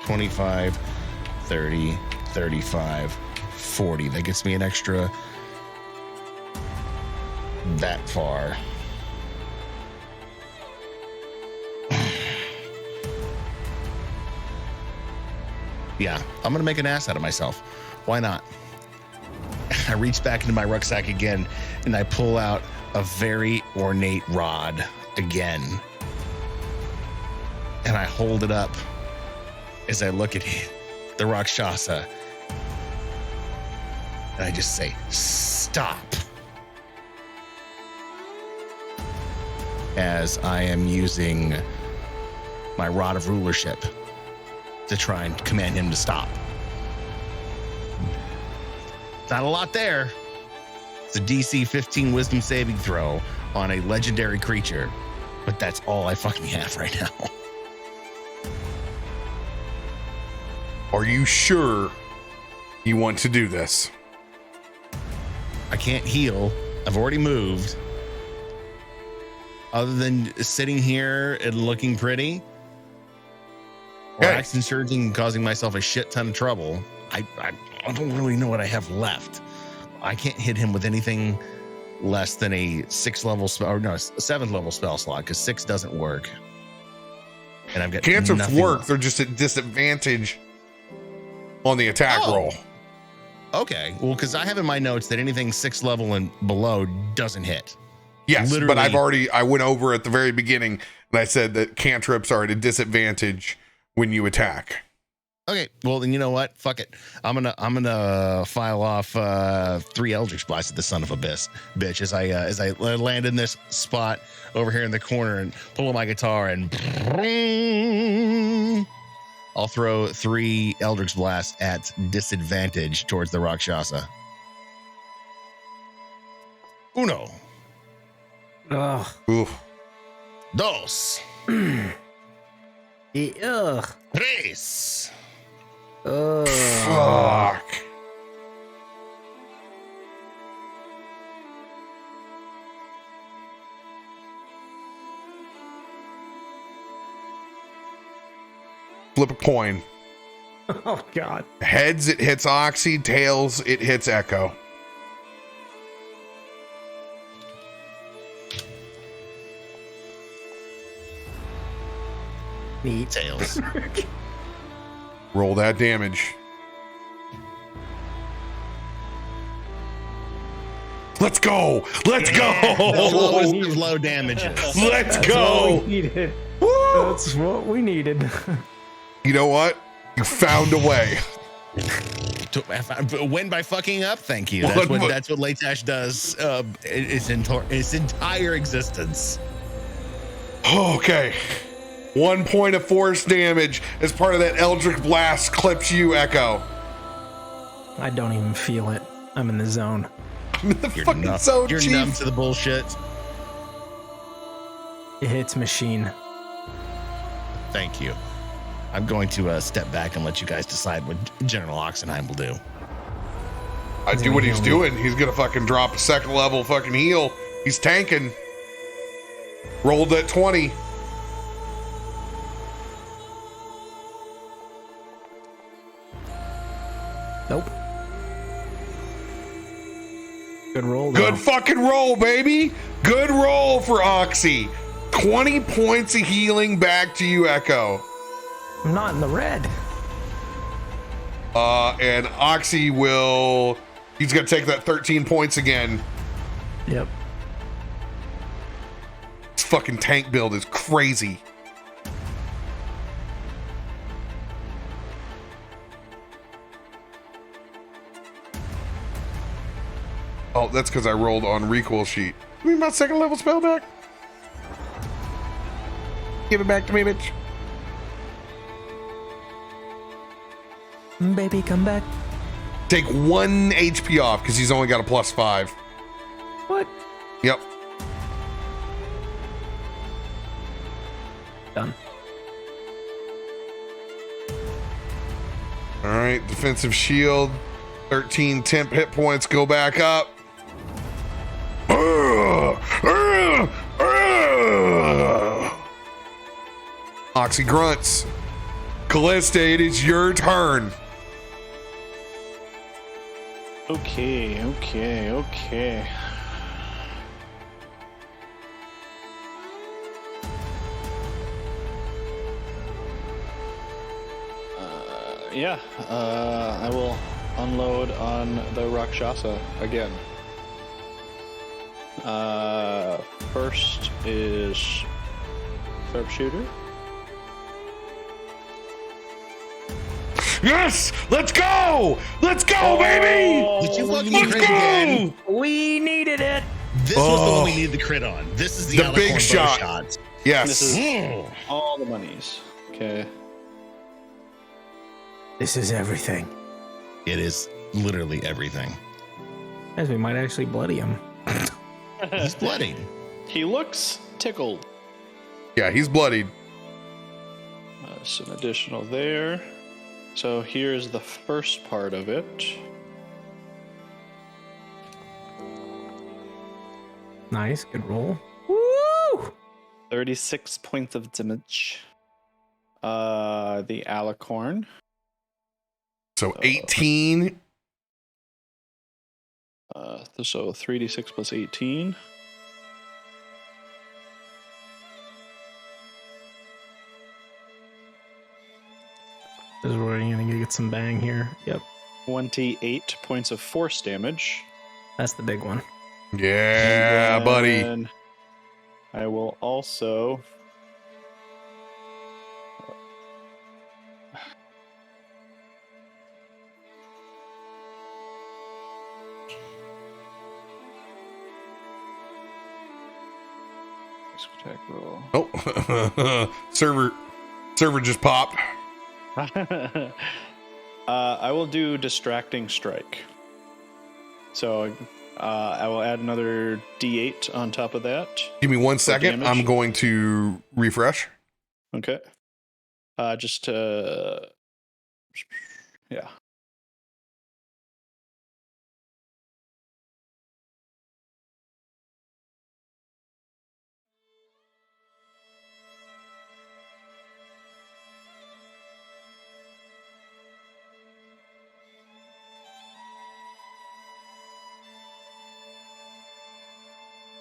$25, 30, 35, 40. That gets me an extra that far. Yeah, I'm gonna make an ass out of myself. Why not? I reach back into my rucksack again and I pull out a very ornate rod again. And I hold it up as I look at the Rakshasa. And I just say, stop. As I am using my rod of rulership to try and command him to stop. Not a lot there. It's a DC 15 wisdom saving throw on a legendary creature, but that's all I fucking have right now. Are you sure you want to do this? I can't heal. I've already moved. Other than sitting here and looking pretty, or action surging and causing myself a shit ton of trouble, I don't really know what I have left. I can't hit him with anything less than a 6th level spell, or no, a 7th level spell slot, because 6 doesn't work. And I've got cantrips work. left. They're just at disadvantage on the attack roll. Okay, well, because I have in my notes that anything 6th level and below doesn't hit. Yes, but Literally. I went over at the very beginning and I said that cantrips are at a disadvantage when you attack. Okay, well then you know what? Fuck it. I'm gonna file off 3 Eldritch Blasts at the son of a bitch as I land in this spot over here in the corner and pull my guitar and I'll throw 3 Eldritch Blasts at disadvantage towards the Rakshasa. Uno, Ugh. Oof. dos, Ugh. tres. Ugh. Fuck. Flip a coin. Oh God. Heads, it hits Oxie. Tails, it hits Echo. Neat. Tails. Roll that damage. Let's go. Let's Lowest go. of low damages. Let's That's go. what we needed. Woo. That's what we needed. You know what? You found a way. Win by fucking up. Thank you. What- That's what Latash does. Its entire existence. Okay. 1 point of force damage as part of that Eldritch Blast clips you, Echo. I don't even feel it. I'm in the zone. The fucking numb. zone, You're Chief. numb to the bullshit. It hits machine. Thank you. I'm going to step back and let you guys decide what General Oxenheim will do. I do what he's doing. He's gonna fucking drop a 2nd level fucking heal. He's tanking. Rolled that 20. Nope. Good roll, though. Good fucking roll, baby. Good roll for Oxie. 20 points of healing back to you, Echo. I'm not in the red. And Oxie he's gonna take that 13 points again. Yep. This fucking tank build is crazy. Oh, that's because I rolled on recoil sheet. Give me my 2nd level spell back. Give it back to me, bitch. Baby, come back. Take 1 HP off because he's only got a +5. What? Yep. Done. All right, defensive shield. 13 temp hit points go back up. Oxie grunts. Callista, it is your turn. Okay. I will unload on the Rakshasa again. First is sharpshooter. Yes, let's go, baby. Did you fucking Let's crit again? go. We needed it. This was the one we needed the crit on. This is the big Alicorn shot. bow shots. Yes. This is all the monies. Okay. This is everything. It is literally everything. Guys, we might actually bloody him. He's bloody. He looks tickled. Yeah, he's bloodied. Some additional there. So here's the first part of it. Nice, good roll. Woo! 36 points of damage. The Alicorn. So 18. So 3d6 plus 18. This is where you're gonna get some bang here. Yep, 28 points of force damage. that's the big one. Yeah, buddy. And I will also. Attack roll. Oh, server just popped. I will do distracting strike. So I will add another D8 on top of that. Give me 1 second. damage. I'm going to refresh. Okay. Yeah.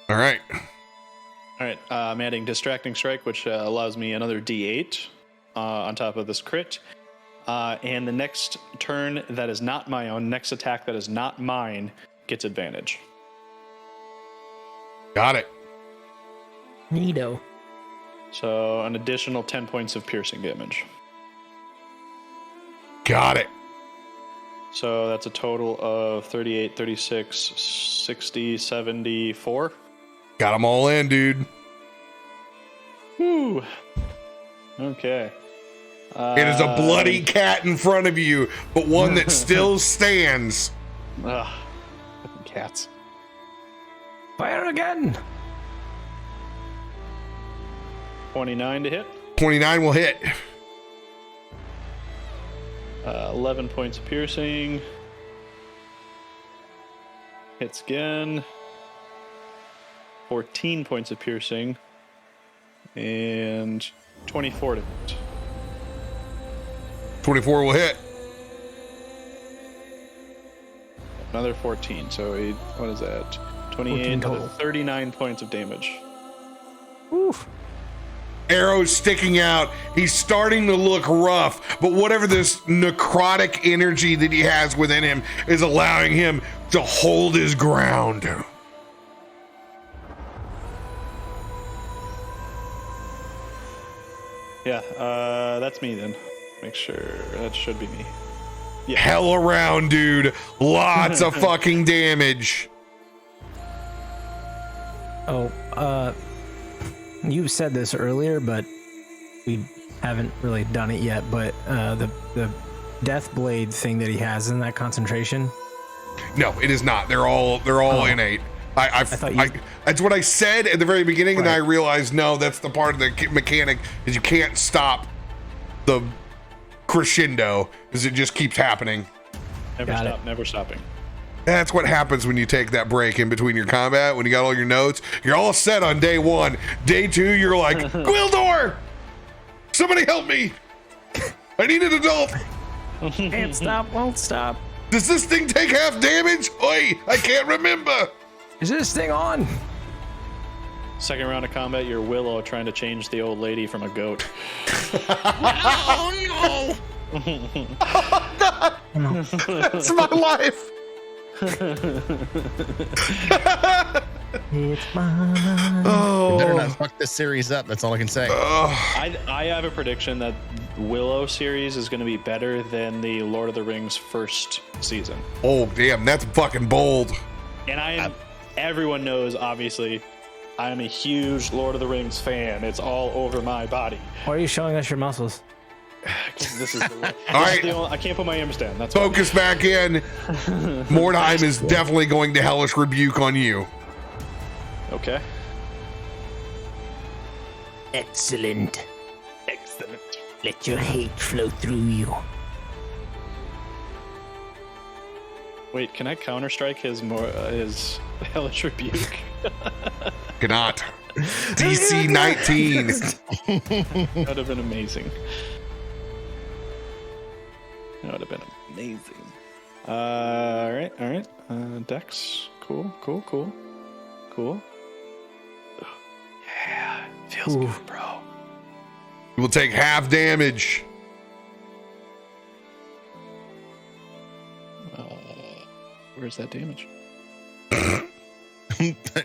All right. All right, I'm adding Distracting Strike, which allows me another D8 on top of this crit. And the next turn that is not my own, next attack that is not mine, gets advantage. Got it. Neato. So an additional 10 points of piercing damage. Got it. So that's a total of 38, 36, 60, 74. Got them all in, dude. Woo. Okay. It is a bloody cat in front of you, but one that still stands. Ugh. Fucking cats. Fire again. 29 to hit. 29 will hit. 11 points of piercing. Hits again. 14 points of piercing. And 24 to hit. 24 will hit. Another 14. So what is that? 28, 14 another total. 39 points of damage. Oof. Arrows sticking out. He's starting to look rough, but whatever this necrotic energy that he has within him is allowing him to hold his ground. Yeah, that's me then. Make sure that should be me. Yeah. Hell around, dude. Lots of fucking damage. Oh, you said this earlier, but we haven't really done it yet. But the death blade thing that he has, isn't that concentration? No, it is not. They're all innate. That's what I said at the very beginning, and Right. I realized no, that's the part of the mechanic is you can't stop the crescendo, because it just keeps happening. Never stopping. That's what happens when you take that break in between your combat. When you got all your notes, you're all set on day one. Day two, you're like, Gwildor, somebody help me! I need an adult. Can't stop, won't stop. Does this thing take half damage? Oi, I can't remember. Is this thing on? Second round of combat, you're Willow trying to change the old lady from a goat. Oh no! That's my life. It's mine. You better Oh, not fuck this series up. That's all I can say. I have a prediction that Willow series is going to be better than the Lord of the Rings first season. oh, damn! That's fucking bold. And everyone knows, obviously, I'm a huge Lord of the Rings fan. It's all over my body. Why are you showing us your muscles? This is the, All right. I can't put my M's down. That's why. Focus back in. Mordheim is definitely going to hellish rebuke on you. Okay. Excellent. Excellent. Let your hate flow through you. Wait, can I counter-strike his hellish rebuke? Cannot. DC 19. That would have been amazing. That would have been amazing. All right. Dex. Cool. Yeah, feels good, bro. You will take half damage. Where's that damage?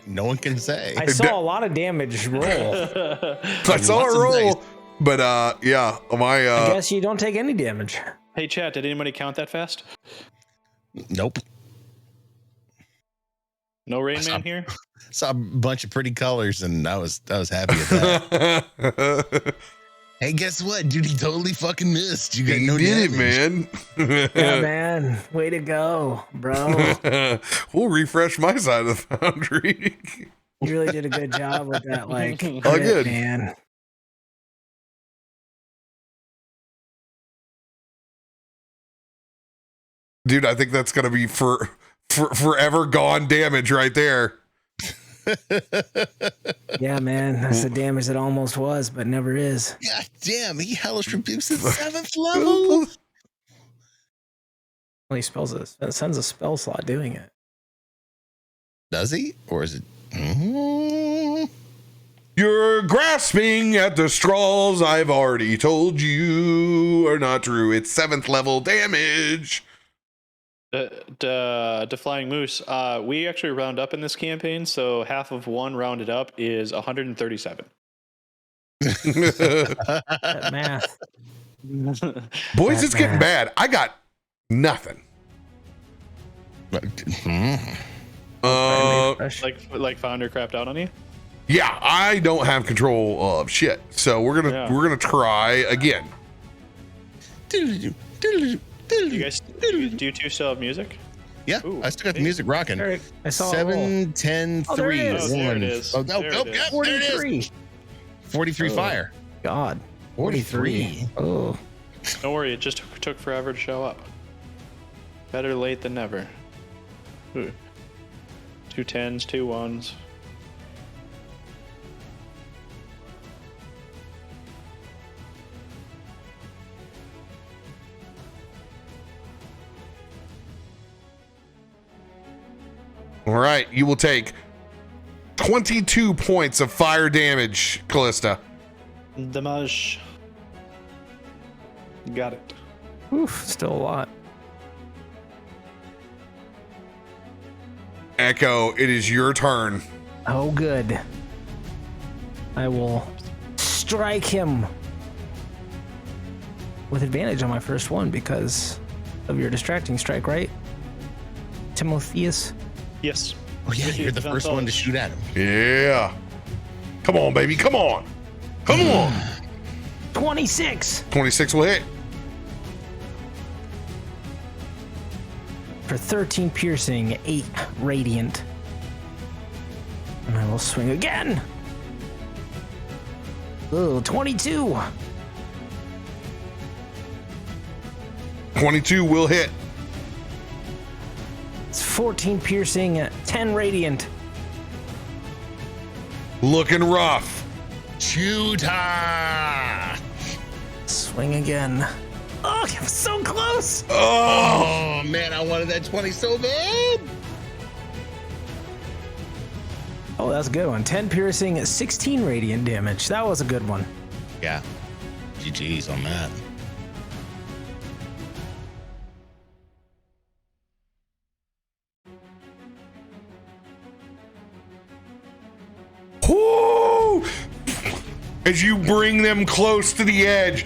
No one can say. I saw a lot of damage roll. I saw Lots it of roll, dice. but yeah, my I guess you don't take any damage. Hey, chat, did anybody count that fast? Nope. No Rain Man here? Saw a bunch of pretty colors, and I was happy at that. Hey, guess what, dude? He totally fucking missed. You got you no did damage. it, man. Yeah, man. Way to go, bro. We'll refresh my side of the foundry. You really did a good job with that, like, Oh, crit, good. man. Dude, I think that's gonna be for forever gone damage right there. Yeah, man. That's the damage that almost was, but never is. God damn, he hellish rebukes at 7th level. Well, he spells it sends a spell slot doing it. Does he? Or is it? Mm-hmm. You're grasping at the straws I've already told you are not true. It's 7th level damage. Defying Moose, we actually round up in this campaign, so half of one rounded up is 137. That math. Boys, That it's getting math. bad. I got nothing. like Founder crapped out on you? Yeah, I don't have control of shit. So we're gonna try again. You guys, do you two still have music? Yeah, Ooh, I still got the music rocking. Eric, I saw a roll. 7, 10, Oh, there 3, it is. Oh, there 1. it is. Oh, There it is. yep, there it is. 43. 43 Oh. fire. God. 43. Oh. Don't worry, it just took forever to show up. Better late than never. Ooh. 2 10s, 2 1s. All right, you will take 22 points of fire damage, Callista. Damage. Got it. Oof, still a lot. Echo, it is your turn. Oh, good. I will strike him with advantage on my first one because of your distracting strike, right? Timotheus? Yes. Oh, yeah, you're the first one to shoot at him. Yeah. Come on, baby. Come on. Come on. 26 26 will hit. for 13 piercing, 8 radiant. And I will swing again. Oh, 22. 22 will hit. It's 14 piercing, 10 radiant. Looking rough. Shooter! Swing again. Oh, I'm so close. Oh, man, I wanted that 20 so bad. Oh, that's a good one. 10 piercing, 16 radiant damage. That was a good one. Yeah. GG's on that. Whoo! As you bring them close to the edge,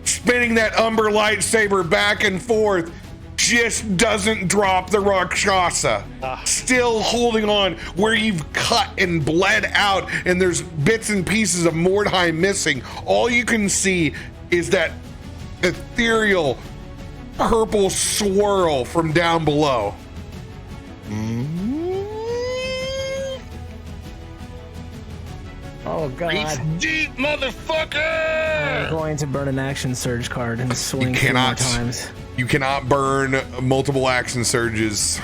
spinning that Umber lightsaber back and forth, just doesn't drop the Rakshasa. Still holding on where you've cut and bled out, and there's bits and pieces of Mordheim missing. All you can see is that ethereal purple swirl from down below. Oh, God. Deep, motherfucker! I'm going to burn an action surge card and swing You 3 more cannot. times. You cannot burn multiple action surges.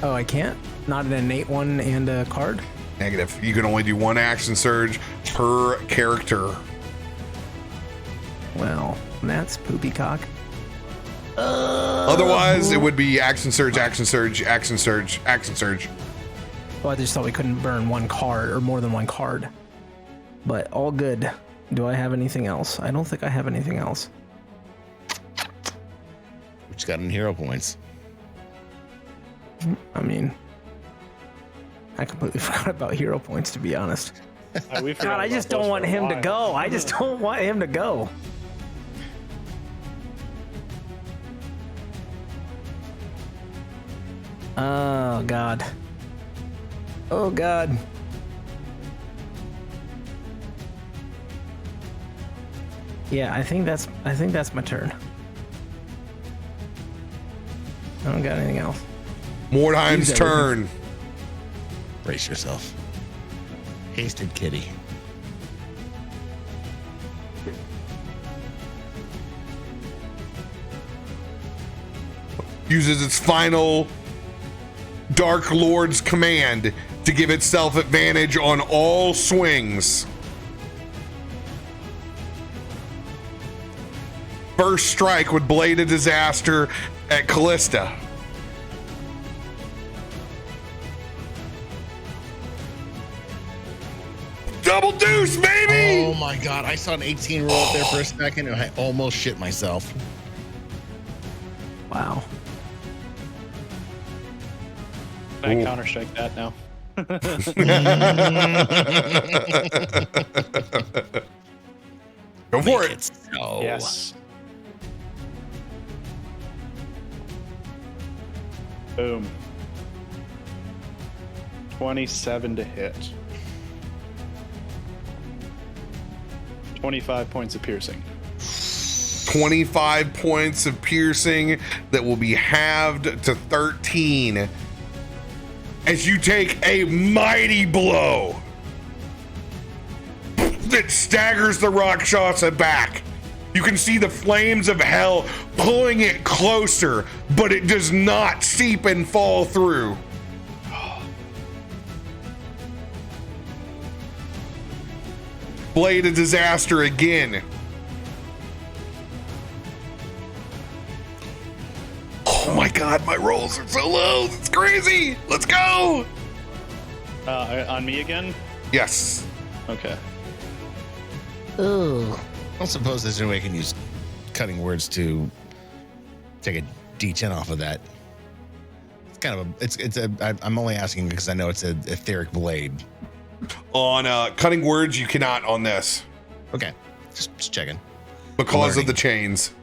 Oh, I can't? Not an innate one and a card? Negative. You can only do one action surge per character. Well, that's poopycock. Otherwise, it would be action surge, action surge, action surge, action surge. Well, I just thought we couldn't burn one card or more than one card. But all good. Do I have anything else? I don't think I have anything else. Which got in hero points. I mean, I completely forgot about hero points, to be honest. We forgot God, I about just those don't for want a him to while. go. I just don't want him to go. Oh God. Oh God. Yeah, I think that's my turn. I don't got anything else. Mordheim's Use turn. Brace yourself. Hasted kitty. Uses its final Dark Lord's command to give itself advantage on all swings. First strike with Blade of Disaster at Callista. Double deuce, baby! Oh my God. I saw an 18 roll up there for a second and I almost shit myself. Wow. Can I counter strike that now? Go for it. It's so. Yes. Boom. 27 to hit. 25 points of piercing. 25 points of piercing that will be halved to 13 as you take a mighty blow that staggers the Rakshasa back. You can see the flames of hell pulling it closer, but it does not seep and fall through. Blade of Disaster again. Oh my God, my rolls are so low. It's crazy. Let's go. On me again? Yes. Okay. Ooh. I don't suppose there's any way I can use cutting words to take a D10 off of that. It's kind of I'm only asking because I know it's an etheric blade. On cutting words, you cannot on this Okay, just checking. because of Learning. the chains.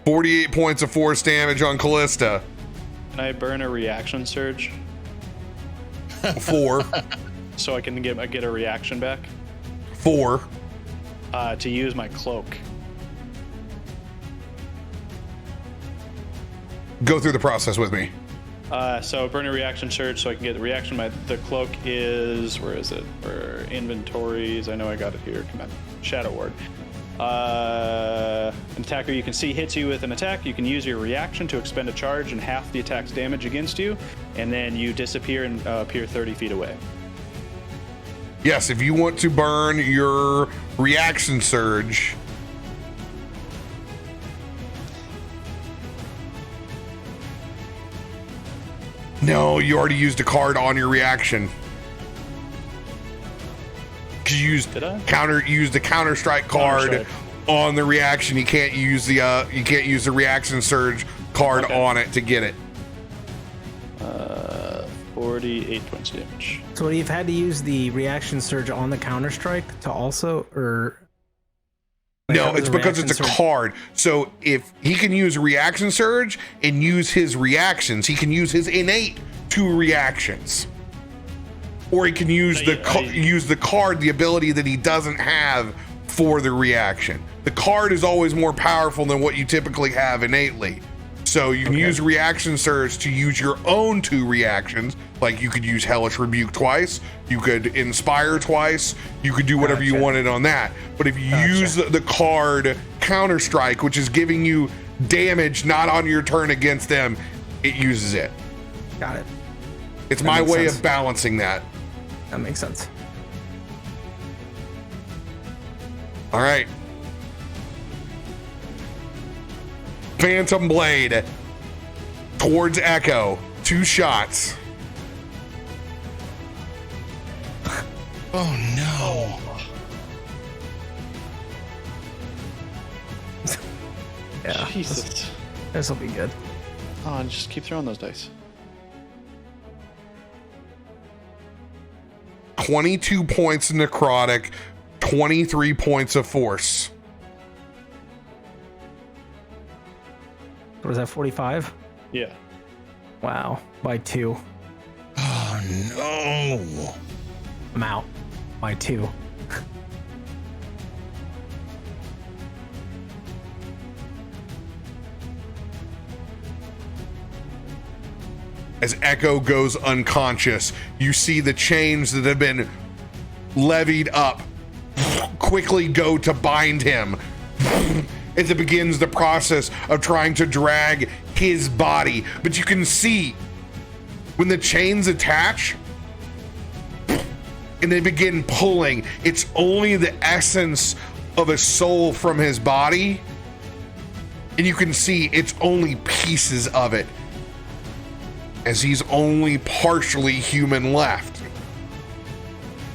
48 points of force damage on Callista. Can I burn a reaction surge 4. so I can get a reaction back? 4. To use my cloak. Go through the process with me. So burn a reaction surge so I can get the reaction. The cloak is, where is it? For inventories. I know I got it here. Come on. Shadow Ward. An attacker you can see hits you with an attack. You can use your reaction to expend a charge and half the attack's damage against you, and then you disappear and appear 30 feet away. Yes, if you want to burn your reaction surge, no, you already used a card on your reaction. You used Did I? used the counter strike card Counter on the reaction. You can't use the reaction surge card Okay. on it to get it. 48 points damage. So you've had to use the reaction surge on the counter strike to also, or Like, No, how does it's a because it's a reaction surge- card. So if he can use reaction surge and use his reactions, he can use his innate 2 reactions. Or he can use use the card, the ability that he doesn't have for the reaction. The card is always more powerful than what you typically have innately. So you can use reaction surge to use your own 2 reactions. Like you could use Hellish Rebuke twice, you could Inspire twice, you could do whatever you wanted on that. But if you use the card Counter Strike, which is giving you damage not on your turn against them, it uses it. Got it. It's That my makes way sense. of balancing that. That makes sense. All right. Phantom Blade towards Echo. 2 shots. Oh no. Yeah. Jesus. This will be good. Oh, and just keep throwing those dice. 22 points necrotic, 23 points of force. What is that, 45? Yeah. Wow, by 2. Oh no! I'm out by 2. As Echo goes unconscious, you see the chains that have been levied up quickly go to bind him as it begins the process of trying to drag his body. But you can see when the chains attach and they begin pulling, it's only the essence of a soul from his body, and you can see it's only pieces of it, as he's only partially human left,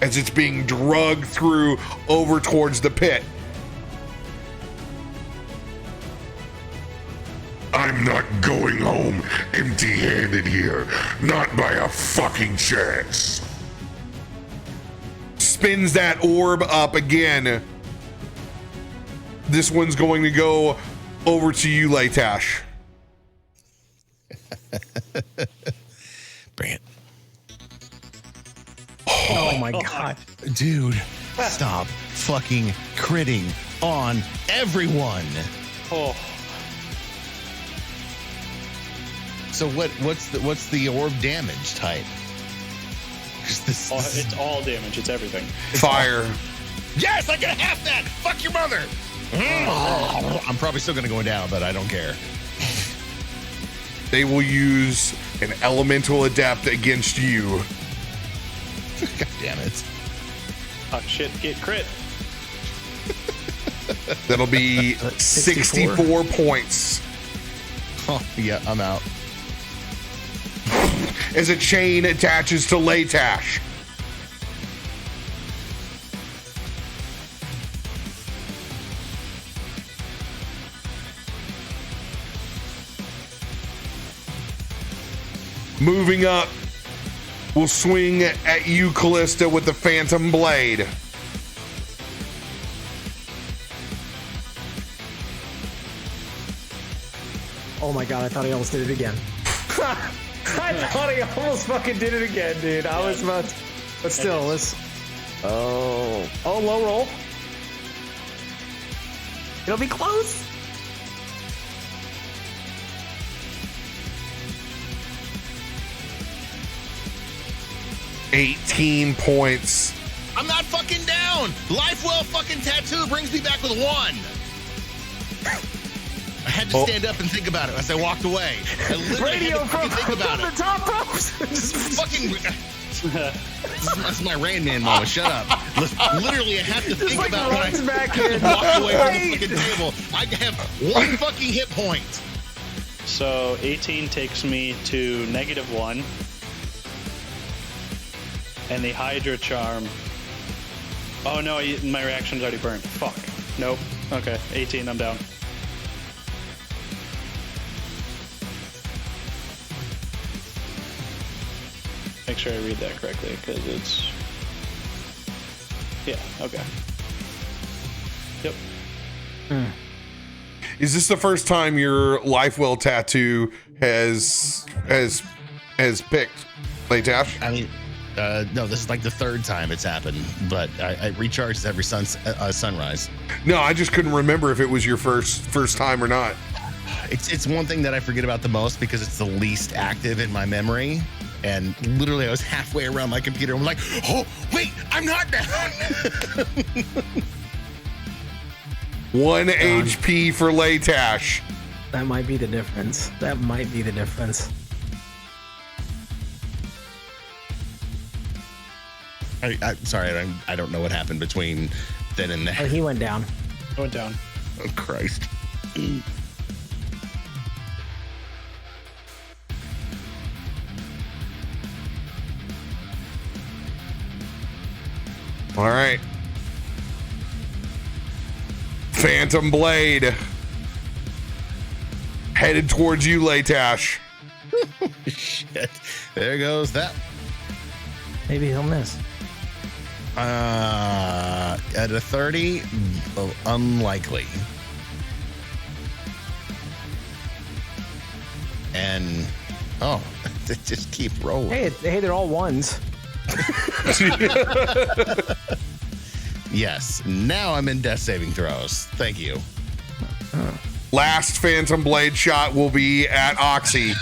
as it's being dragged through over towards the pit. I'm not going home empty-handed here. Not by a fucking chance. Spins that orb up again. This one's going to go over to you, Latash. Bring it. Oh my god. Dude, stop fucking critting on everyone. Oh, So what's the orb damage type? 'Cause this, it's all damage. It's everything. Fire. yes, I get half that. Fuck your mother. I'm probably still gonna go down, but I don't care. They will use an elemental adept against you. God damn it. Oh shit! Get crit. That'll be 64 points. Oh yeah, I'm out. As a chain attaches to Latash. Moving up, we'll swing at you, Callista, with the Phantom Blade. Oh my god, I thought he almost did it again. I thought he almost fucking did it again, dude. I was about to, but still, let's. Oh, low roll. It'll be close. $18 points. I'm not fucking down. Life well fucking tattoo brings me back with 1. I had to stand up and think about it as I walked away. I literally Radio had to fucking think about the it. top ropes. Just Fucking. That's my Rain Man moment. Shut up. Literally, I have to think like about when runs I back in. walked away from the fucking table. I have 1 fucking hit point. So 18 takes me to -1. And the Hydra Charm. Oh no, my reaction's already burned. Fuck. Nope. Okay, 18, I'm down. Make sure I read that correctly, because it's... Yeah, okay. Yep. Is this the first time your Lifewell tattoo has picked Latash? I mean, no, this is like the 3rd time it's happened, but I recharge every sunrise. No, I just couldn't remember if it was your first time or not. It's one thing that I forget about the most because it's the least active in my memory. And literally, I was halfway around my computer. I'm like, oh, wait, I'm not down. 1 HP for Latash. That might be the difference. That might be the difference. I'm sorry, I don't know what happened between then and Oh, there. he went down. I went down. Oh, Christ. All right. Phantom Blade. Headed towards you, Latash. Shit. There goes that. Maybe he'll miss. At a 30, unlikely. And they just keep rolling. Hey, they're all ones. Yes. Now I'm in death saving throws. Thank you. Last Phantom Blade shot will be at Oxie.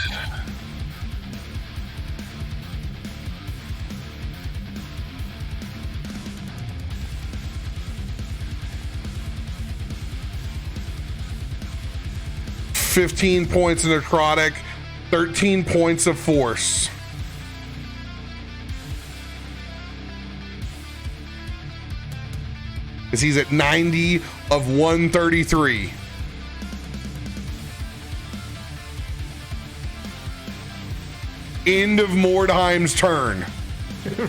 $15 points of necrotic, 13 points of force. Because he's at 90 of 133. End of Mordheim's turn.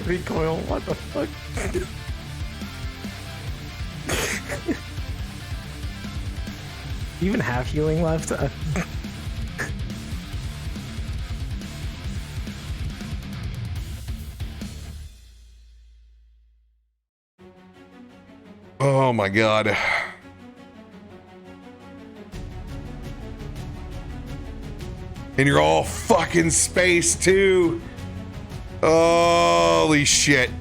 Recoil, what the fuck? You even have healing left? Oh my god. And you're all fucking spaced too. Holy shit.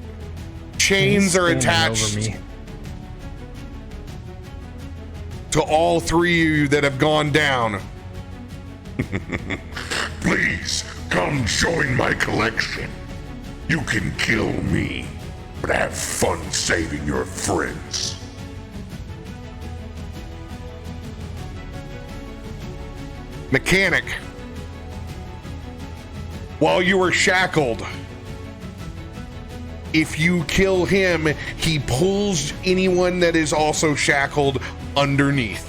Chains are attached to all three of you that have gone down. Please come join my collection. You can kill me, but have fun saving your friends. Mechanic. While you were shackled, if you kill him, he pulls anyone that is also shackled underneath.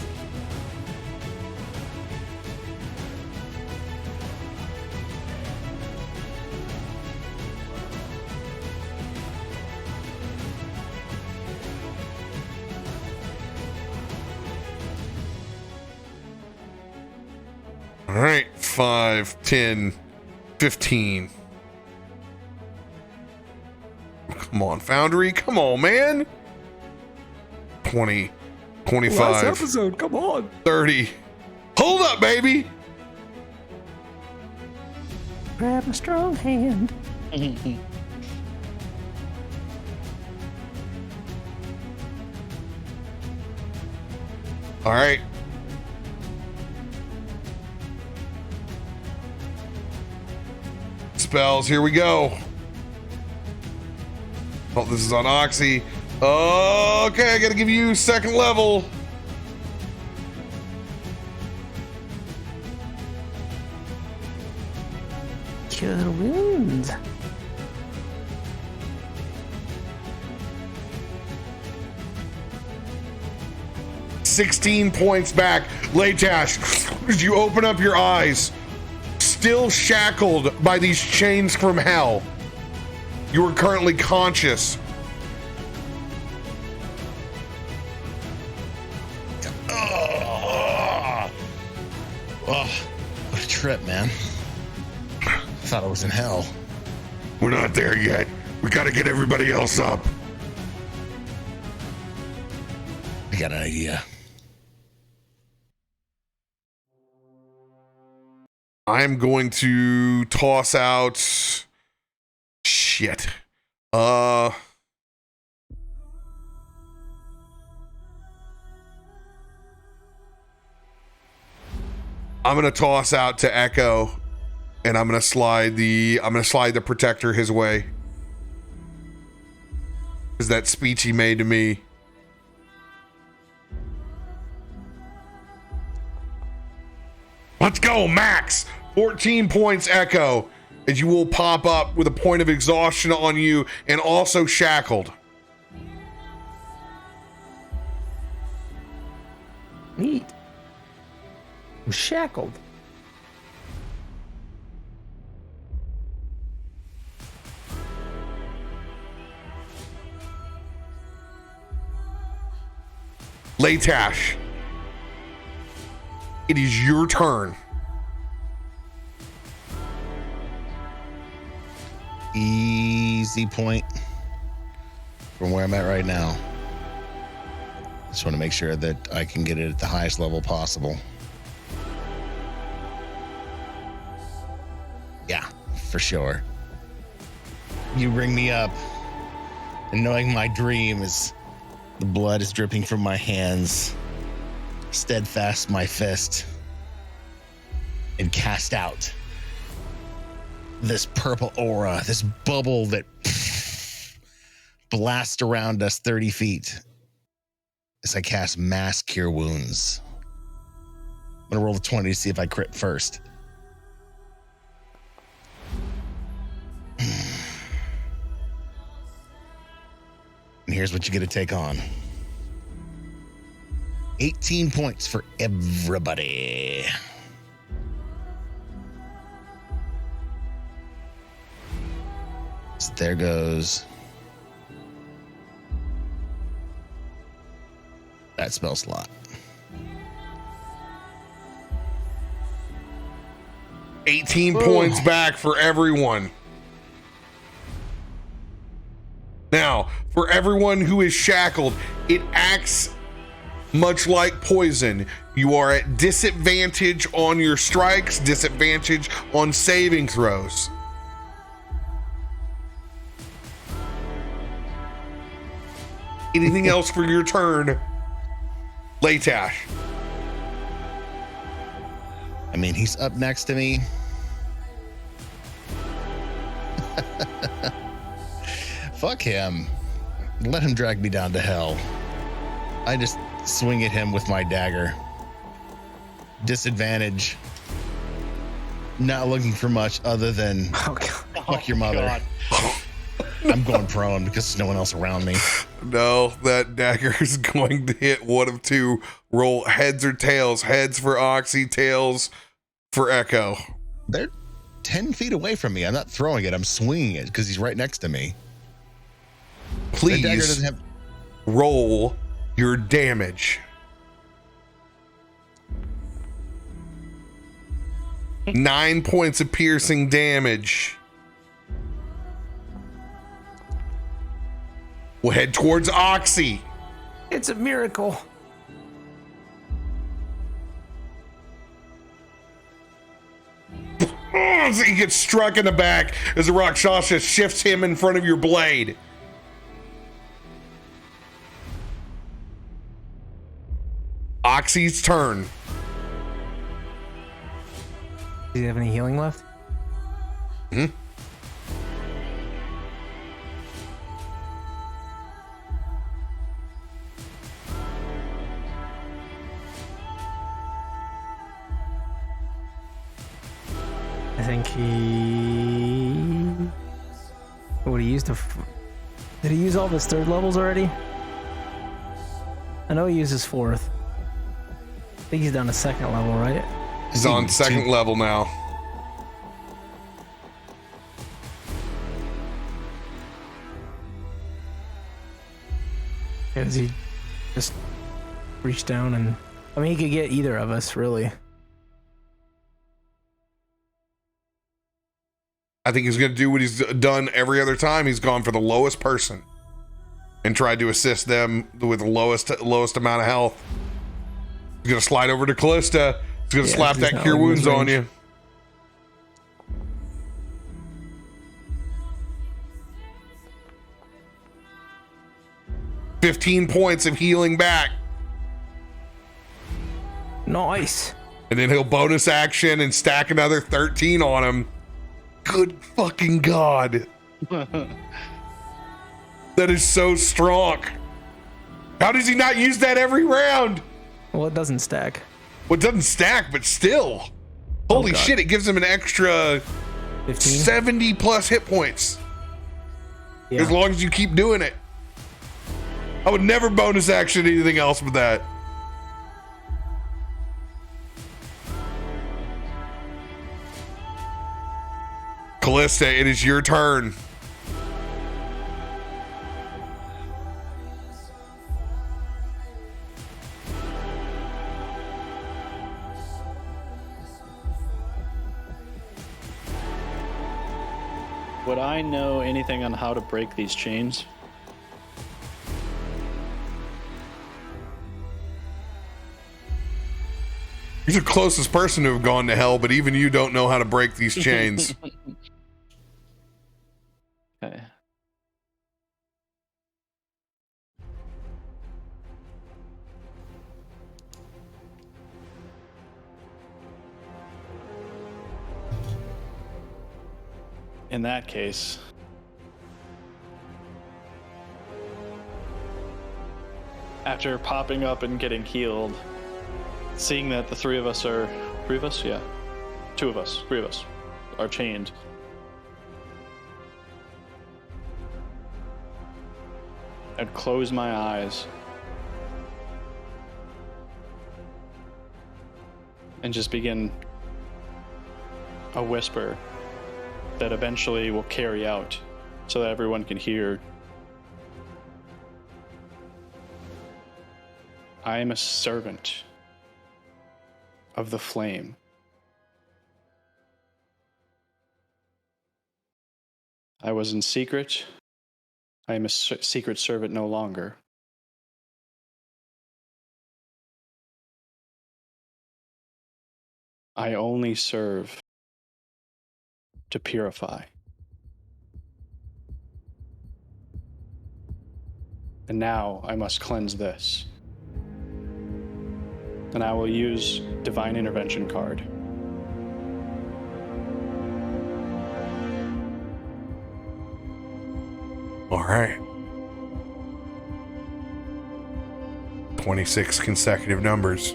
All right, 5, 10, 15. Come on, Foundry. Come on, man. 20, 25. Last episode, come on. 30. Hold up, baby. Grab a strong hand. All right. Spells, here we go. Oh, this is on Oxie. Okay, I gotta give you second level. Cure wounds. $16 points back. Latash, as you open up your eyes, still shackled by these chains from hell, you are currently conscious. Oh, what a trip, man. I thought I was in hell. We're not there yet. We gotta get everybody else up. I got an idea. I'm going to toss out shit. I'm gonna toss out to Echo, and I'm gonna slide the protector his way. Is that speech he made to me? Let's go, Max. 14 points, Echo, as you will pop up with a point of exhaustion on you and also shackled. Neat. I'm shackled. Latash, it is your turn. Easy point. from where I'm at right now. Just want to make sure that I can get it at the highest level possible. Yeah, for sure. You bring me up, and knowing my dream is the blood is dripping from my hands, steadfast my fist, and cast out this purple aura, this bubble that blasts around us 30 feet as I cast Mass Cure Wounds. I'm going to roll a 20 to see if I crit first. And here's what you get to take on. 18 points for everybody. So there goes that spell slot. 18 points back for everyone. Now, for everyone who is shackled, it acts much like poison. You are at disadvantage on your strikes, disadvantage on saving throws. Anything else for your turn, Latash? I mean, he's up next to me. Fuck him. Let him drag me down to hell. I just swing at him with my dagger. Disadvantage. Not looking for much other than fuck your mother. I'm going prone because there's no one else around me. No, that dagger is going to hit one of two. Roll heads or tails. Heads for Oxie, tails for Echo. They're 10 feet away from me. I'm not throwing it. I'm swinging it because he's right next to me. Please That dagger doesn't have... roll your damage. 9 points of piercing damage. We'll head towards Oxie. It's a miracle. Oh, so he gets struck in the back as the Rakshasa shifts him in front of your blade. Oxie's turn. Do you have any healing left? Hmm? I think he would he used did he use all of his third levels already? I know he used his fourth. I think he's down to second level, right? He's on second level now. Does he just reach down and... I mean, he could get either of us, really. I think he's going to do what he's done every other time. He's gone for the lowest person and tried to assist them with the lowest amount of health. He's going to slide over to Callista. He's going to slap that Cure Wounds on you. $15 points of healing back. Nice. And then he'll bonus action and stack another 13 on him. Good fucking God. That is so strong. How does he not use that every round? Well, it doesn't stack. Well, it doesn't stack, but still. Holy shit, it gives him an extra 15? 70 plus hit points. Yeah. As long as you keep doing it. I would never bonus action anything else with that. Callista, it is your turn. Would I know anything on how to break these chains? You're the closest person to have gone to hell, but even you don't know how to break these chains. Okay. In that case, after popping up and getting healed, seeing that the three of us, are chained. I'd close my eyes and just begin a whisper that eventually will carry out so that everyone can hear. I am a servant of the flame. I was in secret. I am a secret servant no longer. I only serve to purify. And now I must cleanse this. And I will use Divine Intervention card. All right. 26 consecutive numbers.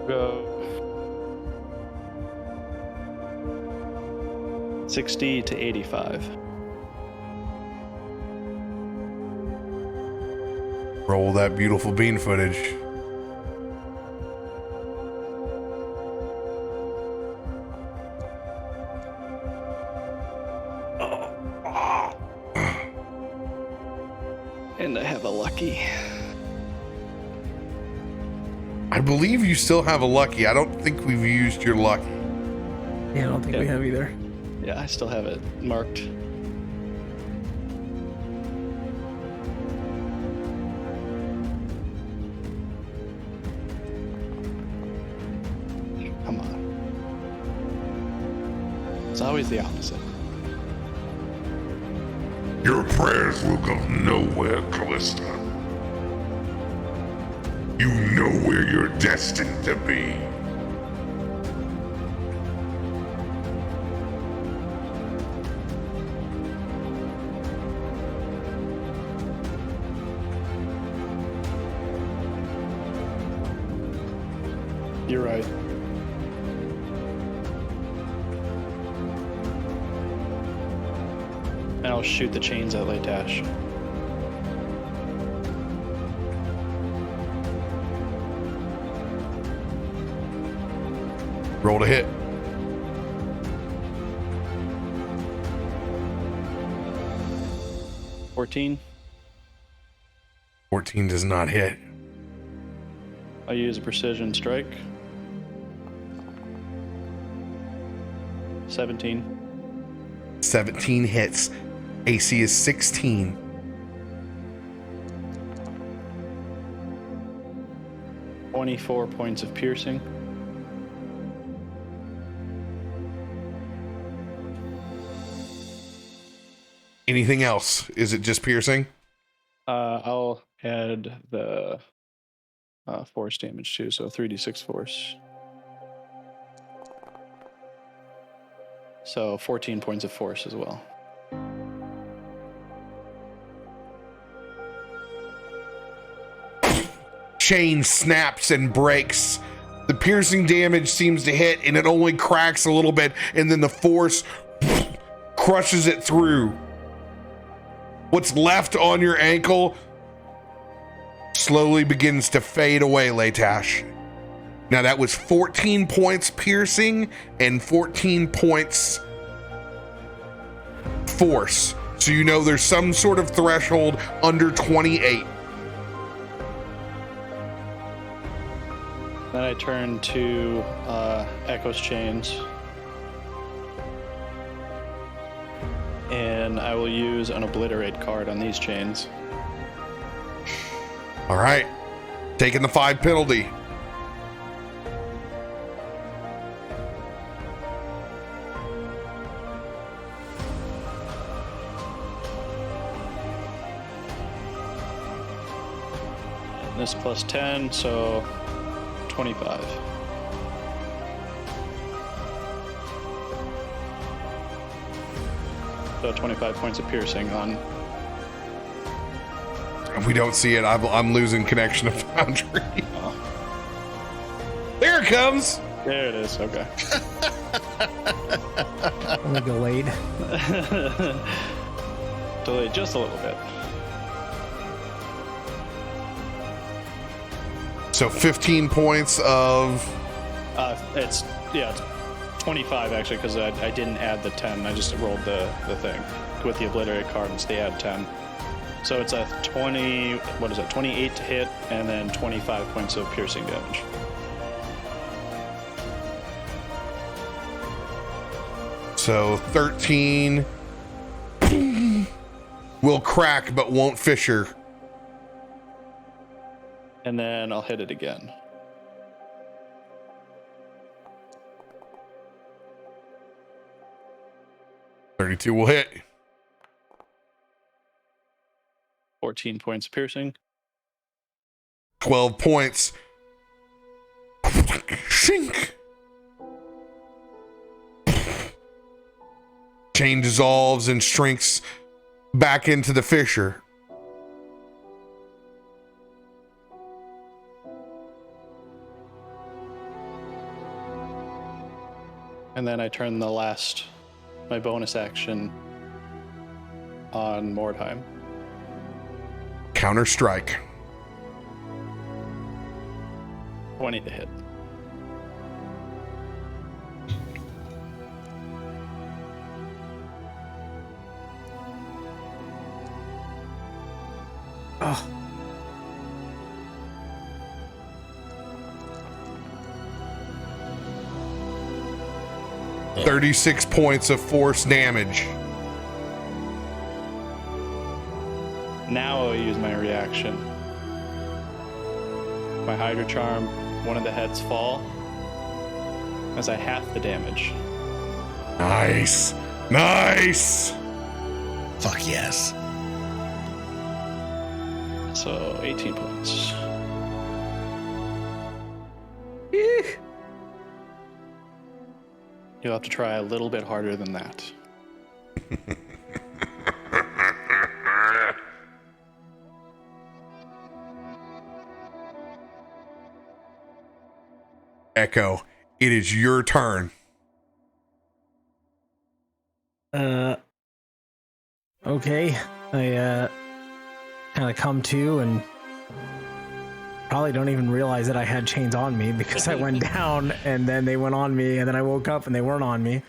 Go 60 to 85. Roll that beautiful bean footage. And I have a lucky. I believe you still have a lucky. I don't think we've used your lucky. Yeah, I don't think we have either. Yeah, I still have it marked. Come on. It's always the opposite. Your prayers will go nowhere, Callista. You know where you're destined to be. You're right. And I'll shoot the chains at Latash. Roll to hit. $14. 14 does not hit. I use a precision strike. 17. 17 hits. AC is 16. $24 points of piercing. Anything else? Is it just piercing? I'll add the force damage too, so 3d6 force. So 14 points of force as well. Chain snaps and breaks. The piercing damage seems to hit and it only cracks a little bit, and then the force crushes it through. What's left on your ankle slowly begins to fade away, Latash. Now that was 14 points piercing and 14 points force. So you know there's some sort of threshold under 28. Then I turn to Echo's chains. And I will use an obliterate card on these chains. All right. Taking the 5 penalty. And this plus 10, so 25. So 25 points of piercing on. If we don't see it, I'm losing connection of Foundry. There it comes. There it is. Okay. Only delayed. Delayed just a little bit. So 15 points of. It's 25 actually, because I didn't add the 10. I just rolled the thing with the obliterate card and they add 10. So it's a 28 to hit, and then 25 points of piercing damage. So 13 will crack, but won't fissure. And then I'll hit it again. $32 will hit. 14 points of piercing. 12 points. Shink. Chain dissolves and shrinks back into the fissure. And then I turn my bonus action on Mordheim. Counter strike. 20 to hit. Oh. Yeah. 36 points of force damage. Now I'll use my reaction. My Hydra Charm, one of the heads fall as I half the damage. Nice. Nice. Fuck yes. So 18 points. You'll have to try a little bit harder than that. Echo, it is your turn. Okay. I kind of come to and probably don't even realize that I had chains on me because I went down and then they went on me and then I woke up and they weren't on me.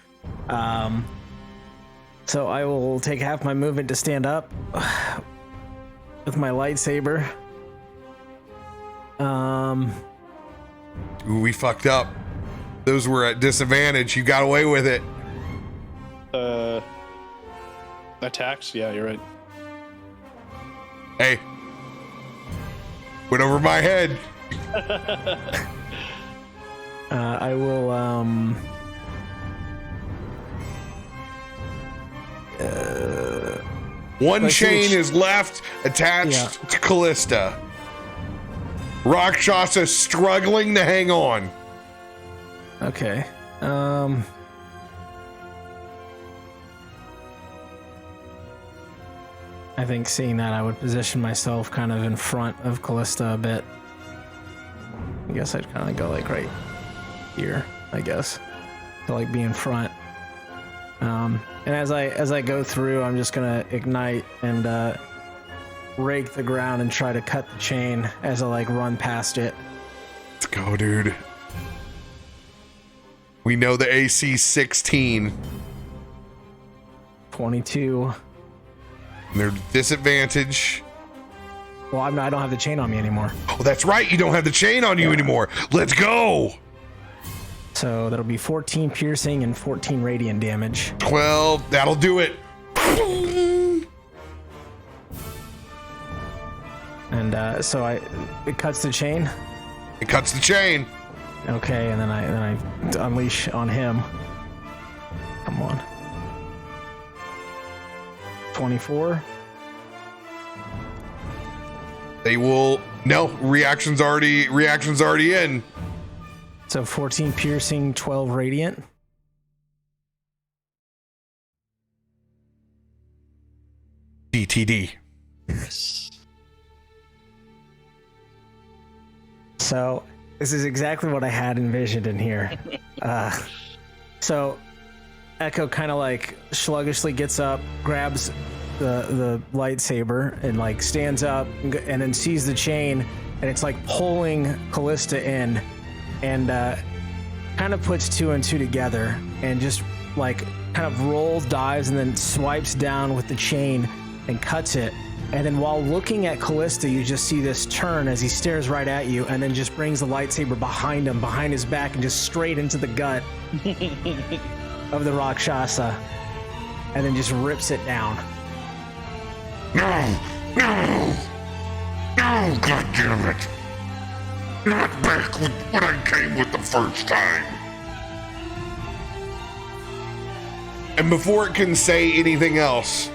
So I will take half my movement to stand up with my lightsaber. Ooh, we fucked up. Those were at disadvantage. You got away with it. Attacks? Yeah, you're right. Hey. Went over my head. I will, One chain is left attached to Callista. Rakshasa struggling to hang on. Okay. I think seeing that, I would position myself kind of in front of Callista a bit. I guess I'd kind of go like right here, I guess, to like be in front. And as I go through, I'm just gonna ignite and rake the ground and try to cut the chain as I like run past it. Let's go, dude. We know the AC 16. 22. They're disadvantage. Well, I don't have the chain on me anymore. Oh, that's right. You don't have the chain on you anymore. Let's go. So that'll be 14 piercing and 14 radiant damage. 12. That'll do it. And so it cuts the chain. It cuts the chain. Okay, and then I unleash on him. Come on. 24. They will. No, reaction's already in. So 14 piercing, 12 radiant. DTD. So this is exactly what I had envisioned in here. So Echo kind of like sluggishly gets up, grabs the lightsaber, and like stands up and then sees the chain, and it's like pulling Callista in, and kind of puts two and two together, and just like kind of rolls, dives, and then swipes down with the chain and cuts it. And then while looking at Callista, you just see this turn as he stares right at you, and then just brings the lightsaber behind him, behind his back, and just straight into the gut of the Rakshasa, and then just rips it down. No! No! No, God damn it! Not back with what I came with the first time! And before it can say anything else,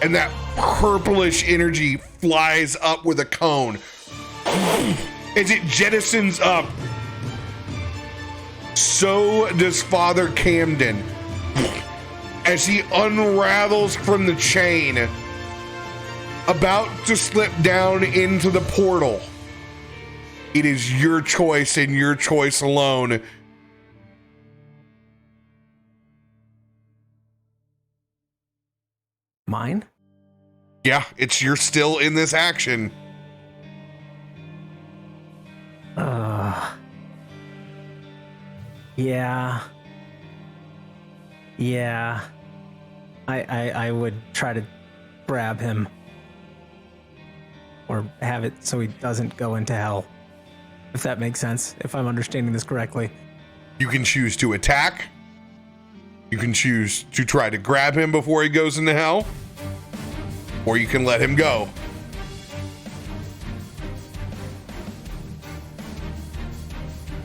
and that purplish energy flies up with a cone as it jettisons up. So does Father Camden as he unravels from the chain, about to slip down into the portal. It is your choice and your choice alone. Mine? Yeah, you're still in this action. Yeah. I would try to grab him, or have it so he doesn't go into hell, if that makes sense, if I'm understanding this correctly. You can choose to attack. You can choose to try to grab him before he goes into hell, or you can let him go.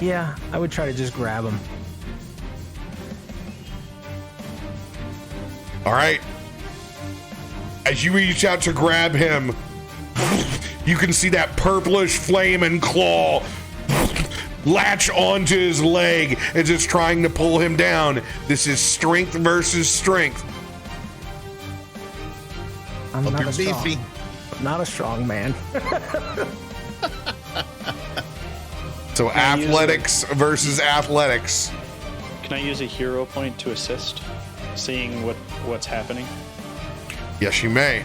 Yeah, I would try to just grab him. All right. As you reach out to grab him, you can see that purplish flame and claw latch onto his leg as it's trying to pull him down. This is strength versus strength. I'm Hope not you're a strong, beefy. not a strong man. So athletics versus athletics. Can I use a hero point to assist, seeing what's happening? Yes, you may.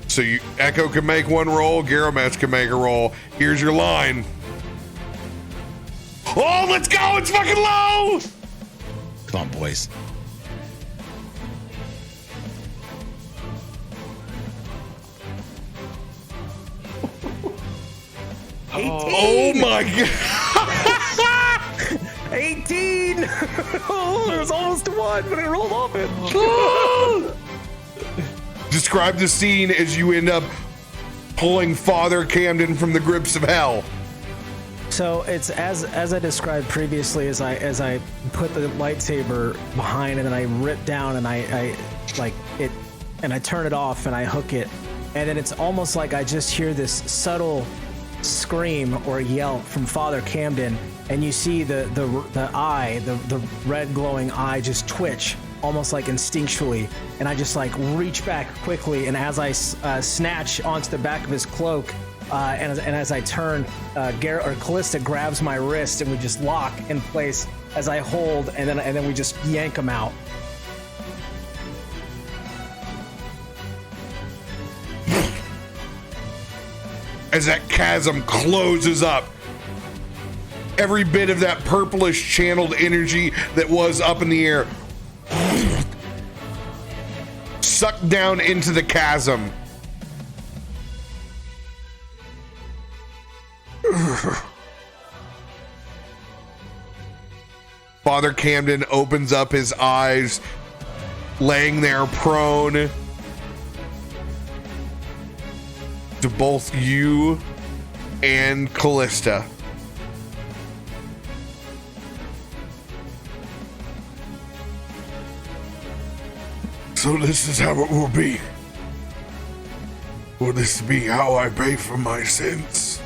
So Echo can make one roll, Garomesh can make a roll. Here's your line. Oh, let's go! It's fucking low! Come on, boys. Oh my god! 18! Oh, there was almost one, but it rolled off it. Describe the scene as you end up pulling Father Camden from the grips of hell. So it's as I described previously, as I put the lightsaber behind, and then I rip down, and I like it, and I turn it off, and I hook it, and then it's almost like I just hear this subtle scream or yelp from Father Camden, and you see the eye, the red glowing eye, just twitch, almost like instinctually, and I just like reach back quickly, and as I snatch onto the back of his cloak, and as I turn, Callista grabs my wrist, and we just lock in place as I hold, and then we just yank him out. As that chasm closes up, every bit of that purplish channeled energy that was up in the air sucked down into the chasm. Father Camden opens up his eyes, laying there prone to both you and Callista. So this is how it will be. Will this be how I pay for my sins?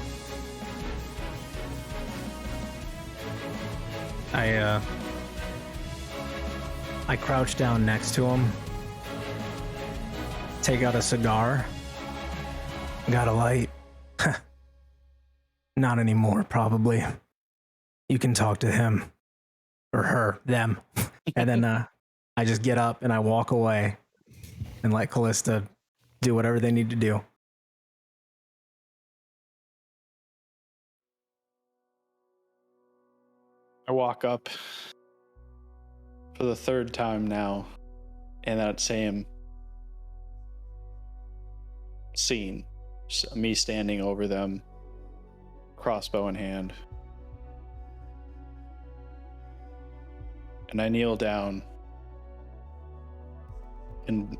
I crouch down next to him, take out a cigar. Got a light? Not anymore, probably. You can talk to him. Or her, them. And then I just get up and I walk away and let Callista do whatever they need to do. I walk up for the third time now in that same scene. Just me standing over them, crossbow in hand. And I kneel down and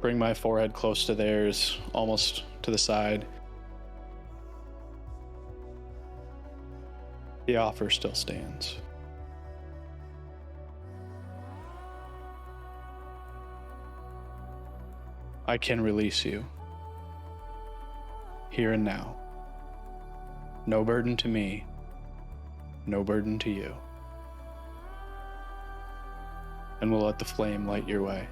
bring my forehead close to theirs, almost to the side. The offer still stands. I can release you. Here and now. No burden to me. No burden to you. And we'll let the flame light your way.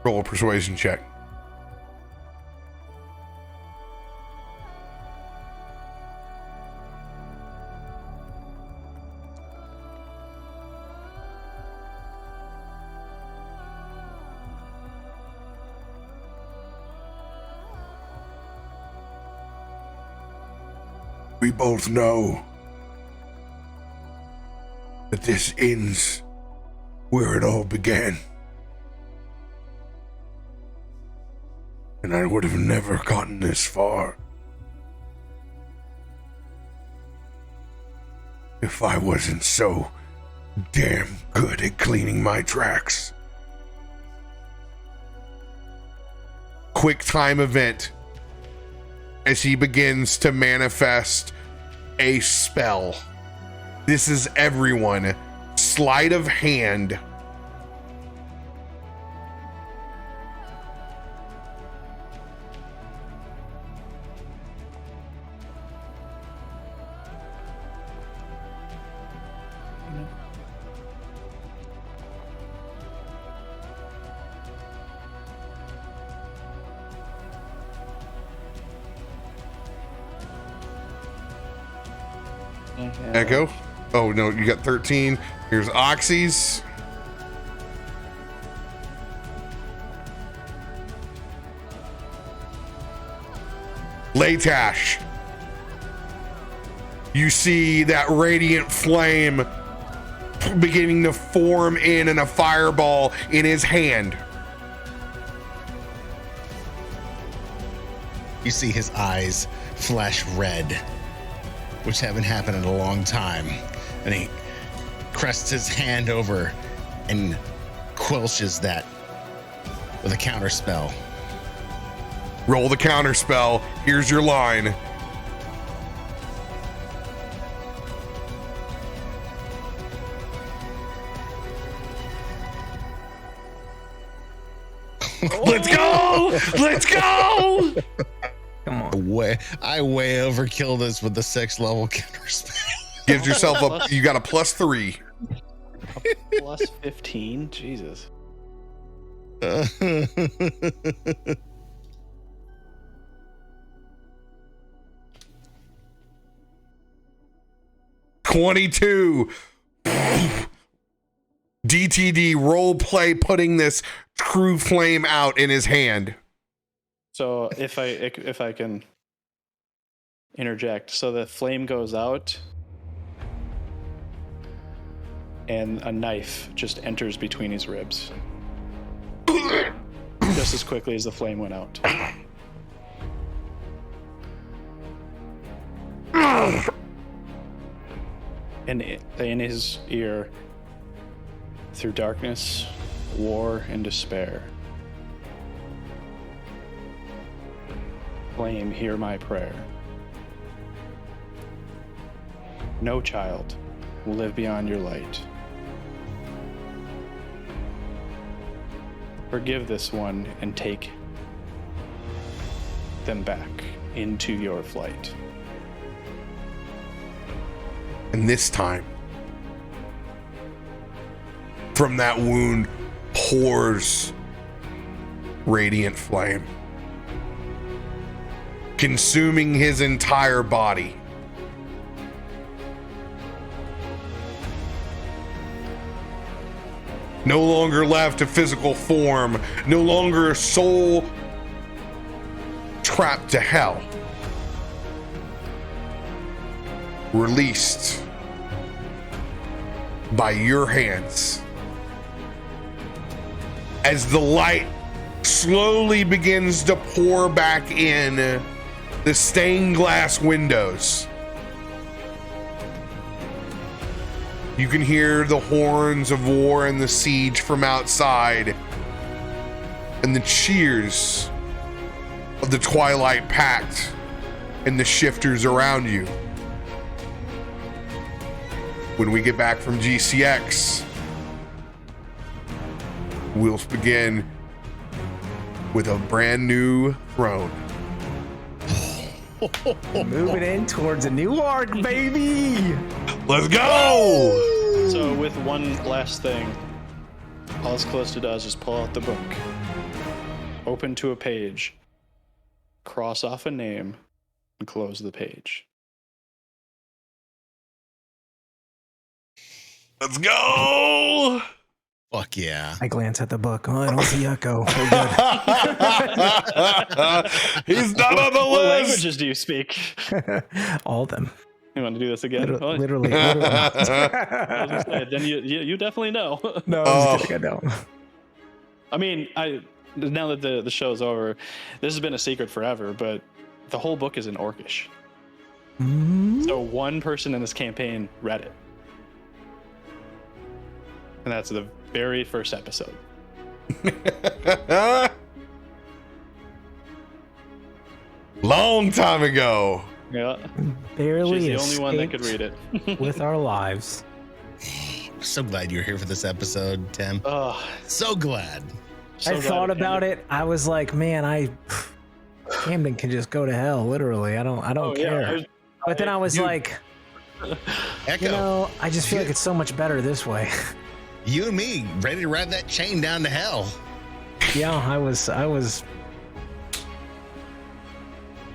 Roll a persuasion check. We both know that this ends where it all began. And I would have never gotten this far if I wasn't so damn good at cleaning my tracks. Quick time event as he begins to manifest a spell. This is everyone. Sleight of hand. Echo. Oh no, you got 13. Here's Oxie's. Latash. You see that radiant flame beginning to form in a fireball in his hand. You see his eyes flash red, which haven't happened in a long time. And he crests his hand over and quelches that with a counter spell. Roll the counter spell. Here's your line. Let's go! Let's go! Come on. I way overkill this with the 6th level counter spell. Gives yourself a, you got a +3. Plus 15? Jesus. 22. DTD role play putting this true flame out in his hand. So if I can interject. So the flame goes out, and a knife just enters between his ribs. Just as quickly as the flame went out. And in his ear, through darkness, war, and despair. Flame, hear my prayer. No child will live beyond your light. Forgive this one and take them back into your flight. And this time, from that wound pours radiant flame, consuming his entire body. No longer left a physical form, no longer a soul trapped to hell. Released by your hands. As the light slowly begins to pour back in the stained glass windows, you can hear the horns of war and the siege from outside, and the cheers of the Twilight Pact and the shifters around you. When we get back from GCX, we'll begin with a brand new throne. Moving in towards a new arc, baby. Let's go! So with one last thing, all this Callista does is pull out the book, open to a page, cross off a name, and close the page. Let's go! Fuck yeah. I glance at the book. Oh, I don't see Echo. We're He's not on the What list! languages do you speak? good. All of them. You want to do this again? Literally. I was gonna say, then you definitely know. No, I'm just kidding. I don't. I mean, now that the show's over, this has been a secret forever, but the whole book is in Orcish. So one person in this campaign read it. And that's the very first episode. Long time ago. Yeah. Barely She's the only one that could read it. with our lives. I'm so glad you're here for this episode, Tim. Oh, So glad. so I glad thought it about ended. it. I was like, man, Camden can just go to hell. Literally, I don't Oh, yeah, care. But then I was like, Echo, I just feel like it's so much better this way. you and me, ready to ride that chain down to hell. Yeah,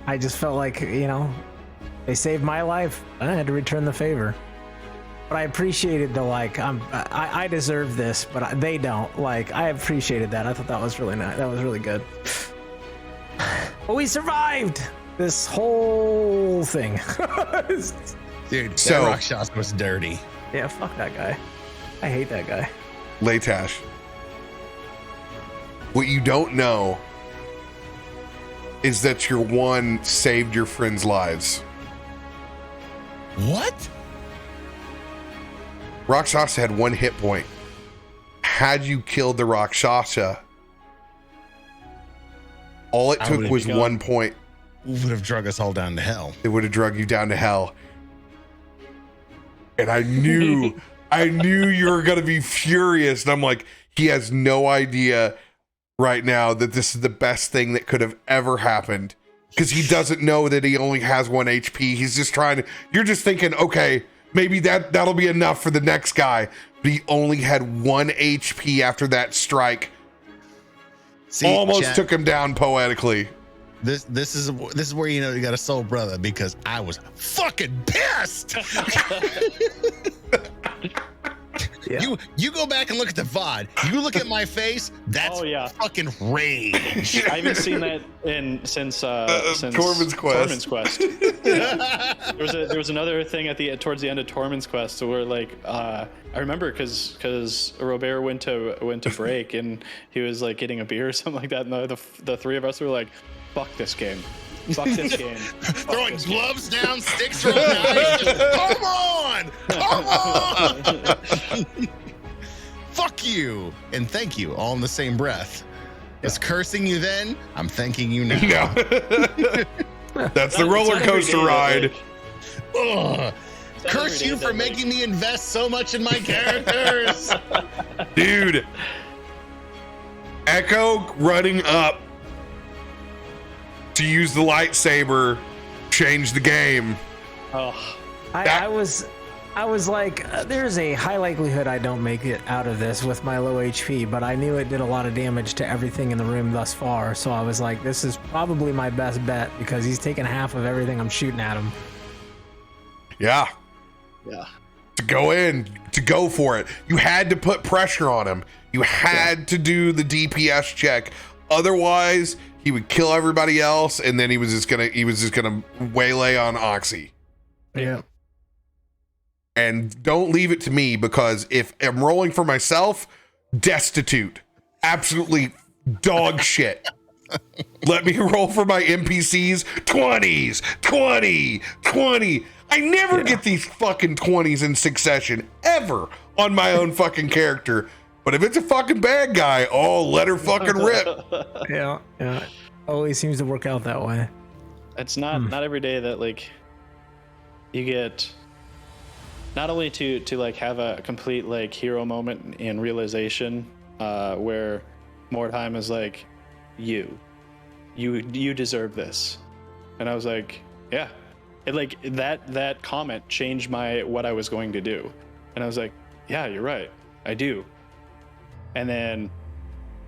I just felt like, they saved my life. I had to return the favor. But I appreciated I deserve this, but they don't. Like, I appreciated that. I thought that was really nice. That was really good. But we survived this whole thing. Dude, So- that rock shot was dirty. Yeah, fuck that guy. I hate that guy. Latash. What you don't know is that your one saved your friends' lives. What? Rakshasa had one hit point. Had you killed the Rakshasa, all it I took would've was gone. 1 point. Would have drug us all down to hell. It would have drug you down to hell. And I knew you were going to be furious. And I'm like, he has no idea right now that this is the best thing that could have ever happened. Because he doesn't know that he only has 1 HP. He's just you're just thinking, okay, maybe that'll be enough for the next guy. But he only had 1 HP after that strike. See, Almost chat, took him down poetically. This is where you know you got a soul brother, because I was fucking pissed. Yeah. You go back and look at the VOD. You look at my face. That's fucking rage. I haven't seen that since Tormund's Quest. There was another thing towards the end of Tormund's Quest where like I remember because RoBear went to break and he was like getting a beer or something like that, and the three of us were like, "Fuck this game." Fuck this game. Throwing gloves down, sticks from knives. Come on! Fuck you and thank you, all in the same breath. It's cursing you then. I'm thanking you now. That's the roller coaster ride. Ugh. Curse you for making me invest so much in my characters. Dude. Echo running up to use the lightsaber changed the game. Oh, I was like, there's a high likelihood I don't make it out of this with my low HP, but I knew it did a lot of damage to everything in the room thus far, so I was like, this is probably my best bet because he's taking half of everything I'm shooting at him. Yeah. To go for it. You had to put pressure on him. You had to do the DPS check. Otherwise, he would kill everybody else, and then he was just gonna waylay on Oxie. Yeah. And don't leave it to me, because if I'm rolling for myself, destitute, absolutely dog shit. Let me roll for my NPCs. 20s, 20. I never get these fucking 20s in succession ever on my own fucking character. But if it's a fucking bad guy, let her fucking rip. Yeah. Always seems to work out that way. It's not every day that like you get not only to like have a complete like hero moment and realization where Mordheim is like, you deserve this, and I was like, yeah. It like that comment changed what I was going to do, and I was like, yeah, you're right, I do. And then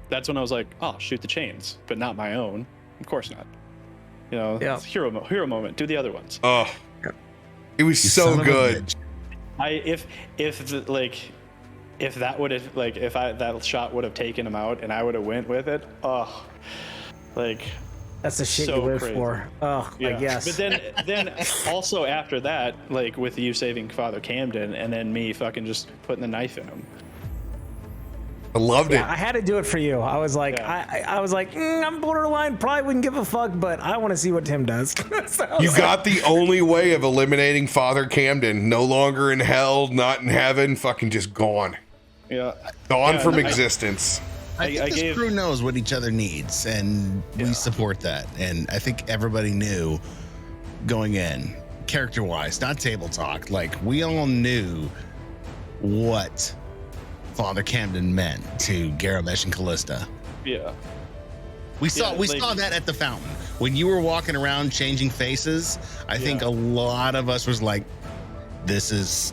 that's when I was like, oh, shoot the chains, but not my own. Of course not. You know, it's hero moment. Do the other ones. Oh, it was so good. If that would have like if that shot would have taken him out and I would have went with it. Oh, like. That's the shit so you live crazy. for. Oh, yeah. I guess. But then also after that, like with you saving Father Camden and then me fucking just putting the knife in him. I loved it. I had to do it for you. I was like, I was like, I'm borderline, probably wouldn't give a fuck, but I want to see what Tim does. So you got the only way of eliminating Father Camden. No longer in hell, not in heaven, fucking just gone. Yeah. Gone from existence. I think this crew knows what each other needs, and we support that. And I think everybody knew going in, character-wise, not table talk. Like, we all knew what Father Camden meant to Garomesh and Callista. Yeah. We saw that at the fountain. When you were walking around changing faces, I think a lot of us was like, this is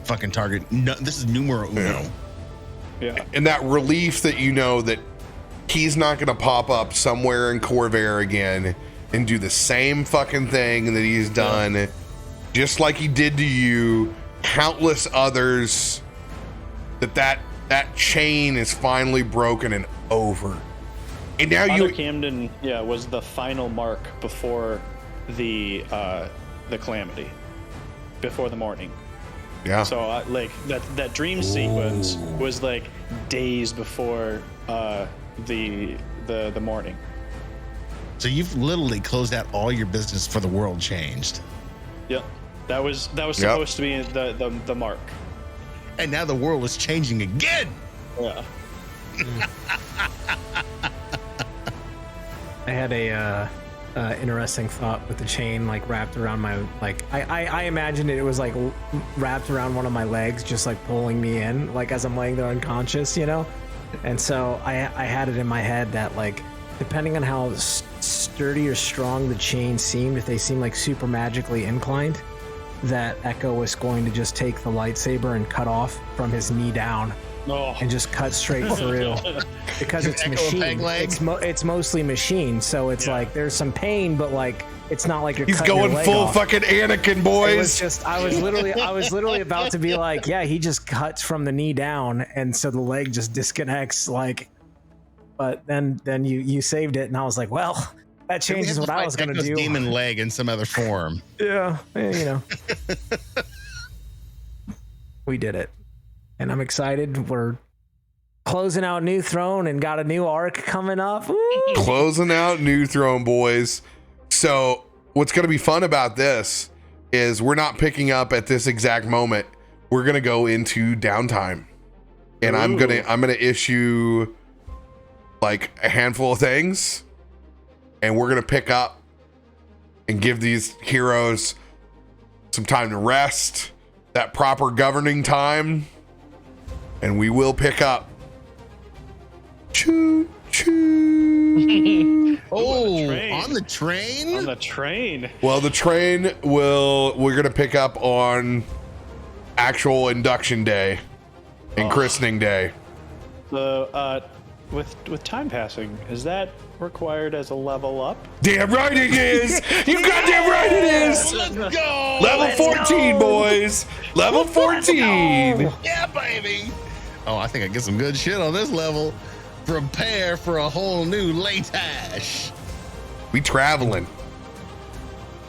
fucking target. No, this is numero uno. Yeah. And that relief that you know that he's not going to pop up somewhere in Corvair again and do the same fucking thing that he's done, just like he did to you, countless others, that chain is finally broken and over. And now Father Camden, was the final mark before the calamity, before the morning. Yeah. So like that dream sequence was like days before the morning. So you've literally closed out all your business for the world changed. Yep. That was supposed to be the mark. And now the world is changing again. Yeah. I had a interesting thought with the chain like wrapped around my I imagined it was like wrapped around one of my legs, just like pulling me in, like as I'm laying there unconscious, you know. And so I had it in my head that like depending on how sturdy or strong the chain seemed, if they seemed like super magically inclined, that Echo was going to just take the lightsaber and cut off from his knee down. And just cut straight through because it's machine. It's mostly machine, so it's like there's some pain, but like it's not like you're He's cutting your going leg full off. fucking Anakin, It was boys. just I was literally about to be like, yeah, he just cuts from the knee down, and so the leg just disconnects. Like, but then you saved it, and I was like, well, that Maybe we changes have to what I fight was gonna Echo's do. demon leg in some other form. Yeah, you know, we did it, and I'm excited. We're closing out New Throne and got a new arc coming up. Woo! Closing out New Throne, boys. So what's going to be fun about this is we're not picking up at this exact moment. We're going to go into downtime, and I'm going to issue like a handful of things, and we're going to pick up and give these heroes some time to rest, that proper governing time, and we will pick up. Choo choo. Oh, train. on the train? On the train. Well, the train we're gonna pick up on actual induction day and christening day. So, with time passing, is that required as a level up? Damn right it is. You goddamn right it is. Let's go! Level 14, boys. Level 14. Yeah, baby! Oh, I think I get some good shit on this level. Prepare for a whole new Latash. We traveling.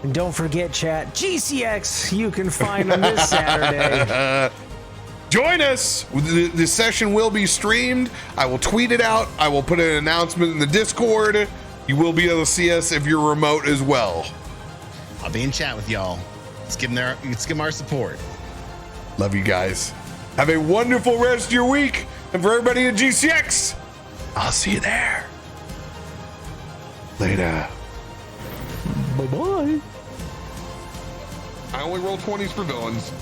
And don't forget, chat, GCX you can find on this Saturday. Join us. The session will be streamed. I will tweet it out. I will put an announcement in the Discord. You will be able to see us if you're remote as well. I'll be in chat with y'all. Let's give them our support. Love you guys. Have a wonderful rest of your week. And for everybody at GCX, I'll see you there. Later. Bye-bye. I only roll 20s for villains.